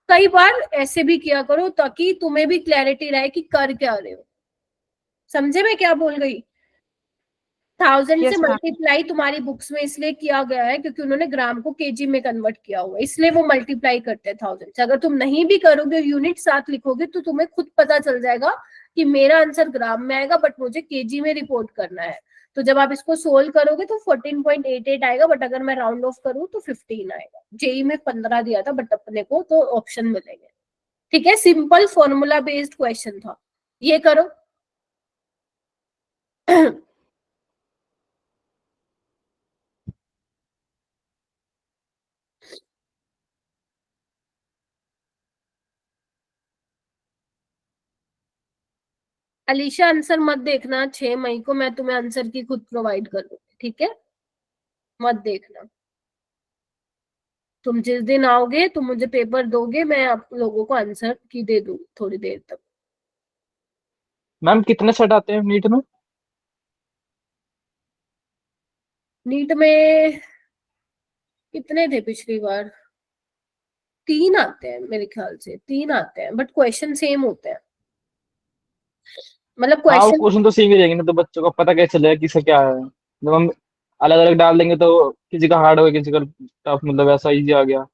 S1: कई बार ऐसे भी किया करो ताकि तुम्हें भी क्लैरिटी रहे कि कर क्या रहे हो। समझे मैं क्या बोल गई? 1000 से
S7: Yes, ma'am.
S1: मल्टीप्लाई तुम्हारी बुक्स में इसलिए किया गया है क्योंकि उन्होंने ग्राम को केजी में कन्वर्ट किया हुआ है, इसलिए वो मल्टीप्लाई करते हैं 1000 से। अगर तुम नहीं भी करोगे, यूनिट साथ लिखोगे, तो तुम्हें खुद पता चल जाएगा कि मेरा आंसर ग्राम में आएगा बट मुझे केजी में रिपोर्ट करना है। तो जब आप इसको सोल्व करोगे तो 14.88 आएगा, बट अगर मैं राउंड ऑफ करूँ तो 15 आएगा। जेई में 15 दिया था बट अपने को तो ऑप्शन मिलेंगे। ठीक है, सिंपल फॉर्मूला बेस्ड क्वेश्चन था, ये करो। अलीशा आंसर मत देखना, 6 मई को मैं तुम्हें आंसर की खुद प्रोवाइड कर दूंगी। ठीक है, मत देखना। तुम जिस दिन आओगे, तुम मुझे पेपर दोगे, मैं आप लोगों को आंसर की दे दूंगी थोड़ी देर तक।
S5: मैम कितने सेट आते हैं नीट में?
S1: नीट में कितने थे पिछली बार, 3 आते हैं मेरे ख्याल से, 3 आते हैं, बट क्वेश्चन सेम होते हैं, मतलब
S5: हाँ वो
S1: क्वेश्चन।
S5: क्वेश्चन तो सेम ही रहेंगे ना, तो बच्चों को पता कैसे चलेगा किसका क्या है। जब हम अलग अलग डाल देंगे तो किसी का हार्ड हो गया, किसी का टफ, मतलब ऐसा इजी आ गया।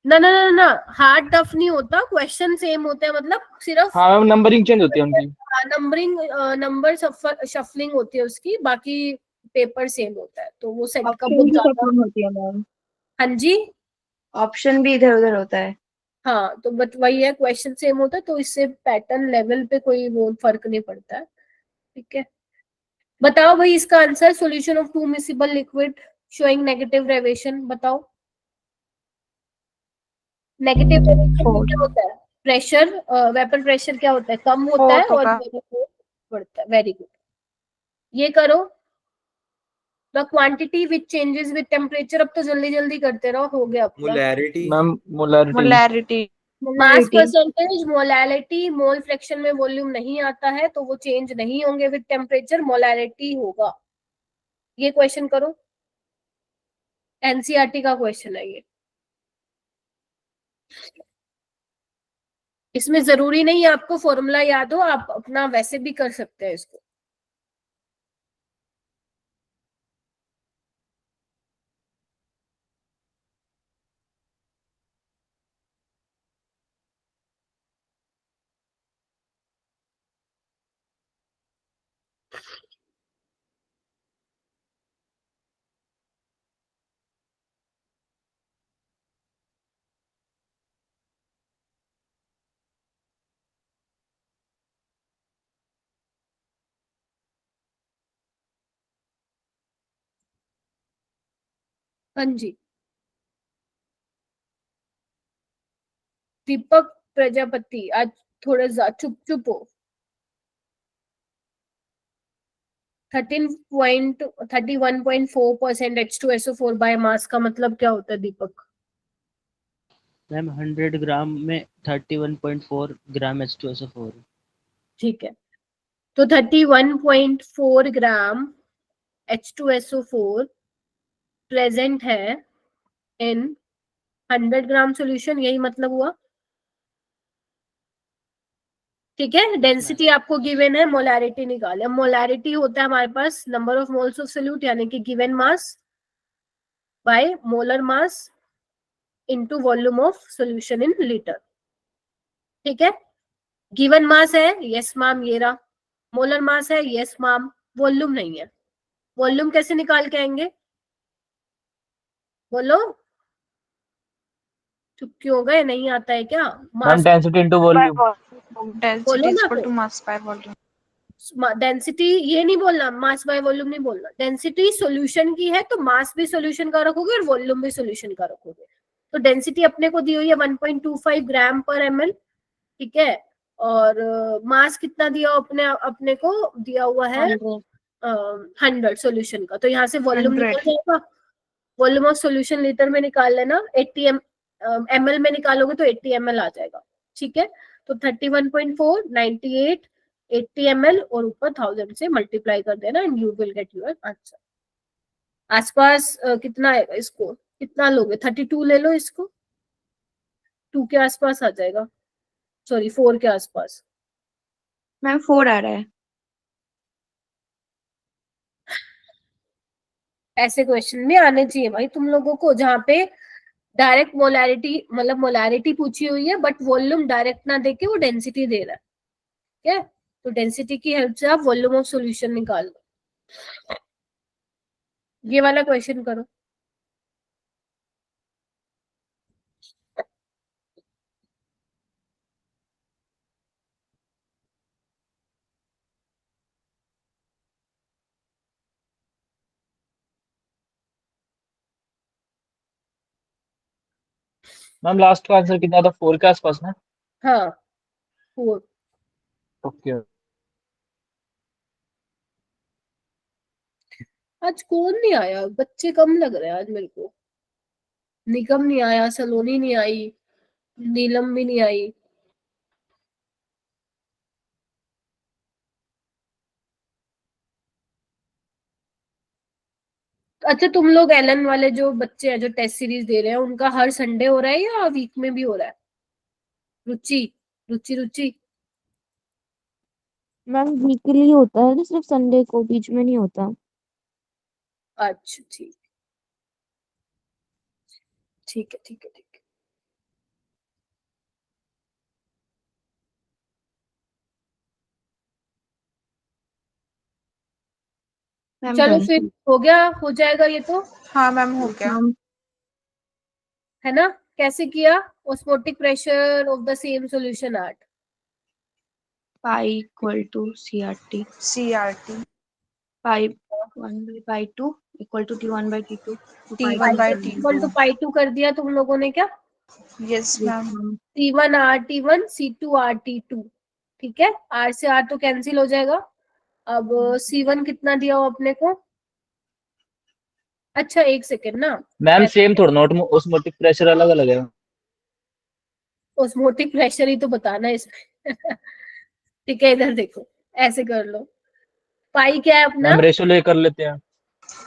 S1: ना ना ना ना, हार्ड टफ नहीं होता, क्वेश्चन सेम होते हैं, मतलब सिर्फ
S5: हाँ मैम नंबरिंग चेंज होती है उनकी।
S1: नंबरिंग, नंबर शफलिंग होती है उसकी, बाकी पेपर सेम होता है, तो वो सेट का
S9: ऑप्शन
S1: बहुत
S9: भी
S1: ज्यादा।
S9: सेटिंग होती है मैम।
S1: हाँ जी,
S9: ऑप्शन भी इधर उधर होता है।
S1: हाँ तो बट वही है, क्वेश्चन सेम होता है, तो इससे पैटर्न लेवल पे कोई वो फर्क नहीं पड़ता है। ठीक है, बताओ भाई इसका answer, solution of two miscible liquid showing negative deviation, बताओ। नेगेटिव रेवेशन में
S9: 4।
S1: क्या होता है, प्रेशर, वेपर प्रेशर क्या होता है, कम होता है,
S7: फोर्थ
S1: और
S7: होगा।
S1: बढ़ता है। वेरी गुड, ये करो। The quantity which changes with temperature, अब तो जल्दी जल्दी करते रहो, हो गया अपना।
S4: Molarity.
S5: Ma'am molarity.
S7: Molarity.
S1: Mass
S9: molarity.
S1: Percentage, molality, mole fraction में वॉल्यूम नहीं आता है तो वो चेंज नहीं होंगे विद टेम्परेचर, मोलैलिटी होगा। ये क्वेश्चन करो, एनसीईआरटी का क्वेश्चन है ये। इसमें जरूरी नहीं आपको फॉर्मूला याद हो, आप अपना वैसे भी कर सकते हैं इसको। हाँ जी, दीपक प्रजापति आज थोड़ा चुप चुप हो। 31.4% H2SO4 बाय मास का मतलब क्या होता है दीपक?
S6: मैम 100 ग्राम में 31.4 ग्राम H2SO4।
S1: ठीक है, तो 31.4 ग्राम H2SO4 प्रेजेंट है इन 100 ग्राम सॉल्यूशन, यही मतलब हुआ। ठीक है, डेंसिटी आपको गिवन है, मोलैरिटी निकाले। मोलैरिटी होता है हमारे पास number of moles of solute, यानी कि given mass by molar mass into volume of solution in litre. ठीक है, गिवन मास है, यस मैम ये रहा। मोलर मास है, यस मैम। वॉल्यूम नहीं है, वॉल्यूम कैसे निकाल के आएंगे? बोलो, चुप क्यों हो गए? नहीं आता है क्या?
S5: Ma'am
S1: mass
S5: density into volume.
S7: Density
S1: बोलो
S7: इज
S1: ना
S7: इक्वल टू
S1: फिर।
S7: Mass by volume.
S1: डेंसिटी ये नहीं बोलना, मास बाय वॉल्यूम नहीं बोलना। डेंसिटी सॉल्यूशन की है तो मास भी सॉल्यूशन का रखोगे और वॉल्यूम भी सॉल्यूशन का रखोगे। तो डेंसिटी अपने को दी हुई है 1.25 ग्राम पर ml। ठीक है, और मास कितना दिया अपने अपने को दिया हुआ है 100 सॉल्यूशन का। तो यहाँ से वॉल्यूम
S7: 100
S1: निकल जाएगा। वॉल्यूम ऑफ सॉल्यूशन लीटर में निकाल लेना, 80 ml में निकालोगे तो 80 ml आ जाएगा। ठीक है, तो 31.4 98 80 ml और ऊपर 1000 से मल्टीप्लाई कर देना and you will get your answer. आसपास कितना आएगा? इसको कितना लोगे? 32 ले लो, इसको 2 के आसपास आ जाएगा, सॉरी 4 के आसपास।
S9: मैम 4 आ रहा है।
S1: ऐसे क्वेश्चन भी आने चाहिए भाई तुम लोगों को, जहाँ पे डायरेक्ट मोलैरिटी मतलब मोलैरिटी पूछी हुई है बट वॉल्यूम डायरेक्ट ना देके वो डेंसिटी दे रहा है। ठीक है, तो डेंसिटी की हेल्प से आप वॉल्यूम ऑफ सॉल्यूशन निकाल लो। ये वाला क्वेश्चन करो।
S5: मैम लास्ट का आंसर कितना था? 4 के आसपास ना?
S1: हाँ 4।
S5: ओके।
S1: आज कौन नहीं आया? बच्चे कम लग रहे हैं आज मेरे को। निगम नहीं आया, सलोनी नहीं आई, नीलम भी नहीं आई। अच्छा, तुम लोग एलन वाले जो बच्चे हैं जो टेस्ट सीरीज दे रहे हैं, उनका हर संडे हो रहा है या वीक में भी हो रहा है? रुचि रुचि रुचि
S3: मैम वीकली होता है ना, सिर्फ संडे को, बीच में नहीं होता।
S1: अच्छा ठीक, ठीक है ठीक है ठीक है।
S9: मैम
S1: चलो
S9: डन।
S1: फिर हो गया, हो जाएगा ये तो,
S7: हाँ मैम हो गया।
S9: मैम
S1: है ना? कैसे किया? Osmotic pressure of the same solution at
S9: pi equal to CRT।
S7: CRT
S9: pi 1/2 equal to T1/T2
S7: T1/T2।
S1: Equal to pi 2 कर दिया तुम लोगों ने क्या?
S7: Yes ma'am.
S1: T1 RT1 C2 RT2। ठीक है, R से R तो कैंसिल हो जाएगा। अब C1 कितना दिया हो अपने को? अच्छा एक सेकेंड ना,
S5: मैम सेम थोड़ा नोट में ऑस्मोटिक प्रेशर अलग अलग है।
S1: ऑस्मोटिक प्रेशर ही तो बताना है इसमें। ठीक है, इधर देखो, ऐसे कर लो। पाई क्या है अपना?
S5: मैम रेशो ले कर लेते हैं।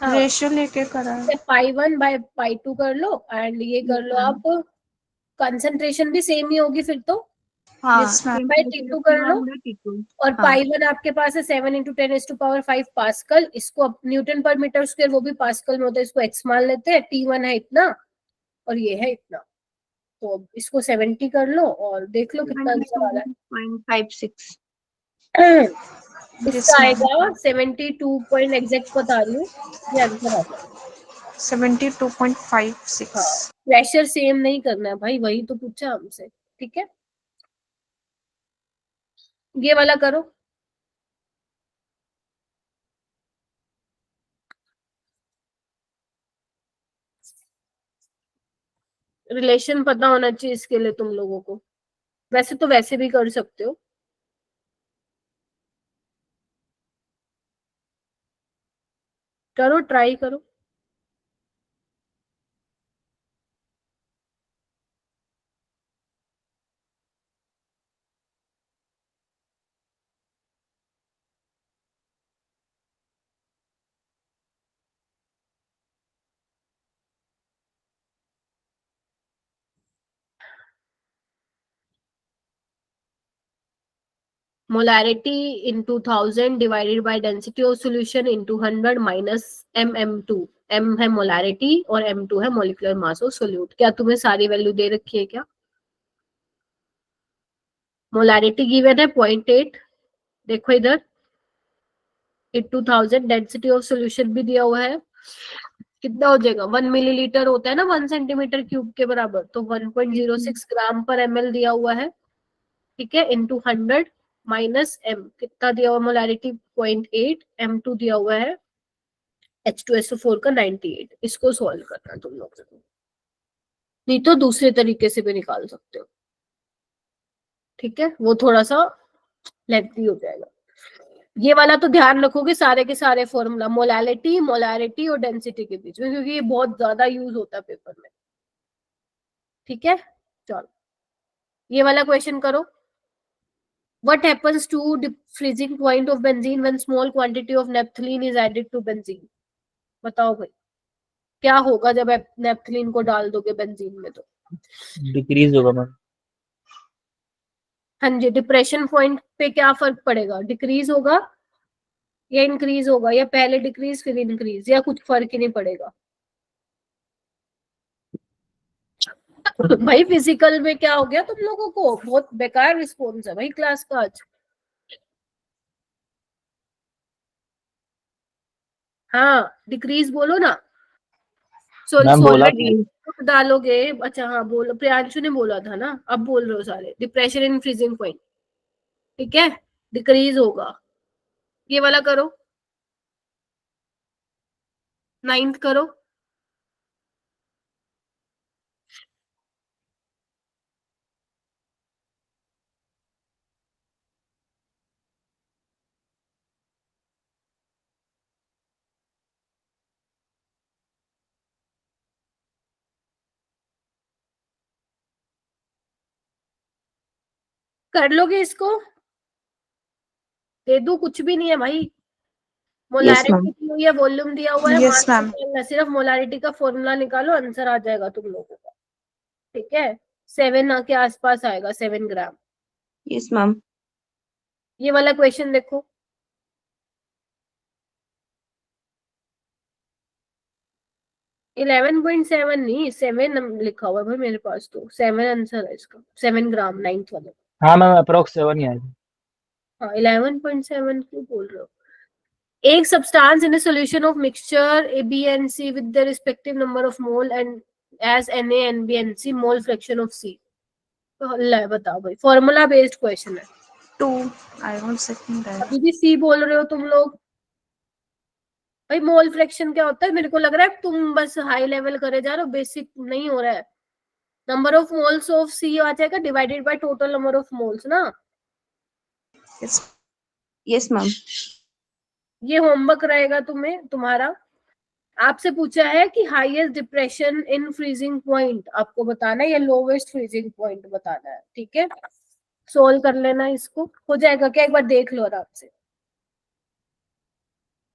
S1: हाँ,
S7: रेशियो लेके करा है।
S1: पाई 1 बाय पाई 2 कर लो एंड ये कर लो आप। कंसंट्रेशन भी सेम ही होगी फिर तो।
S9: हाँ
S7: यस मैम।
S1: बाय T2 कर लो, और
S9: हाँ
S1: पाई 1 आपके पास है 7 × 10⁵ पास्कल। इसको न्यूटन पर मीटर स्क्वायर, वो भी पास्कल में होता है, इसको एक्स मान लेते हैं। T1 है इतना और ये है इतना, तो अब इसको 70 कर लो और देख लो कितना आंसर आ रहा
S9: 22.56।
S1: है।
S7: यस
S1: इसका
S7: मैम।
S1: आएगा 72 पॉइंट एग्जैक्ट बता रही हूँ, ये आंसर आ जाएगा।
S7: 72.56।
S1: हाँ, प्रेशर सेम नहीं करना है भाई, वही तो पूछा हमसे। ठीक है, ये वाला करो। रिलेशन पता होना चाहिए इसके लिए तुम लोगों को, वैसे तो वैसे भी कर सकते हो। करो, ट्राई करो। Molarity into 1000 divided by density of solution into 100 minus mm2। m है molarity और m2 है molecular mass of solute। क्या तुम्हें सारी वैल्यू दे रखी है क्या? मोलारिटी गिवन है 0.8, देखो इधर, into 1000 डेंसिटी ऑफ सोल्यूशन भी दिया हुआ है। कितना हो जाएगा? 1 मिलीलीटर होता है ना 1 सेंटीमीटर क्यूब के बराबर, तो 1.06 ग्राम पर ml दिया हुआ है, ठीक है, इंटू 100 माइनस m, कितना दिया हुआ मोलारिटी? 0.8, m2 दिया हुआ है H2SO4 का 98। इसको सॉल्व करना तुम लोग, नहीं तो दूसरे तरीके से भी निकाल सकते हो, ठीक है, वो थोड़ा सा लेंथी हो जाएगा। ये वाला तो ध्यान रखोगे सारे के सारे फॉर्मूला मोलालिटी, मोलारिटी और डेंसिटी के बीच में, क्योंकि ये बहुत ज्यादा यूज होता है पेपर में, ठीक है। चलो ये वाला क्वेश्चन करो। What happens to the freezing point of benzene when small quantity of naphthalene is added to benzene? बताओ भाई, क्या होगा जब नेप्थलीन को डाल दोगे बेंजीन में? तो
S5: डिक्रीज होगा मैम।
S1: हाँ जी, डिप्रेशन पॉइंट पे क्या फर्क पड़ेगा? डिक्रीज होगा या इंक्रीज होगा, या पहले डिक्रीज फिर इंक्रीज, या कुछ फर्क ही नहीं पड़ेगा? भाई फिजिकल में क्या हो गया तुम लोगों को? बहुत बेकार रिस्पॉन्स है भाई क्लास का आज। हाँ डिक्रीज बोलो ना।
S5: मैम बोला कि
S1: डालोगे, अच्छा हाँ बोलो, प्रियांशु ने बोला था ना, अब बोल रहे हो सारे। डिप्रेशन इन फ्रीजिंग पॉइंट, ठीक है, डिक्रीज होगा। ये वाला करो, 9th करो। कर लोगे इसको? दे दू? कुछ भी नहीं है भाई, मोलारिटी दी हुई है, वॉल्यूम दिया हुआ है,
S7: Yes,
S1: मास
S7: ma'am.
S1: निकालना है, सिर्फ मोलारिटी का फॉर्मूला निकालो, आंसर आ जाएगा तुम लोगों का, ठीक है। 7 के आसपास आएगा, 7 ग्राम।
S9: Yes ma'am.
S1: ये वाला क्वेश्चन देखो, इलेवन 11.7 नहीं, 7 लिखा हुआ है भाई मेरे पास, तो 7 आंसर है इसका, 7 ग्राम 9th वाला।
S5: हाँ मैम अप्रोक्स 7 ही आएगा।
S1: हाँ 11.7 क्यों बोल रहे हो? एक substance in a solution of mixture A, B and C with the respective number of mole and as Na, Nb and C mole fraction of C। तो ले बताओ भाई, फॉर्मूला बेस्ड क्वेश्चन है।
S7: 2, I was second that.
S1: अभी भी सी बोल रहे हो तुम लोग भाई। मोल फ्रैक्शन क्या होता है? मेरे को लग रहा है तुम बस हाई लेवल करे जा रहे हो, बेसिक नहीं हो रहा है। नंबर ऑफ मोल्स ऑफ सी आ जाएगा divided by total number of moles ना।
S7: Yes.
S9: Yes ma'am.
S1: ये होमवर्क रहेगा तुम्हें तुम्हारा। आपसे पूछा है कि highest depression in freezing point आपको बताना है या लोवेस्ट फ्रीजिंग पॉइंट बताना है, ठीक है। सोल्व कर लेना इसको, हो जाएगा क्या? एक बार देख लो आराम से।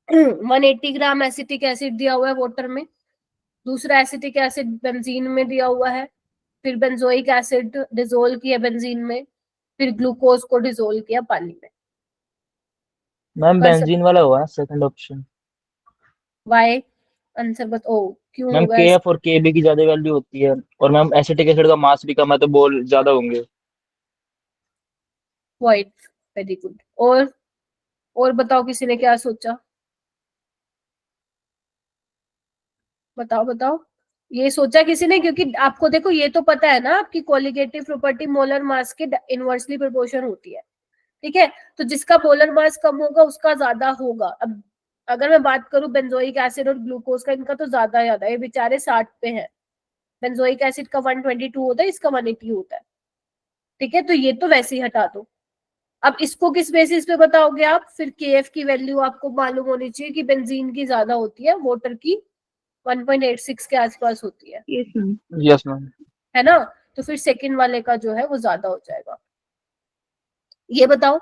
S1: 180 ग्राम एसिटिक एसिड दिया हुआ है वाटर में, दूसरा एसिटिक एसिड बेंजीन में दिया हुआ है, फिर बेंजोइक एसिड डिसोल्व किया बेंजीन में, फिर ग्लूकोज को डिसोल्व किया पानी में।
S5: मैम बेंजीन वाला होगा सेकंड ऑप्शन।
S1: वाई आंसर बताओ, क्यों
S5: मैम
S1: होगा?
S5: केएफ और केबी की ज्यादा वैल्यू होती है, और मैम एसिटिक एसिड का मास भी कम है तो बोल ज्यादा होंगे।
S1: White, very good. और बताओ किसी ने क्या सोचा? बताओ बताओ, ये सोचा किसी ने? क्योंकि आपको देखो ये तो पता है ना आपकी कोलिगेटिव प्रॉपर्टी मोलर मास के इनवर्सली प्रोपोर्शन होती है, ठीक है। तो जिसका मोलर मास कम होगा उसका ज्यादा होगा। अब अगर मैं बात करूं बेंजोइक एसिड और ग्लूकोज का, इनका तो ज्यादा है, ये बेचारे 60 पे है, बेंजोइक एसिड का 122 होता है, इसका 180 होता है, ठीक है। तो ये तो वैसे ही हटा दो। अब इसको किस बेसिस पे बताओगे आप, फिर केएफ की वैल्यू आपको मालूम होनी चाहिए कि बेंजीन की ज्यादा होती है, वाटर की 1.86 के आसपास होती है,
S5: यस मैम।
S1: है ना। तो फिर सेकंड वाले का जो है वो ज्यादा हो जाएगा। ये बताओ,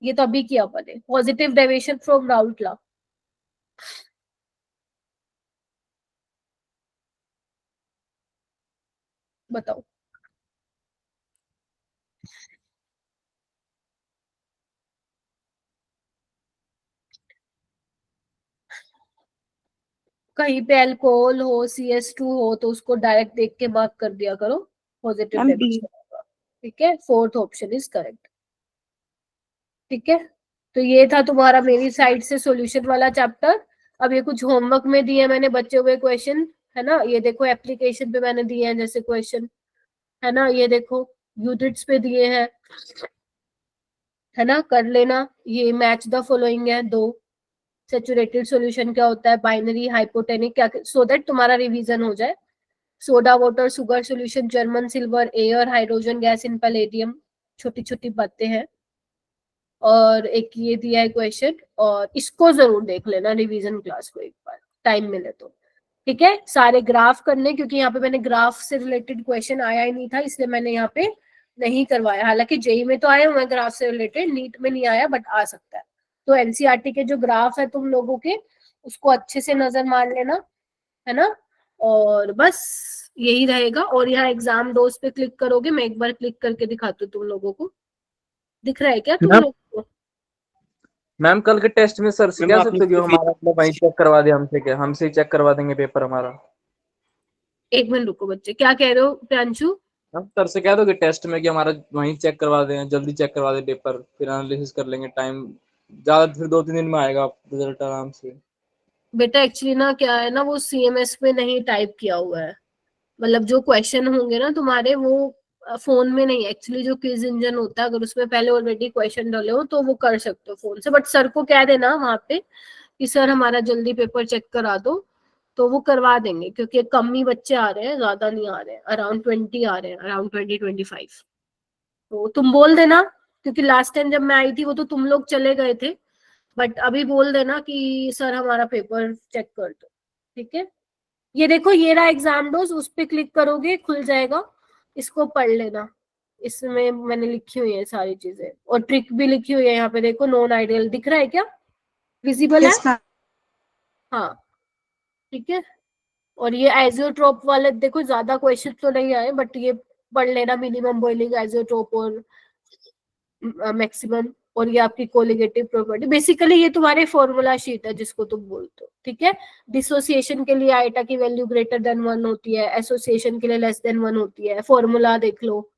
S1: ये तो अभी किया अपन ने, positive deviation from Raoult law. बताओ। कहीं पे अल्कोहल हो, CS2 हो, तो उसको डायरेक्ट देख के मार्क कर दिया करो, पॉजिटिव
S9: मैम
S1: डेविएशन होगा, ठीक है। फोर्थ ऑप्शन इज करेक्ट, ठीक है। तो ये था तुम्हारा मेरी साइड से सॉल्यूशन वाला चैप्टर। अब ये कुछ होमवर्क में दिए मैंने बचे हुए क्वेश्चन, है ना। ये देखो एप्लीकेशन पे मैंने दिए हैं जैसे क्वेश्चन, है ना। ये देखो यूनिट्स पे दिए हैं, है ना, कर लेना। ये मैच द फॉलोइंग है 2, सैचुरेटेड सॉल्यूशन क्या होता है, बाइनरी, हाइपोटेनिक, क्या, सो दैट तुम्हारा रिवीजन हो जाए। Soda water, sugar solution, German silver, air, hydrogen gas in palladium, छोटी छोटी बातें हैं। और एक ये दिया है क्वेश्चन, और इसको जरूर देख लेना रिवीजन क्लास को एक बार टाइम मिले तो, ठीक है। सारे ग्राफ करने, क्योंकि यहाँ पे मैंने ग्राफ से रिलेटेड क्वेश्चन आया ही नहीं था, इसलिए मैंने यहाँ पे नहीं करवाया। हालांकि जेई में तो आए हुए हैं ग्राफ से रिलेटेड, नीट में नहीं आया, बट आ सकता है। तो एनसीईआरटी के जो ग्राफ है तुम लोगों के, उसको अच्छे से नजर मार लेना, है ना। और बस यही रहेगा। और यहाँ एग्जाम डोज पे क्लिक करोगे, मैं एक बार क्लिक करके दिखाती हूँ तुम लोगों को। दिख रहा है क्या तुम लोगों को?
S11: मैम कल के टेस्ट में सर से
S4: मैम
S11: कह
S4: आपने
S11: सकते हो कि
S4: इसको
S11: हमारा मतलब वहीं चेक करवा दे हमसे, क्या हमसे ही चेक करवा देंगे पेपर हमारा?
S1: एक मिनट रुको बच्चे, क्या कह रहे हो प्रियांशु?
S11: हम सर से कह दो कि टेस्ट में कि हमारा वहीं चेक करवा दें, जल्दी चेक करवा दें पेपर, फिर एनालिसिस कर लेंगे। टाइम ज्यादा, फिर 2-3 दिन में आएगा रिजल्ट आराम से।
S1: बेटा एक्चुअली ना क्या है ना, वो CMS में नहीं टाइप किया हुआ है। मतलब जो क्वेश्चन होंगे ना तुम्हारे, वो फोन में नहीं। एक्चुअली जो क्विज इंजन होता है, अगर उसमें पहले ऑलरेडी क्वेश्चन डाले हो तो वो कर सकते हो फोन से। बट सर को कह देना वहां पे कि सर हमारा जल्दी पेपर चेक करा दो, तो वो करवा देंगे। क्योंकि कम ही बच्चे आ रहे हैं, ज्यादा नहीं आ रहे हैं, अराउंड 20 आ रहे हैं, अराउंड 20-25। तो तुम बोल देना, क्योंकि लास्ट टाइम जब मैं आई थी वो तो तुम लोग चले गए थे। बट अभी बोल देना कि सर हमारा पेपर चेक कर दो, ठीक है। ये देखो, ये रहा एग्जाम डोज, उस पे क्लिक करोगे खुल जाएगा, इसको पढ़ लेना। इसमें मैंने लिखी हुई है सारी चीजें, और ट्रिक भी लिखी हुई है यहाँ पे। देखो नॉन आइडियल दिख रहा है क्या, विजिबल है? हाँ, ठीक है। और ये आइसोट्रोप वाले देखो, ज्यादा क्वेश्चन तो नहीं आए, बट ये पढ़ लेना, मिनिमम बॉइलिंग आइसोट्रोप और मैक्सिमम। और ये आपकी कोलिगेटिव प्रॉपर्टी, बेसिकली ये तुम्हारे फॉर्मूला शीट है जिसको तुम बोलते हो, ठीक है। डिसोसिएशन के लिए आइटा की वैल्यू ग्रेटर देन 1 होती है, एसोसिएशन के लिए लेस देन 1 होती है। फॉर्मूला देख लो।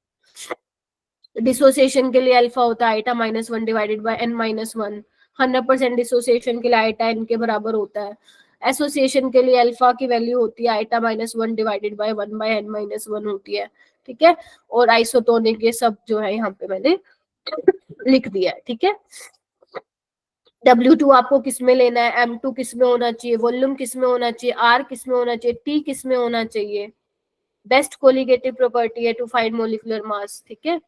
S1: डिसोसिएशन के लिए अल्फा होता है iota -1 divided by n-1। 100% dissociation के लिए आइटा n के बराबर होता है। एसोसिएशन के लिए अल्फा की वैल्यू होती है आइटा -1 डिवाइडेड बाय 1/n-1 होती है, ठीक है। और आइसोटोनिक, ये सब जो है यहाँ पे मैंने लिख दिया है, ठीक है। W2 आपको किसमें लेना है, M2 किसमें होना चाहिए, वॉल्यूम किसमें होना चाहिए, R किसमें होना चाहिए, T किसमें होना चाहिए। बेस्ट कोलिगेटिव प्रॉपर्टी है टू फाइंड मोलिकुलर मास, ठीक है।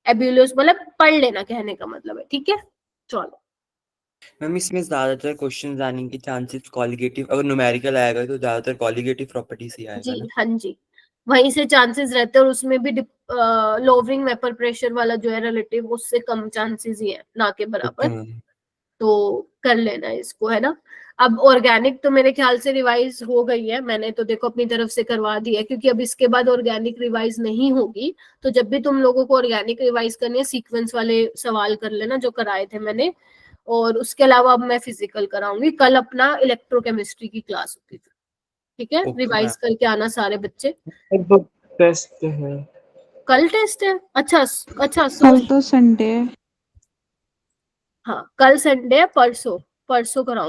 S1: एब्यूलोस मतलब पढ़ लेना, कहने का मतलब है, ठीक है। चलो
S4: मैम इसमें ज्यादातर क्वेश्चन आने के चांसेस कॉलिगेटिव, अगर न्यूमेरिकल आएगा तो ज्यादातर कॉलिगेटिव प्रॉपर्टीज ही आएगा
S1: जी,
S4: ना?
S1: हाँ जी, वहीं से चांसेस रहते हैं। और उसमें भी लोवरिंग वेपर प्रेशर वाला जो है रिलेटिव, उससे कम चांसेस ही है, ना के बराबर।
S4: Okay ma'am.
S1: तो कर लेना इसको, है ना। अब ऑर्गेनिक तो मेरे ख्याल से रिवाइज हो गई है, मैंने तो देखो अपनी तरफ से करवा दी है, क्योंकि अब इसके बाद ऑर्गेनिक रिवाइज नहीं होगी। तो जब भी तुम लोगों को ऑर्गेनिक रिवाइज करनी है, सीक्वेंस वाले सवाल कर लेना जो कराए थे मैंने। और उसके अलावा अब मैं फिजिकल कराऊंगी। कल अपना इलेक्ट्रोकेमिस्ट्री की क्लास होती थी, ठीक है।
S4: Okay
S1: revise
S4: ma'am.
S1: करके आना सारे बच्चे।
S11: तो टेस्ट है
S1: कल टेस्ट है? अच्छा अच्छा,
S7: कल तो संडे है।
S1: हाँ कल संडे है, परसों परसों कराऊंगी।